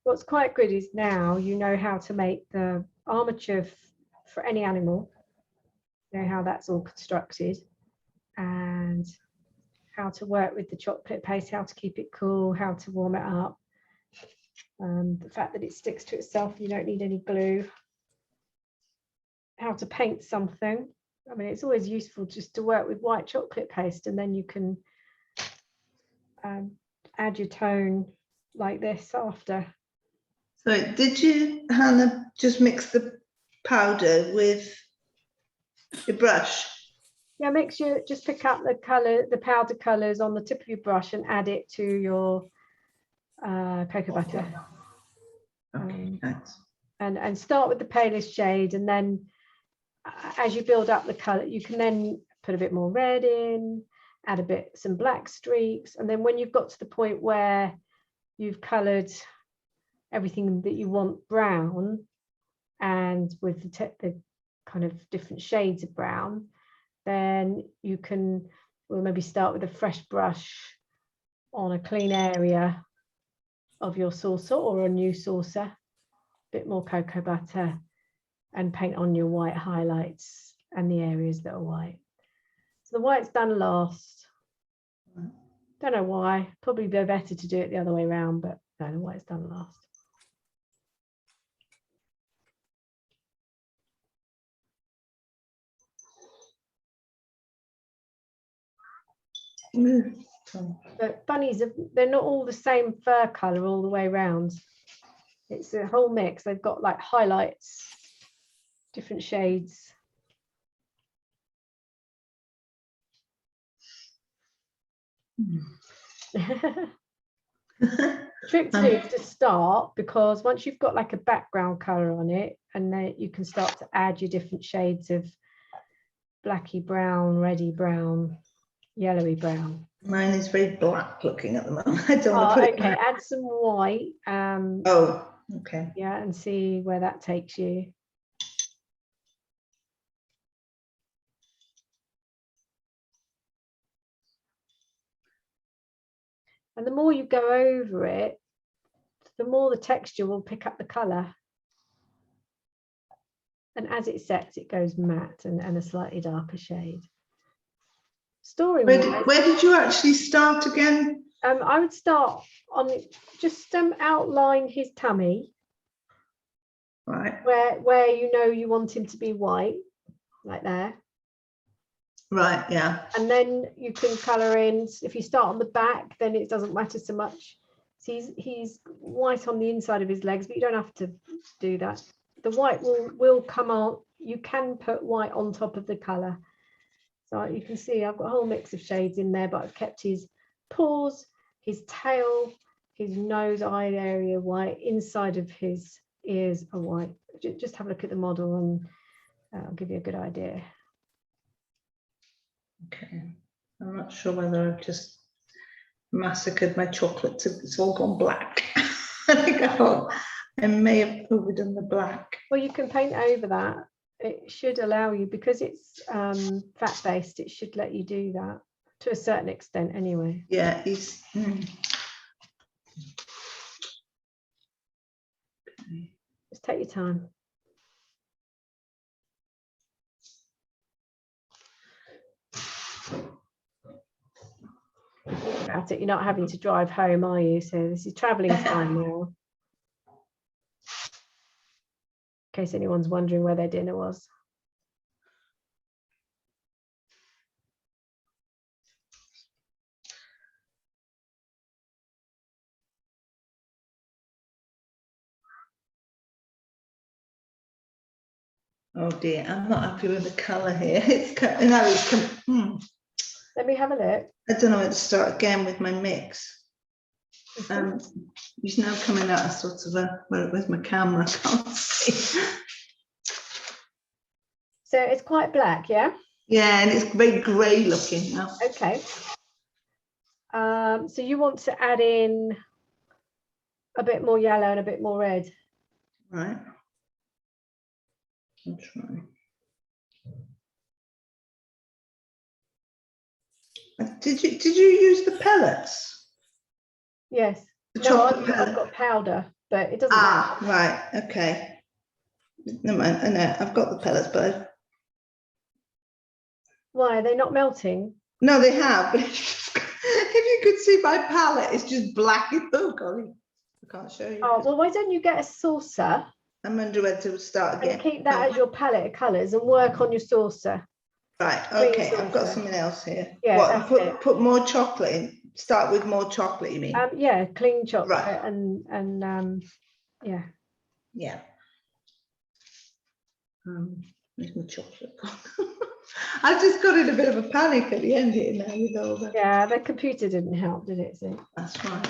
what's quite good is now you know how to make the armature for any animal, you know how that's all constructed, and how to work with the chocolate paste, how to keep it cool, how to warm it up. The fact that it sticks to itself, you don't need any glue. How to paint something. I mean, it's always useful just to work with white chocolate paste, and then you can add your tone like this after. So did you, Hannah, just mix the powder with your brush? Yeah, just pick up the powder colours on the tip of your brush and add it to your cocoa butter. Okay, thanks. And start with the palest shade, and then as you build up the colour, you can then put a bit more red in, add some black streaks, and then when you've got to the point where you've coloured everything that you want brown, and with the kind of different shades of brown, then you can, well, maybe start with a fresh brush on a clean area of your saucer or a new saucer, a bit more cocoa butter, and paint on your white highlights and the areas that are white. So the white's done last. Don't know why, probably be better to do it the other way around, but no, the white's done last. But bunnies, they're not all the same fur colour all the way around. It's a whole mix. They've got like highlights, different shades. Trick to do is to start, because once you've got like a background colour on it, and then you can start to add your different shades of blacky brown, reddy brown, yellowy brown. Mine is very black looking at the moment. I don't want to put okay, add some white. Oh, okay. Yeah, and see where that takes you. And the more you go over it, the more the texture will pick up the colour. And as it sets, it goes matte and a slightly darker shade. Story. Where did you actually start again? I would start on just outline his tummy. Right. Where you know you want him to be white, like there. Right, yeah. And then you can colour in. If you start on the back, then it doesn't matter so much. So he's white on the inside of his legs, but you don't have to do that. The white will come out. You can put white on top of the colour. So you can see I've got a whole mix of shades in there, but I've kept his paws, his tail, his nose, eye area white, inside of his ears are white. Just have a look at the model and I'll give you a good idea. Okay, I'm not sure whether I've just massacred my chocolate. It's all gone black. I think I may have overdone the black. Well, you can paint over that. It should allow you, because it's fat based, it should let you do that to a certain extent anyway. Yeah, he's. Just take your time. Think about it, you're not having to drive home, are you? So this is traveling time now. In case anyone's wondering where their dinner was. Oh dear, I'm not happy with the colour here. It's now it's. Let me have a look. I don't know where to start again with my mix. He's now coming out as sort of a, where's my camera? I can't see. So it's quite black, yeah? Yeah, and it's very grey looking now. Okay. So you want to add in a bit more yellow and a bit more red. Right. I'll try. Did you use the pellets? Yes. The No, chocolate I've pellet? got powder, but it doesn't matter. Right, okay. Never mind, I know, I've got the pellets, but Why are they not melting? no, they have, but if you could see my palette, it's just black. Oh, golly, I can't show you. Oh, well, why don't you get a saucer I'm wondering where to start again. and keep that as your palette of colours and work on your saucer. Right, green okay, I've got saucer. something else here. Yeah, What, that's it. put more chocolate in? Start with more chocolate, you mean? Yeah, clean chocolate Right. and yeah. Yeah. Where's my chocolate? I just got in a bit of a panic at the end here now with all that. Yeah, the computer didn't help, did it? So. That's right.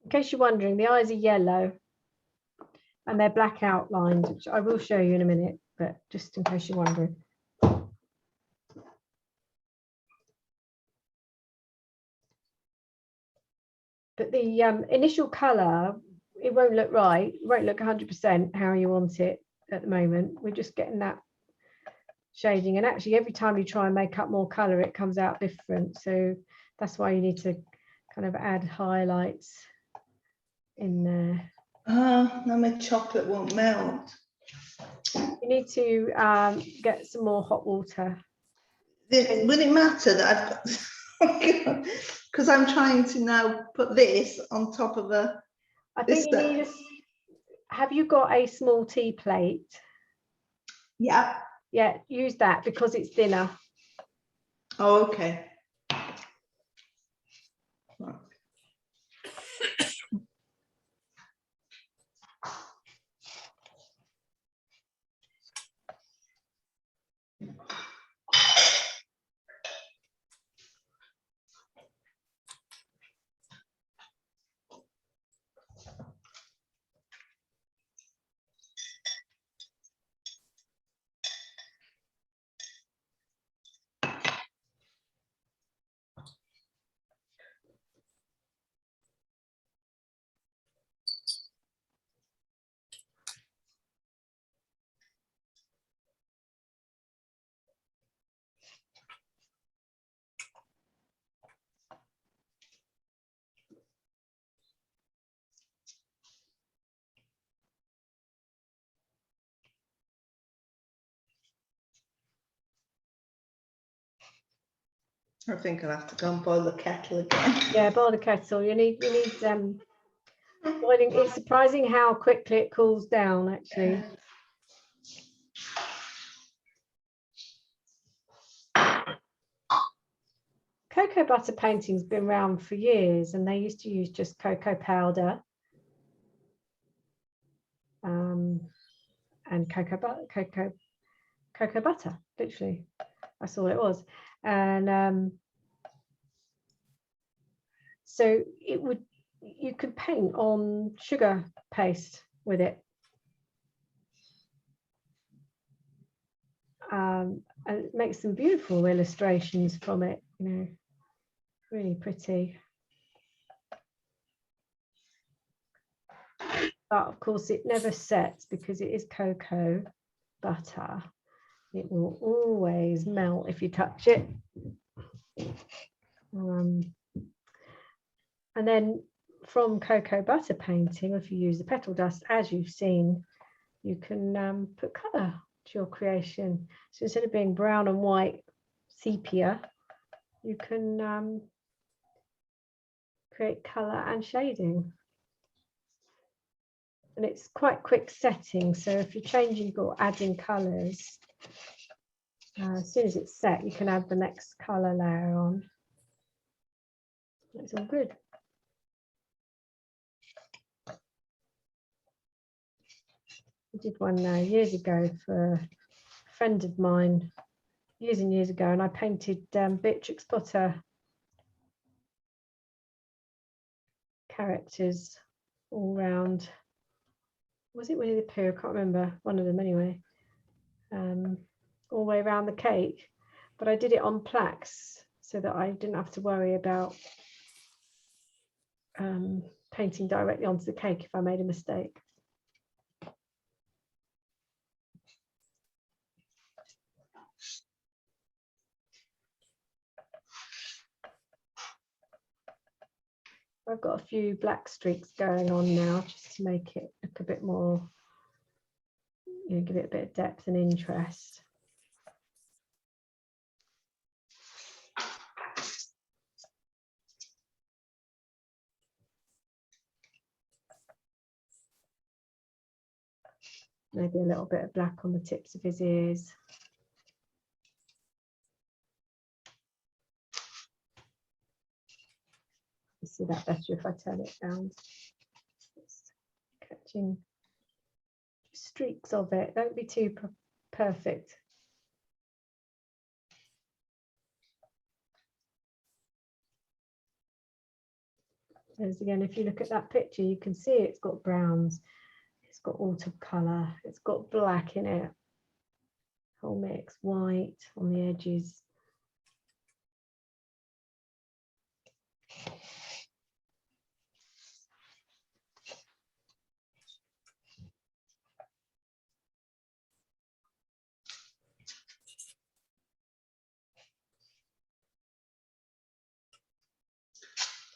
In case you're wondering, the eyes are yellow and they're black outlined, which I will show you in a minute, but just in case you're wondering. But the initial colour, it won't look right. It won't look 100% how you want it at the moment. We're just getting that shading. And actually, every time you try and make up more colour, it comes out different. So that's why you need to kind of add highlights in there. Now my chocolate won't melt. You need to get some more hot water. Would it matter that I've got, because I'm trying to now put this on top of a. I think you need have you got a small tea plate? Yeah. Yeah, use that because it's thinner. Oh, okay. Right. I think I'll have to go and boil the kettle again. Yeah, boil the kettle. You need boiling. It's surprising how quickly it cools down, actually. Cocoa butter painting's been around for years, and they used to use just cocoa powder and cocoa cocoa butter, literally. That's all it was. And so you could paint on sugar paste with it. And it makes some beautiful illustrations from it, you know, really pretty. But of course it never sets because it is cocoa butter. It will always melt if you touch it. And then from cocoa butter painting, if you use the petal dust, as you've seen, you can put colour to your creation. So instead of being brown and white sepia, you can create colour and shading. And it's quite quick setting, so if you're changing or adding colours, as soon as it's set, you can add the next colour layer on. It's all good. I did one years ago for a friend of mine, years and years ago, and I painted Beatrix Potter characters all round. Was it Winnie the Pooh? I can't remember, one of them anyway. All the way around the cake, but I did it on plaques so that I didn't have to worry about painting directly onto the cake if I made a mistake. I've got a few black streaks going on now just to make it look a bit more, you know, give it a bit of depth and interest. Maybe a little bit of black on the tips of his ears. You see that better if I turn it down. Just catching streaks of it. Don't be too perfect. As again, if you look at that picture, you can see it's got browns, it's got autumn colour, it's got black in it, whole mix, white on the edges.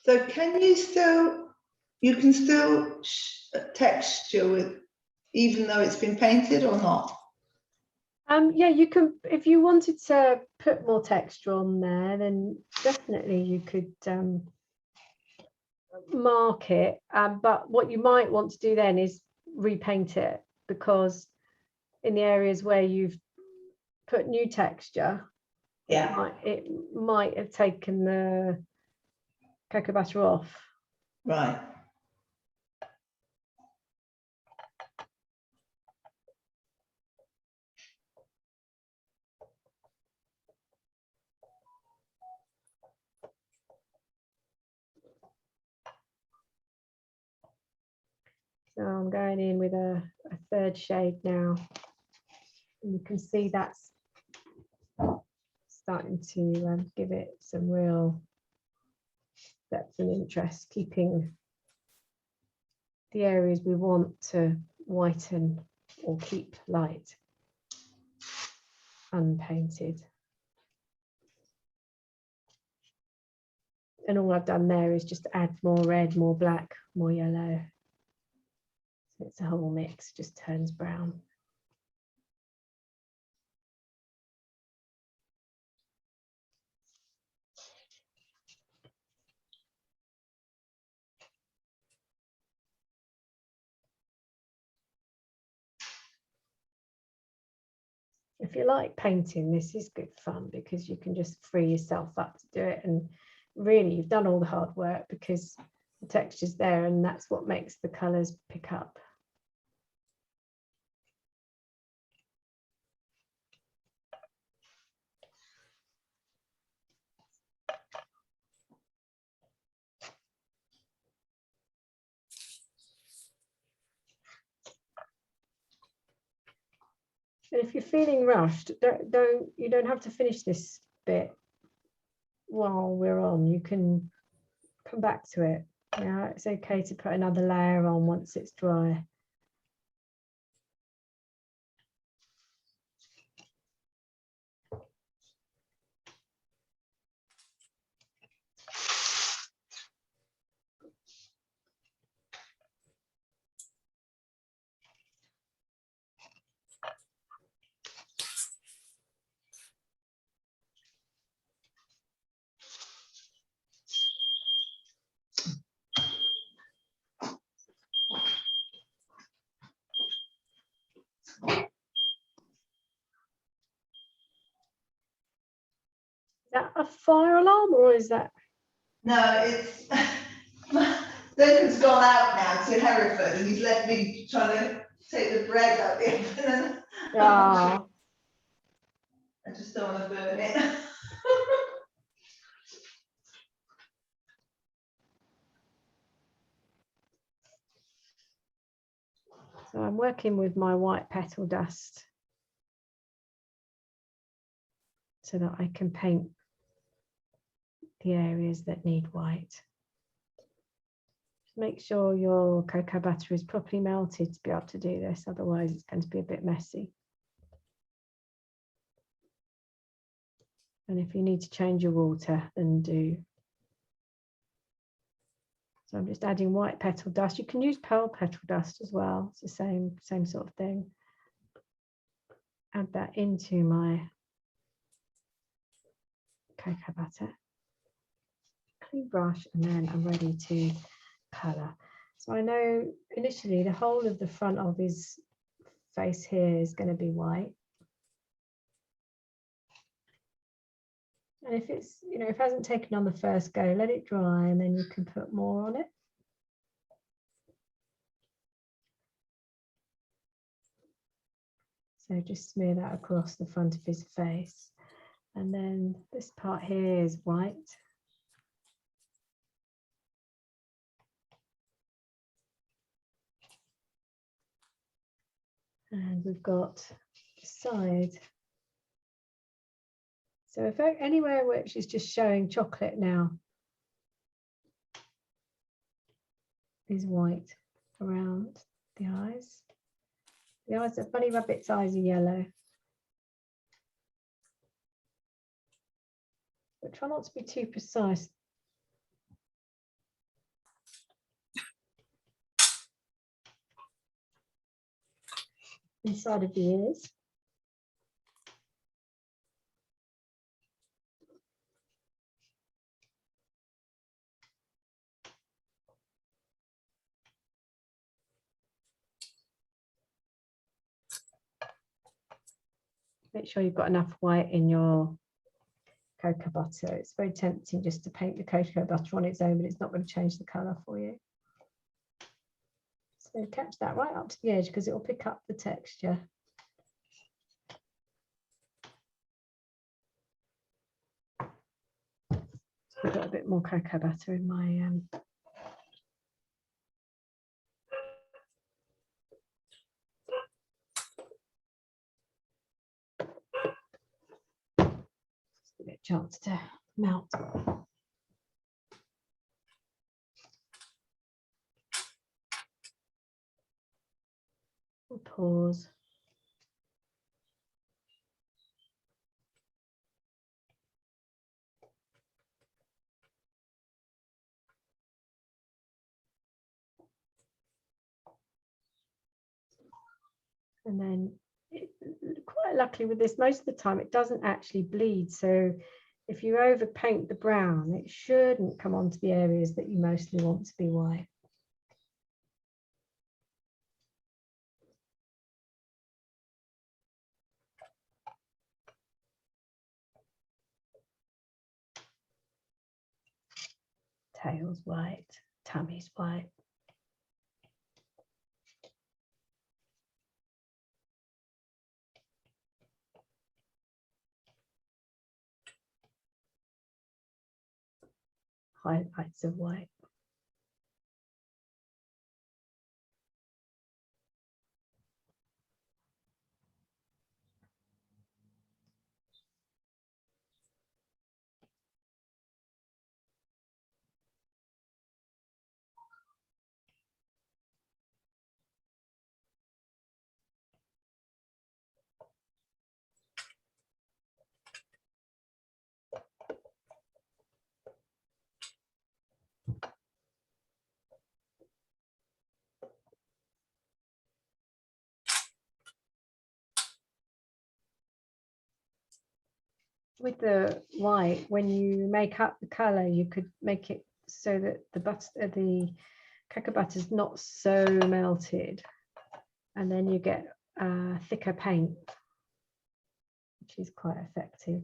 So can you still, texture with, even though it's been painted or not? Yeah, you can, if you wanted to put more texture on there, then definitely you could mark it. But what you might want to do then is repaint it, because in the areas where you've put new texture, Yeah, it might have taken the cocoa butter off. right. So I'm going in with a third shade now, and you can see that's starting to give it some real depth and interest, keeping the areas we want to whiten or keep light unpainted. And all I've done there is just add more red, more black, more yellow. So it's a whole mix, just turns brown. If you like painting, this is good fun because you can just free yourself up to do it, and really you've done all the hard work because the texture's there, and that's what makes the colours pick up. And if you're feeling rushed, you don't have to finish this bit while we're on. You can come back to it. Yeah, it's okay to put another layer on once it's dry. Is that a fire alarm or is that? No, it's Duncan's gone out now to Hereford and he's left me trying to take the bread out the oven. Ah, I just don't want to burn it. so I'm working with my white petal dust so that I can paint the areas that need white. Just make sure your cocoa butter is properly melted to be able to do this, otherwise it's going to be a bit messy. And if you need to change your water, then do. So I'm just adding white petal dust. You can use pearl petal dust as well. It's the same sort of thing. Add that into my cocoa butter. Clean brush, and then I'm ready to colour. So I know initially the whole of the front of his face here is going to be white. And if it's, if it hasn't taken on the first go, let it dry and then you can put more on it. So just smear that across the front of his face. And then this part here is white. And we've got the side. So if anywhere which is just showing chocolate now is white around the eyes. The eyes, the bunny rabbit's eyes are yellow. But try not to be too precise. Inside of the ears. Make sure you've got enough white in your cocoa butter. It's very tempting just to paint the cocoa butter on its own, but it's not going to change the colour for you. So catch that right up to the edge because it will pick up the texture. I've got a bit more cocoa butter in my just give it a chance to melt. We'll pause. And then quite luckily with this, most of the time it doesn't actually bleed. So if you overpaint the brown, it shouldn't come onto the areas that you mostly want to be white. Tail's white, tummy's white. Highlights of white. with the white, when you make up the color, you could make it so that the cocoa butter is not so melted, and then you get thicker paint, which is quite effective.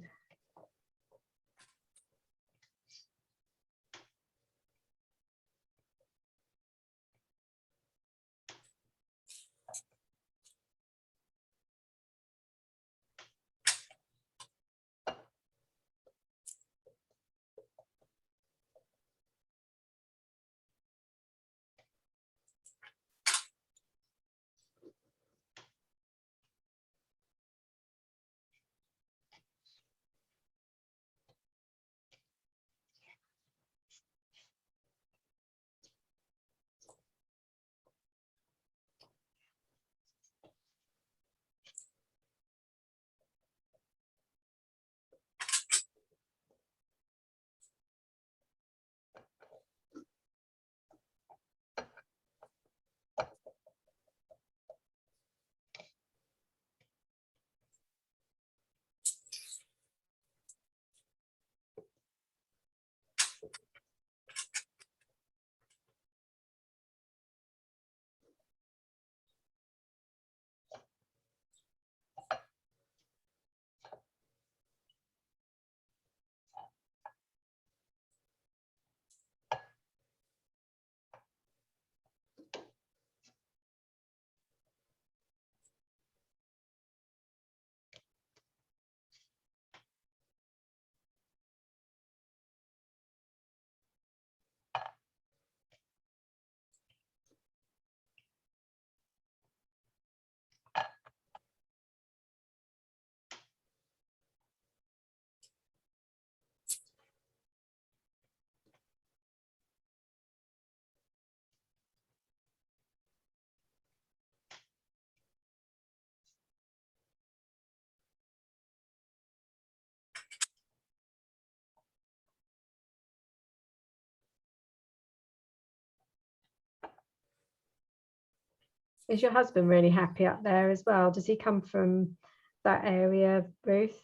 Is your husband really happy up there as well? Does he come from that area, Ruth?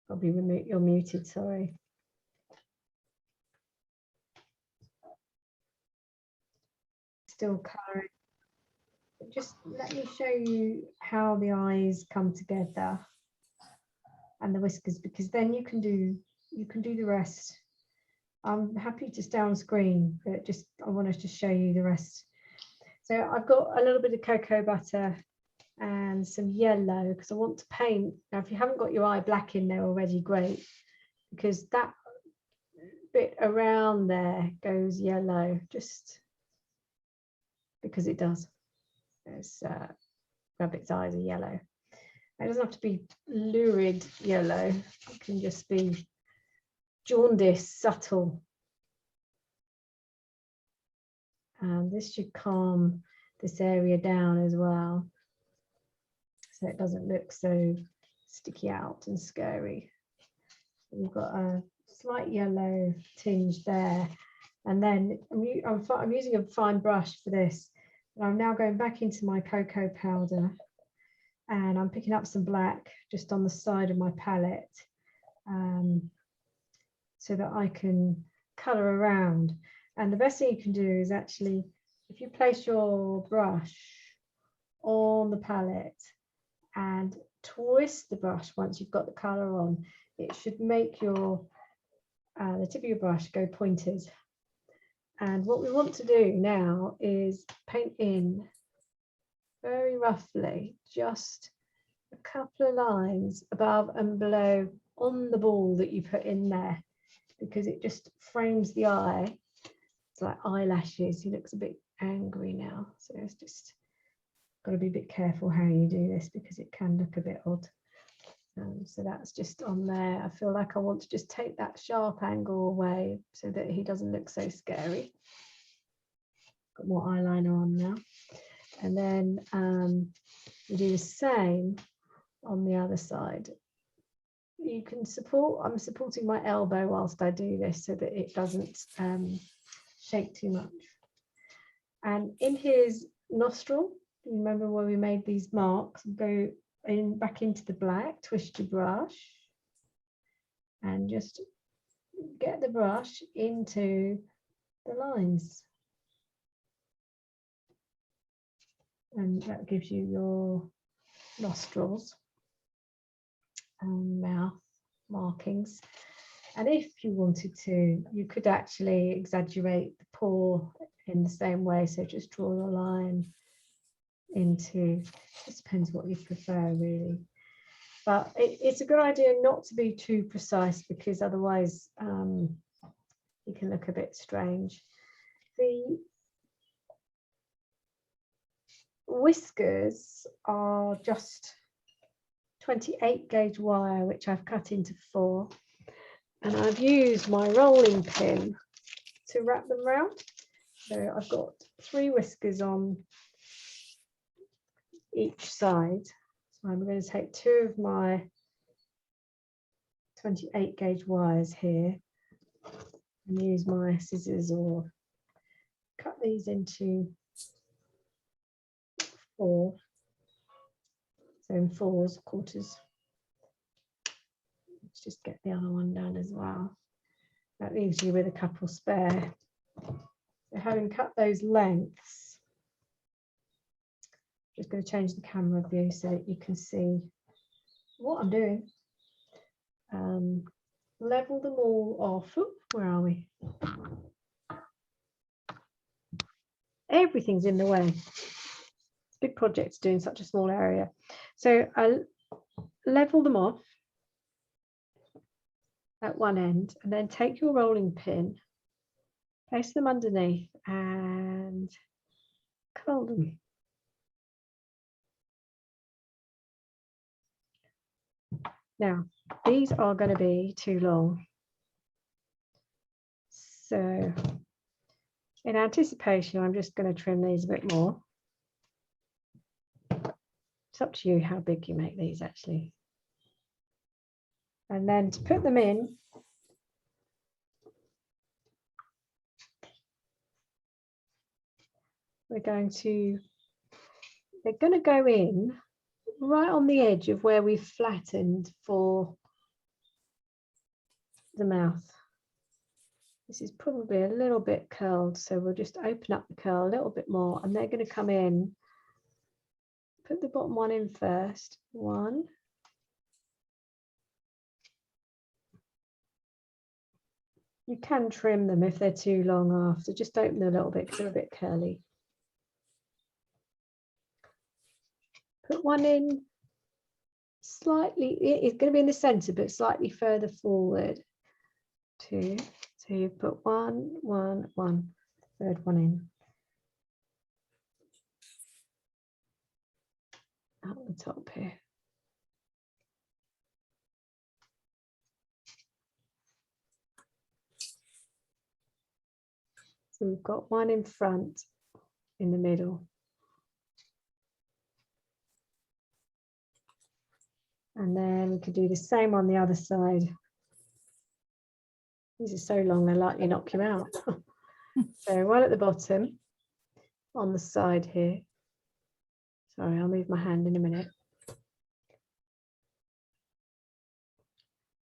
Probably you're muted, sorry. Still colouring. Just let me show you how the eyes come together and the whiskers, because then you can do the rest. I'm happy to stay on screen, but just I want to just show you the rest. So I've got a little bit of cocoa butter and some yellow because I want to paint. Now, if you haven't got your eye black in there already, great, because that bit around there goes yellow, just because it does. There's rabbit's eyes are yellow. It doesn't have to be lurid yellow. It can just be jaundice, subtle. And this should calm this area down as well, so it doesn't look so sticky out and scary. We've got a slight yellow tinge there, and then I'm using a fine brush for this. But I'm now going back into my cocoa powder, and I'm picking up some black just on the side of my palette, so that I can colour around. And the best thing you can do is actually, if you place your brush on the palette and twist the brush once you've got the colour on, it should make your the tip of your brush go pointed. And what we want to do now is paint in very roughly just a couple of lines above and below on the ball that you put in there, because it just frames the eye. It's like eyelashes. He looks a bit angry now, so it's just got to be a bit careful how you do this because it can look a bit odd. So that's just on there. I feel like I want to just take that sharp angle away so that he doesn't look so scary. Got more eyeliner on now, and then we do the same on the other side. You can I'm supporting my elbow whilst I do this so that it doesn't shake too much. And in his nostril, Remember where we made these marks? Go in back into the black, twist your brush, and just get the brush into the lines. And that gives you your nostrils and mouth markings. And if you wanted to, you could actually exaggerate the paw in the same way. So just draw a line into, it depends what you prefer really. But it's a good idea not to be too precise, because otherwise you can look a bit strange. The whiskers are just 28 gauge wire, which I've cut into 4. And I've used my rolling pin to wrap them around. So I've got 3 whiskers on each side. So I'm going to take 2 of my 28 gauge wires here and use my scissors, or cut these into 4. So in 4s, quarters. Let's just get the other one done as well. That leaves you with a couple spare. So having cut those lengths, just going to change the camera view so that you can see what I'm doing. Level them all off. Ooh, where are we? Everything's in the way. It's a big project doing such a small area. So I level them off at one end, and then take your rolling pin, place them underneath and curl them. Now, these are going to be too long. So in anticipation, I'm just going to trim these a bit more. It's up to you how big you make these actually. And then to put them in, they're going to go in right on the edge of where we've flattened for the mouth. This is probably a little bit curled, so we'll just open up the curl a little bit more, and they're going to come in. Put the bottom one in first. 1. You can trim them if they're too long after. Just open them a little bit because they're a bit curly. Put one in slightly, it's going to be in the center, but slightly further forward. 2. So you put 1, 1, 1, third one in. Up the top here. So we've got one in front, in the middle. And then we could do the same on the other side. These are so long, they'll likely knock you out. So one at the bottom, on the side here. Sorry, I'll move my hand in a minute.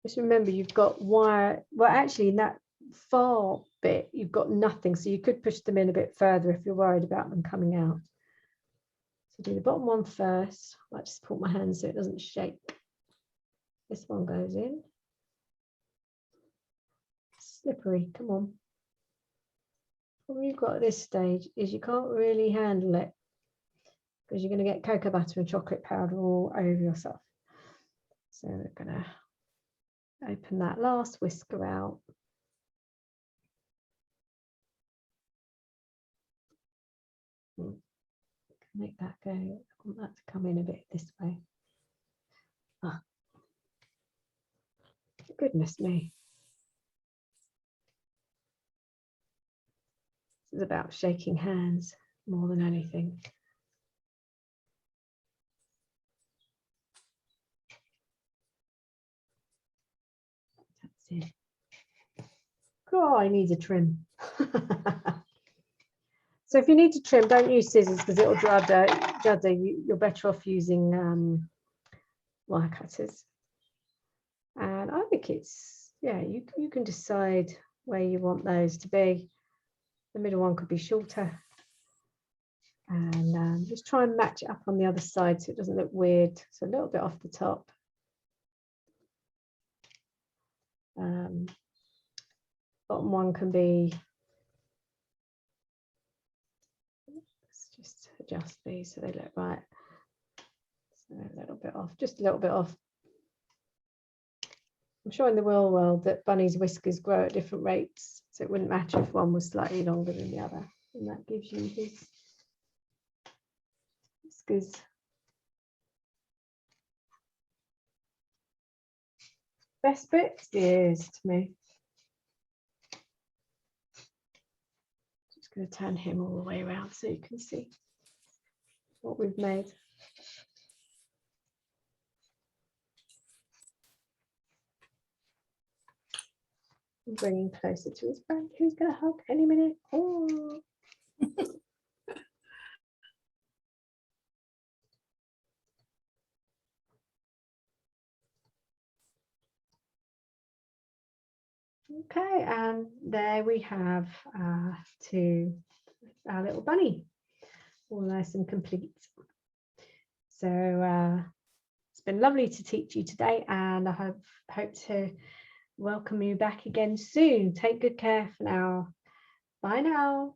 Just remember, you've got wire, well, actually in that far bit, you've got nothing. So you could push them in a bit further if you're worried about them coming out. So do the bottom one first. I like to support my hand so it doesn't shake. This one goes in. Slippery, come on. What you've got at this stage is you can't really handle it because you're going to get cocoa butter and chocolate powder all over yourself. So we're going to open that last whisker out. Make that go. I want that to come in a bit this way. Ah. Goodness me. This is about shaking hands more than anything. That's it. Oh, I need a trim. So if you need to trim, don't use scissors because it'll judder. You're better off using wire cutters. And I think it's, yeah, you can decide where you want those to be. The middle one could be shorter. And just try and match it up on the other side so it doesn't look weird. So a little bit off the top. Bottom one can be, let's just adjust these so they look right. So a little bit off, just a little bit off. I'm sure in the real world that bunnies' whiskers grow at different rates, so it wouldn't matter if one was slightly longer than the other. And that gives you his whiskers. Best bit is to me. Just going to turn him all the way around so you can see what we've made. I'm bringing closer to his friend who's going to hug any minute. Oh. Okay, and there we have our little bunny, all nice and complete. So it's been lovely to teach you today, and I hope to welcome you back again soon. Take good care for now. Bye now.